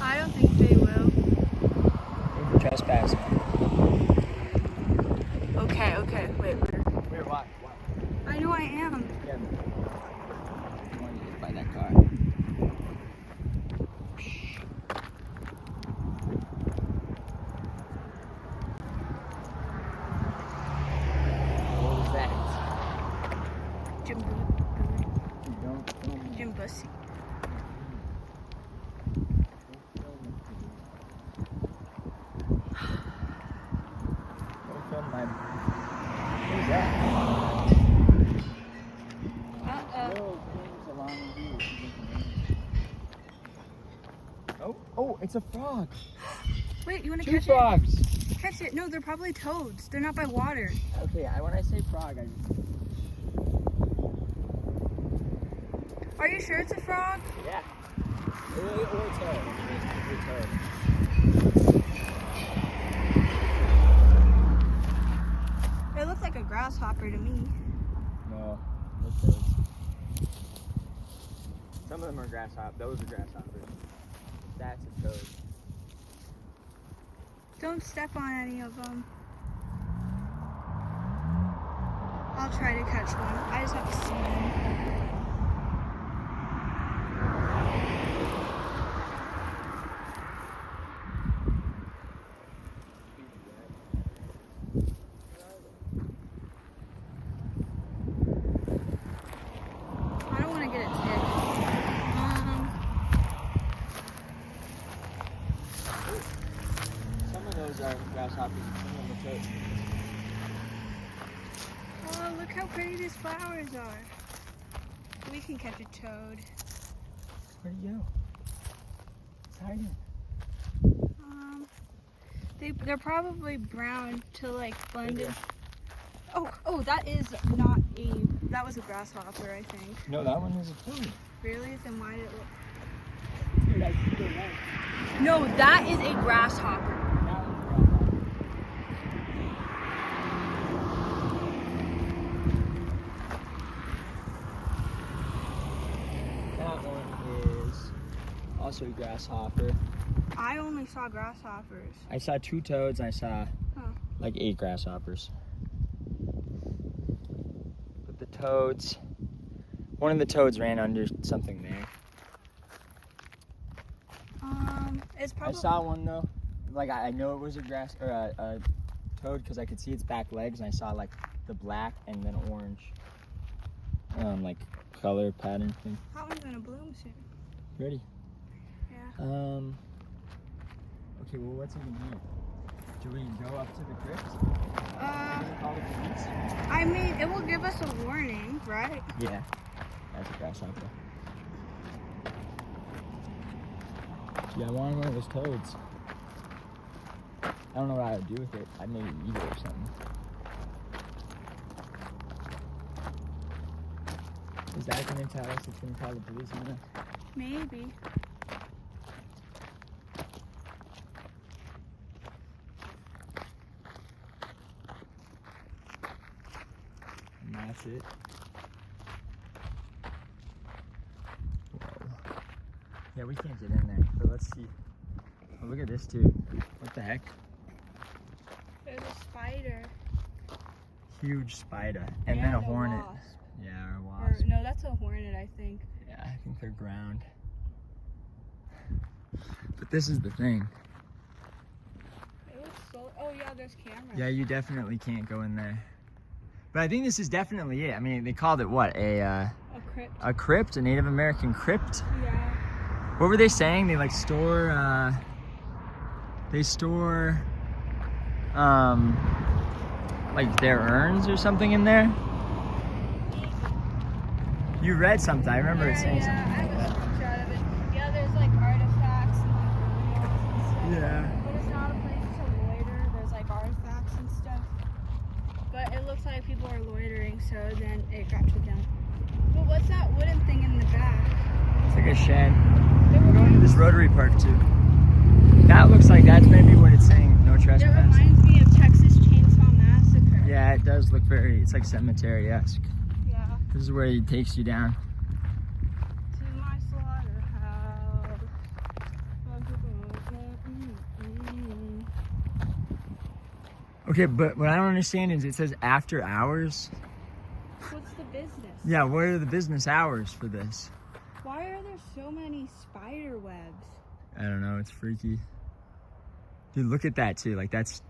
I don't think they will. For trespassing. Okay. Wait, where? Where? What? I know I am. Yeah. I want to get by that car. What was that? Jimbo. Don't film my. What is that? Oh, it's a frog. Wait, you want to Two catch frogs. it? Catch it. No, they're probably toads. They're not by water. Okay, when I say frog, I just. Are you sure it's a frog? Yeah. Or a toad. It looks like a grasshopper to me. No, they're toads. Some of them are grasshopper. Those are grasshoppers. That's a toad. Don't step on any of them. I'll try to catch one. I just have to see them. I don't want to get it ticked. Some of those are grasshoppers and some of them are toads. Oh, look how pretty these flowers are. We can catch a toad. Where'd he go? It's hiding. They're probably brown to like blend in. Yeah. Oh, that was a grasshopper, I think. No, that one was a toad. Really? Then why did it look? Dude, I see the one. No, that is a grasshopper. That one's a grasshopper. That one is also a grasshopper. I only saw grasshoppers. I saw 2 toads and I saw Oh. like 8 grasshoppers. But the toads, one of the toads ran under something there. It's I probably. saw one though. Like I know it was a a toad because I could see its back legs and I saw like the black and then orange, like color pattern thing. That one's gonna bloom soon. Ready? Yeah. Okay. Well, what's it gonna be? Should we go up to the crypt? Call the police? I mean, it will give us a warning, right? Yeah. That's a grasshopper. Yeah, I wanted one of those toads. I don't know what I would do with it. I'd maybe eat it or something. Is that going to tell us it's going to call the police on us? Maybe. And that's it. Whoa. Yeah, we can't get in there, but let's see. Oh, look at this too. What the heck? There's a spider. Huge spider. And then a hornet. Wasp. Yeah, or a Or, wasp. no, that's a hornet, I think. Yeah, I think they're ground. But this is the thing. It looks so. Oh yeah, there's cameras. Yeah, you definitely can't go in there. But I think this is definitely it. I mean, they called it what? A crypt. A crypt? A Native American crypt? Yeah. What were they saying? They like store, like their urns or something in there? You read something. I remember it saying something I like have a that. screenshot of it. Yeah, there's like artifacts and like burials and stuff. Yeah. But it's not a place to loiter. There's like artifacts and stuff. But it looks like people are loitering, so then it got shut down. But what's that wooden thing in the back? It's like a shed. We're going to this Rotary Park too. That looks like that's maybe what it's saying. No It trespassing. reminds me of Texas Chainsaw Massacre. Yeah, it does look very, it's like cemetery-esque. Yeah. This is where he takes you down. To my slaughterhouse. Okay, but what I don't understand is it says after hours. What's the business? Yeah, what are the business hours for this? Why are there so many spider webs? I don't know, it's freaky. Dude, look at that too. Like that's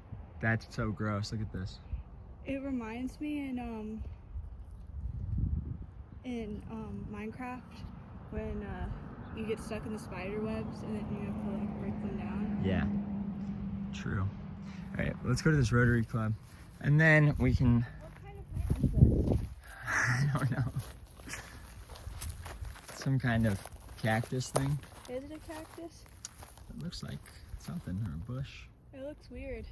so gross. Look at this. It reminds me in Minecraft when you get stuck in the spider webs and then you have to like break them down. Yeah. True. All right, let's go to this Rotary Club. And then we can What kind of plant is this? I don't know. Some kind of cactus thing. Is it a cactus? It looks like something, or a bush. It looks weird.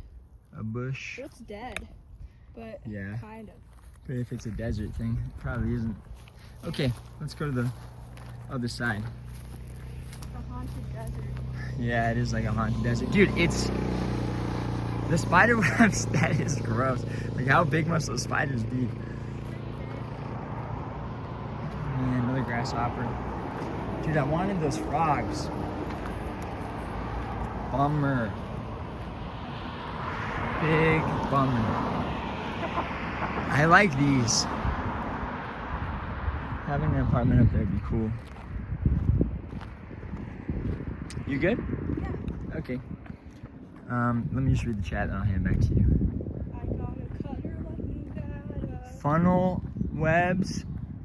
A bush. It looks dead, but Yeah. kind of. But if it's a desert thing, it probably isn't. Okay, let's go to the other side. A haunted desert. Yeah, it is like a haunted desert. Dude, it's... The spider webs, that is gross. Like, how big must those spiders be? And another grasshopper. Dude, I wanted those frogs. Bummer. Big bummer. I like these. Having an apartment up there would be cool. You good? Yeah. Okay. Let me just read the chat and I'll hand it back to you. I got a cutter like Nevada. Funnel webs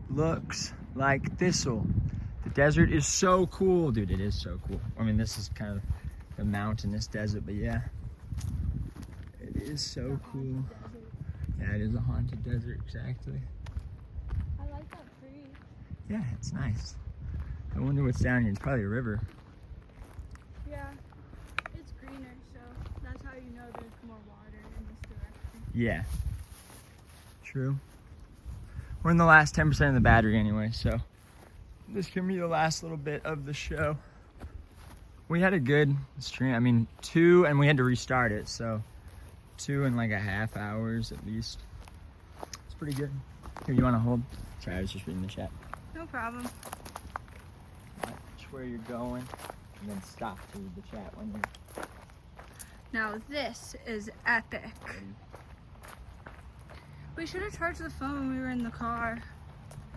looks like thistle. The desert is so cool, dude. It is so cool. I mean, this is kind of a mountainous desert, but yeah, it is so cool. Yeah, it is a haunted desert, exactly. I like that tree. Yeah, it's nice. I wonder what's down here. It's probably a river. Yeah, it's greener, so that's how you know there's more water in this direction. Yeah, true. We're in the last 10% of the battery anyway, so this can be the last little bit of the show. We had a good stream. I mean, 2, and we had to restart it, so 2 in like a half hours at least. It's pretty good. Here, you want to hold? Sorry, I was just reading the chat. No problem. Watch where you're going, and then stop to read the chat when you're Now this is epic. ready. We should have charged the phone when we were in the car.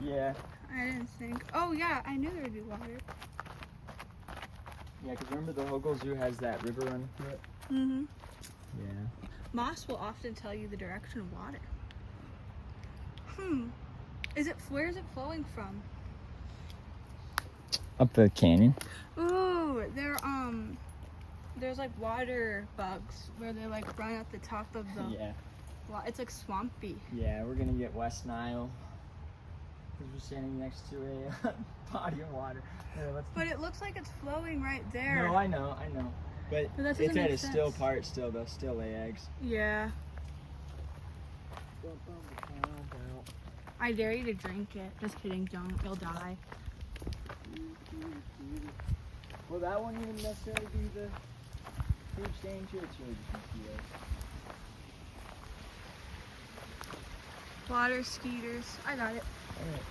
Yeah, I didn't think. Oh yeah, I knew there would be water. yeah, because remember the Hogle Zoo has that river running through it? Mm-hmm. Yeah. Moss will often tell you the direction of water. Where is it flowing from? Up the canyon? Ooh, there's like water bugs where they like run at the top of the. Yeah. It's like swampy. Yeah, we're gonna get West Nile. Because we're standing next to a body of water. Yeah, But it looks like it's flowing right there. No, I know. But But that it's doesn't at make a still sense. part still, they'll still lay eggs. Yeah. I dare you to drink it. Just kidding, don't. You'll die. Well, that won't even necessarily be the huge danger. It's really just mosquitoes. Water skeeters. I got it. Alright.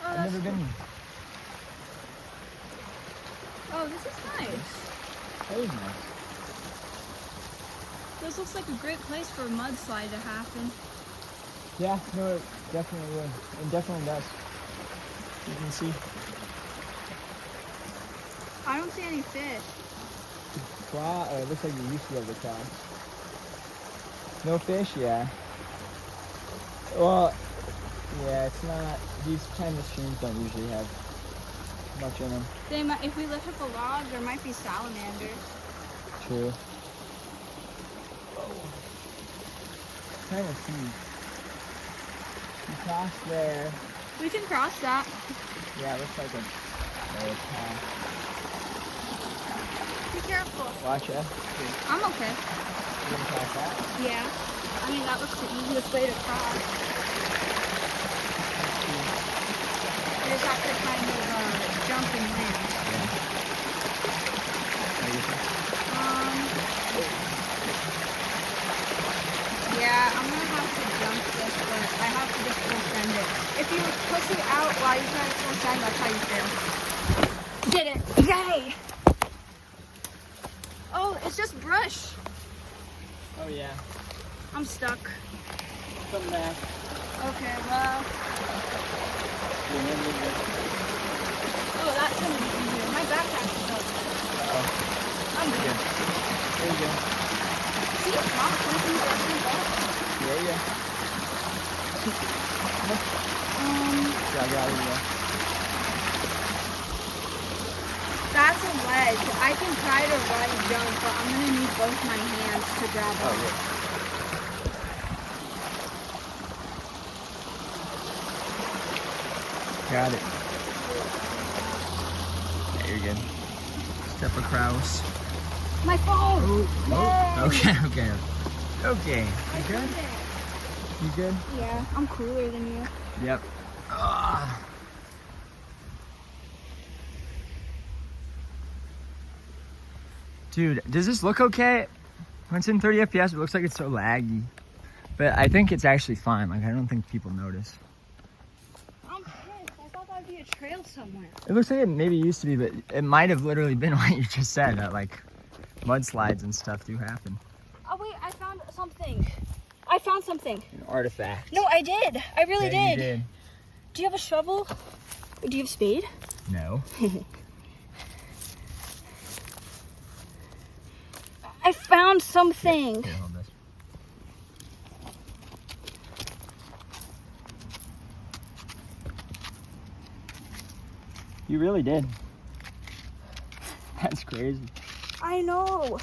Oh, I've that's never been cool. here. Oh, this is nice. That is nice. This looks like a great place for a mudslide to happen. Yeah, no, it definitely would. It definitely does. You can see. I don't see any fish. It looks like you used to be able to crawl. No fish, yeah. Well, yeah, it's not. These kind of streams don't usually have much in them. They might, if we lift up a log, there might be salamanders. True. Trying to see. You cross there. We can cross that. Yeah, it looks like a path. Be careful. Watch it. I'm okay. You can cross that. Yeah. I mean, that looks the easiest way to cross. You just have to kind of jump and land. Yeah, I'm gonna have to jump this, but I have to just full send it. If you push it out while you try to full send, that's how you fail. Did it! Yay! Oh, it's just brush. Oh yeah. I'm stuck. Come back. Okay, well. Oh, that's gonna be easier. My backpack's stuck. I'm good. There you go. See, Mom, something doesn't go. Yeah, yeah. Yeah, yeah. That's a ledge. I can try to run jump, but I'm gonna need both my hands to grab it. Oh, yeah. Got it. Yeah, you're good. Step across. My phone! Oh, okay, okay. Okay. I You did good? it. You good? Yeah, I'm cooler than you. Yep. Ah. Dude, does this look okay? When it's in 30 FPS, it looks like it's so laggy. But I think it's actually fine. Like, I don't think people notice. I'm pissed. I thought that'd be a trail somewhere. It looks like it maybe used to be, but it might have literally been what you just said. That, like, mudslides and stuff do happen. Oh wait, I found something. I found something. An artifact. No, I did. I really Yeah, you did. did. Do you have a shovel? Or do you have a spade? No. I found something. Here, hold this. You really did. That's crazy. I know.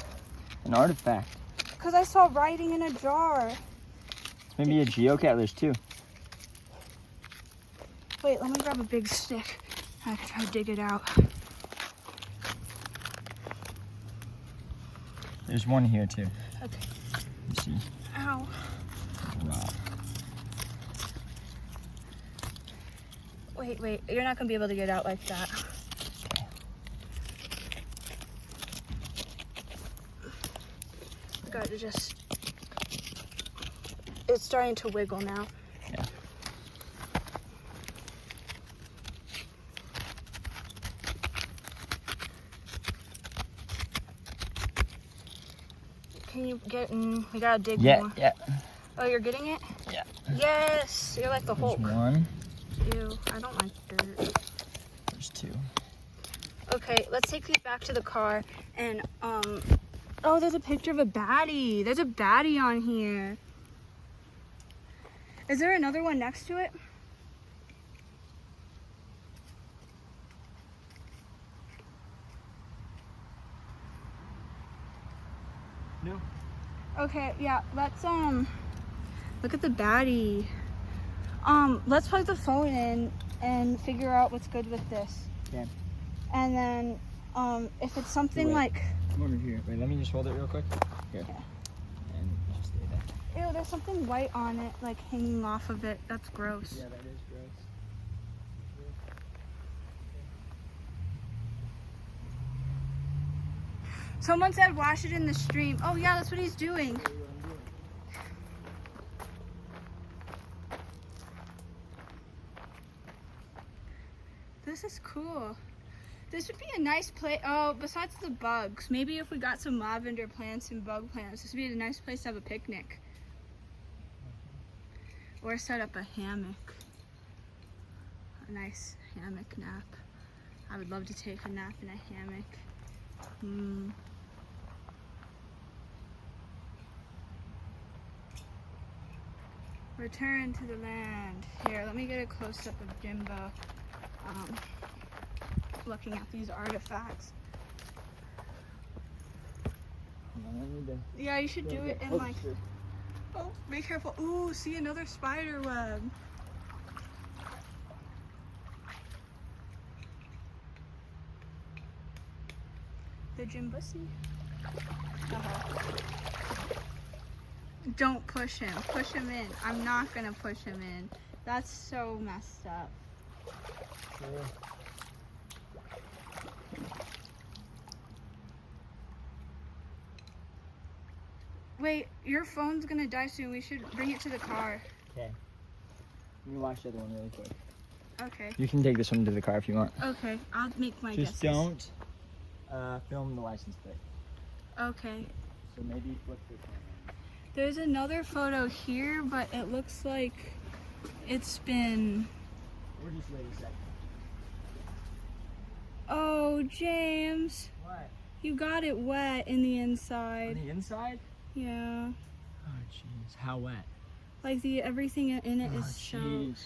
An artifact. Because I saw writing in a jar. Maybe a geocache. There's two. Wait, let me grab a big stick. I can try to dig it out. There's one here too. Okay. You see. Ow. Rock. Wait. You're not going to be able to get out like that. Got to just... It's starting to wiggle now. Yeah. Can you get in? We gotta dig more. Yeah. Oh, you're getting it? Yeah. Yes! You're like the There's Hulk. one. Ew, I don't like dirt. There's two. Okay, let's take these back to the car and, oh, there's a picture of a baddie. There's a baddie on here. Is there another one next to it? No. Okay, yeah, let's, look at the baddie. Let's plug the phone in and figure out what's good with this. Yeah. And then, if it's something Wait. like... Come over here. Wait, let me just hold it real quick. Here. Yeah. And just stay there. Ew, there's something white on it, like hanging off of it. That's gross. Yeah, that is gross. Someone said wash it in the stream. Oh yeah, that's what he's doing. This is cool. This would be a nice place. Oh, besides the bugs, maybe if we got some lavender plants and bug plants, this would be a nice place to have a picnic. Or set up a hammock. A nice hammock nap. I would love to take a nap in a hammock. Return to the land. Here, let me get a close-up of Jimbo looking at these artifacts. Yeah, you should do it in like... Oh, be careful. Ooh, see another spider web. The Jimbussy. Don't push him. Push him in. I'm not gonna push him in. That's so messed up. Sure. Wait, your phone's gonna die soon. We should bring it to the car. Okay. Let me watch the other one really quick. Okay. You can take this one to the car if you want. Okay, I'll make my Just guesses. don't film the license plate. Okay. So maybe flip the camera. There's another photo here, but it looks like it's been... Or just wait a second. Oh, James. What? You got it wet in the inside. On the inside? Yeah. Oh, jeez. How wet? Like everything in it Oh, is so... jeez.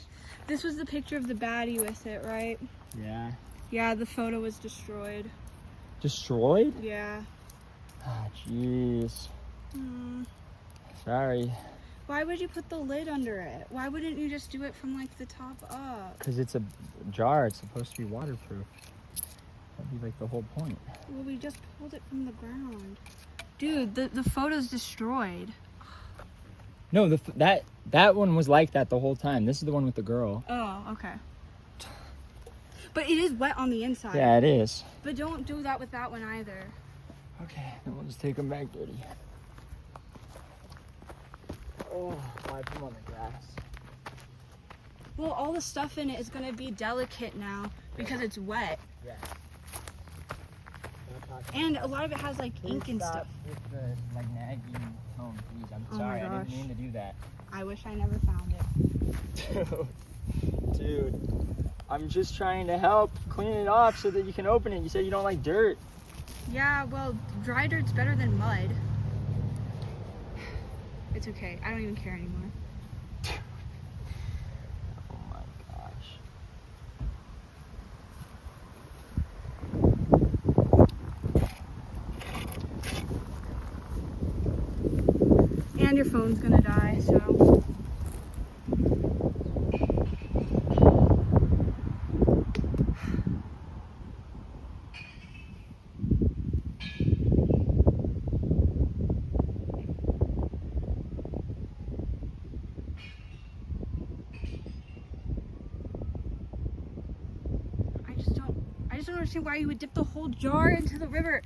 This was the picture of the baddie with it, right? Yeah. Yeah, the photo was destroyed. Destroyed? Yeah. Oh, jeez. Sorry. Why would you put the lid under it? Why wouldn't you just do it from like the top up? Because it's a jar. It's supposed to be waterproof. That'd be like the whole point. Well, we just pulled it from the ground. Dude, the photo's destroyed. No, that one was like that the whole time. This is the one with the girl. Oh, okay. But it is wet on the inside. Yeah, it is. But don't do that with that one either. Okay, then we'll just take them back dirty. Oh, wipe them on the grass. Well, all the stuff in it is going to be delicate now because it's wet. Yeah. And a lot of it has like Please ink and stop stuff. with the like nagging tone, please. I'm Oh my sorry, I didn't gosh. mean to do that. I wish I never found it. Dude, I'm just trying to help clean it off so that you can open it. You said you don't like dirt. Yeah, well, dry dirt's better than mud. It's okay. I don't even care anymore. Oh my gosh. And your phone's gonna die, so. I just don't understand why you would dip the whole jar into the river.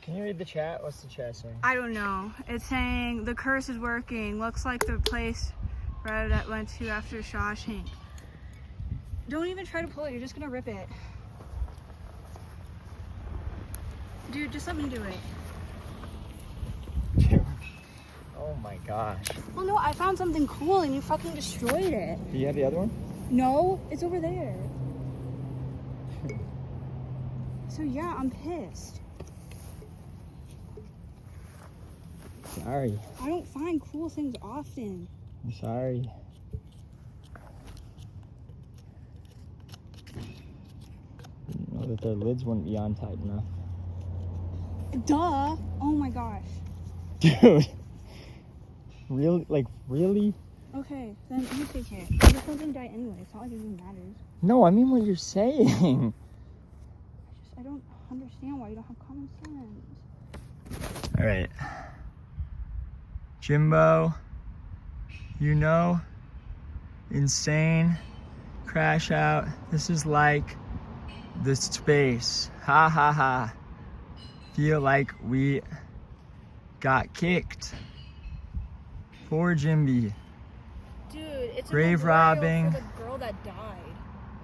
Can you read the chat? What's the chat saying? I don't know. It's saying the curse is working. Looks like the place Reddit went to after Shawshank. Don't even try to pull it. You're just gonna rip it. Dude, just let me do it. Dude. Oh my gosh. Well, no, I found something cool and you fucking destroyed it. Do you have the other one? No, it's over there. So yeah, I'm pissed. Sorry. I don't find cool things often. I'm sorry. Didn't know that their lids wouldn't be on tight enough. Duh. Oh my gosh. Dude. Really? Like, really? Okay, then you take it. This one's gonna die anyway. It's not like it even matters. No, I mean what you're saying. I don't understand why you don't have common sense. All right. Jimbo, you know, insane, crash out. This is like the space. Ha ha ha. Feel like we got kicked. Poor Jimby. Dude, it's Grave a memorial robbing. for the girl that died.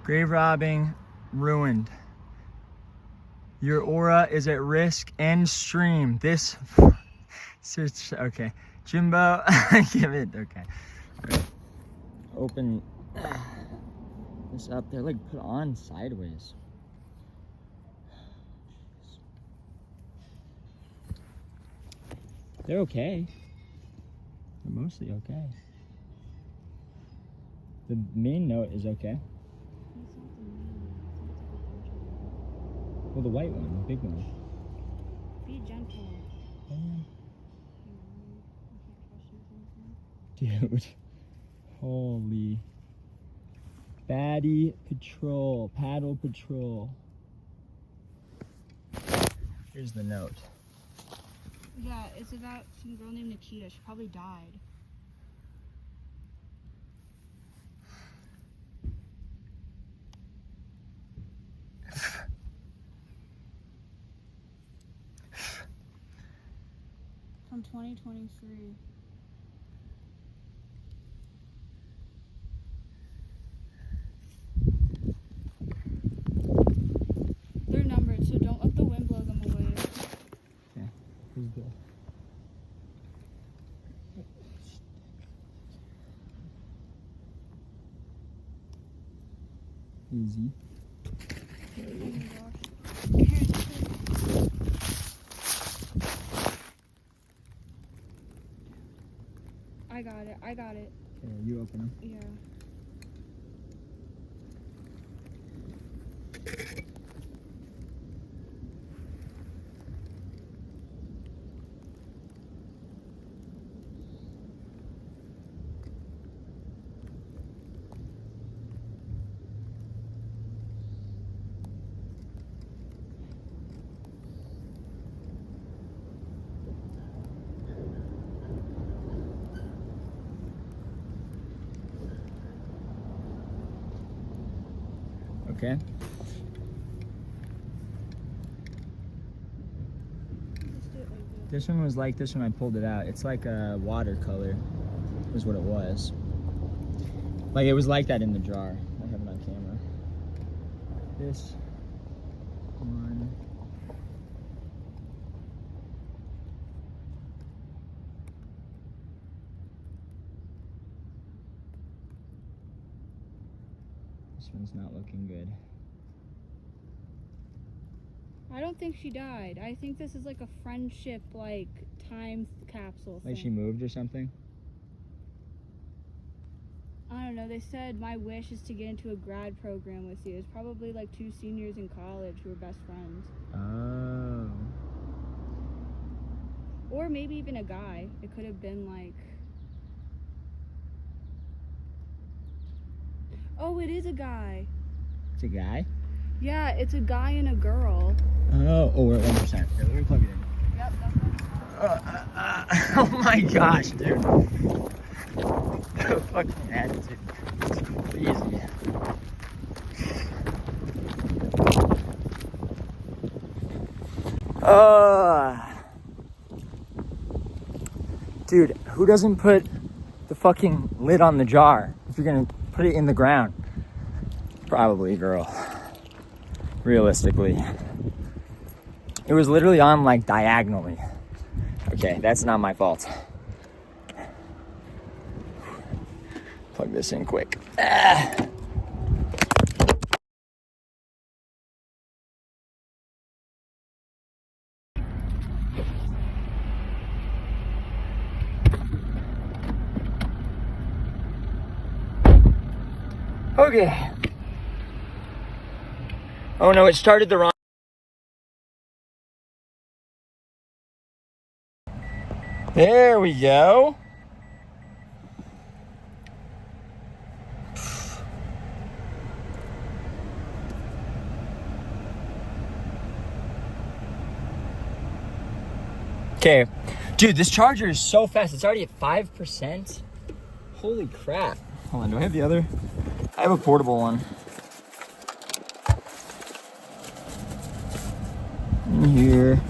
Grave robbing, ruined. Your aura is at risk. End stream. This. Okay. Jimbo, give it. Okay. All right. Open this up. They're like put on sideways. They're okay. They're mostly okay. The main note is okay. Well, the white one, the big one. Be gentle. Dude. Holy. Baddie Patrol. Paddle Patrol. Here's the note. Yeah, it's about some girl named Nikita. She probably died. From 2023. They're numbered, so don't let the wind blow them away. Okay. Here's the. Easy. Oh my gosh. Here, take it. I got it. I got it. Okay, you open them. Yeah. Okay. Let's do it like this. This one was like this when I pulled it out. It's like a watercolor, is what it was. Like it was like that in the jar. I have it on camera. This one This one's not looking good. I don't think she died. I think this is like a friendship, like, time capsule thing. Like she moved or something? I don't know. They said my wish is to get into a grad program with you. It's probably like 2 seniors in college who are best friends. Oh. Or maybe even a guy. It could have been like... Oh, it is a guy. It's a guy? Yeah, it's a guy and a girl. Oh, we're at 1%. Here, let me plug it in. Yep, that's Oh my gosh, dude. Fucking attitude. It's crazy. Dude, who doesn't put the fucking lid on the jar if you're gonna put it in the ground? Probably a girl. Realistically. It was literally on like diagonally. Okay, that's not my fault. Plug this in quick. Okay. Oh no, it started the wrong. There we go. Okay. Dude, this charger is so fast. It's already at 5%. Holy crap. Hold on, do I have the other? I have a portable one. In here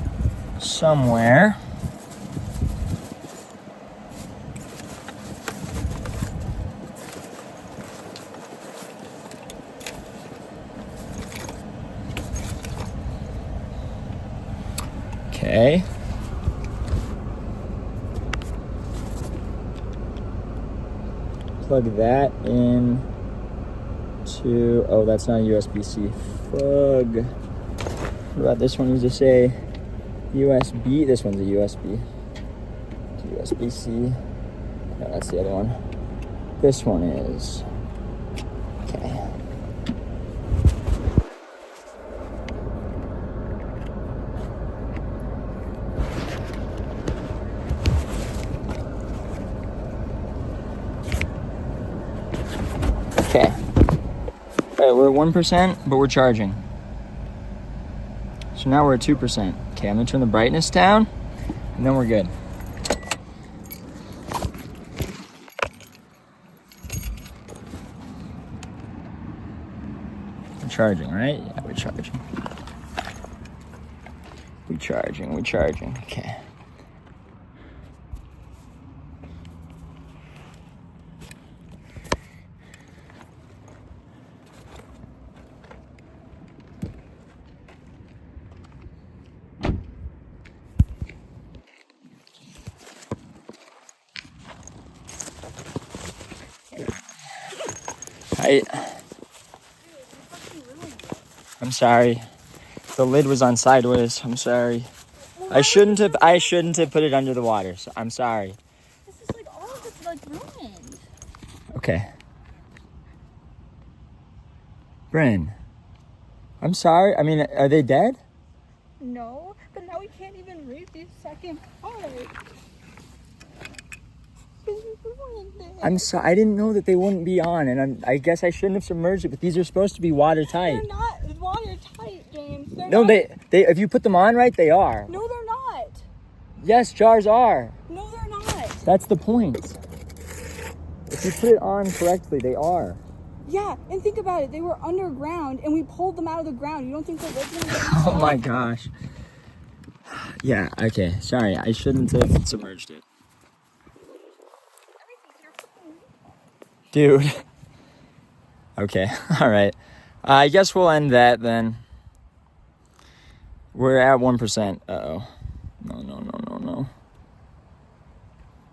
somewhere. Okay. Plug that in to, oh, that's not a USB-C. Fuck. What about this one? Does it say USB? This one's a USB. It's USB-C. No, that's the other one. This one is. Okay. Okay. Alright, we're at 1%, but we're charging. So now we're at 2%. Okay, I'm gonna turn the brightness down, and then we're good. We're charging, right? Yeah, we're charging. We're charging. Okay. I'm sorry. The lid was on sideways. I'm sorry. I shouldn't have put it under the water. So I'm sorry. This is like all of it's like ruined. Okay. Bryn, I'm sorry. I mean, are they dead? No, but now we can't even read the second part. I'm sorry. I didn't know that they wouldn't be on, and I guess I shouldn't have submerged it. But these are supposed to be watertight. They're not watertight, James. No, they. If you put them on right, they are. No, they're not. Yes, jars are. No, they're not. That's the point. If you put it on correctly, they are. Yeah, and think about it. They were underground, and we pulled them out of the ground. You don't think they're living? Oh my gosh. Yeah. Okay. Sorry. I shouldn't have submerged it. Dude. Okay. All right. I guess we'll end that then. We're at 1%. Uh-oh. No.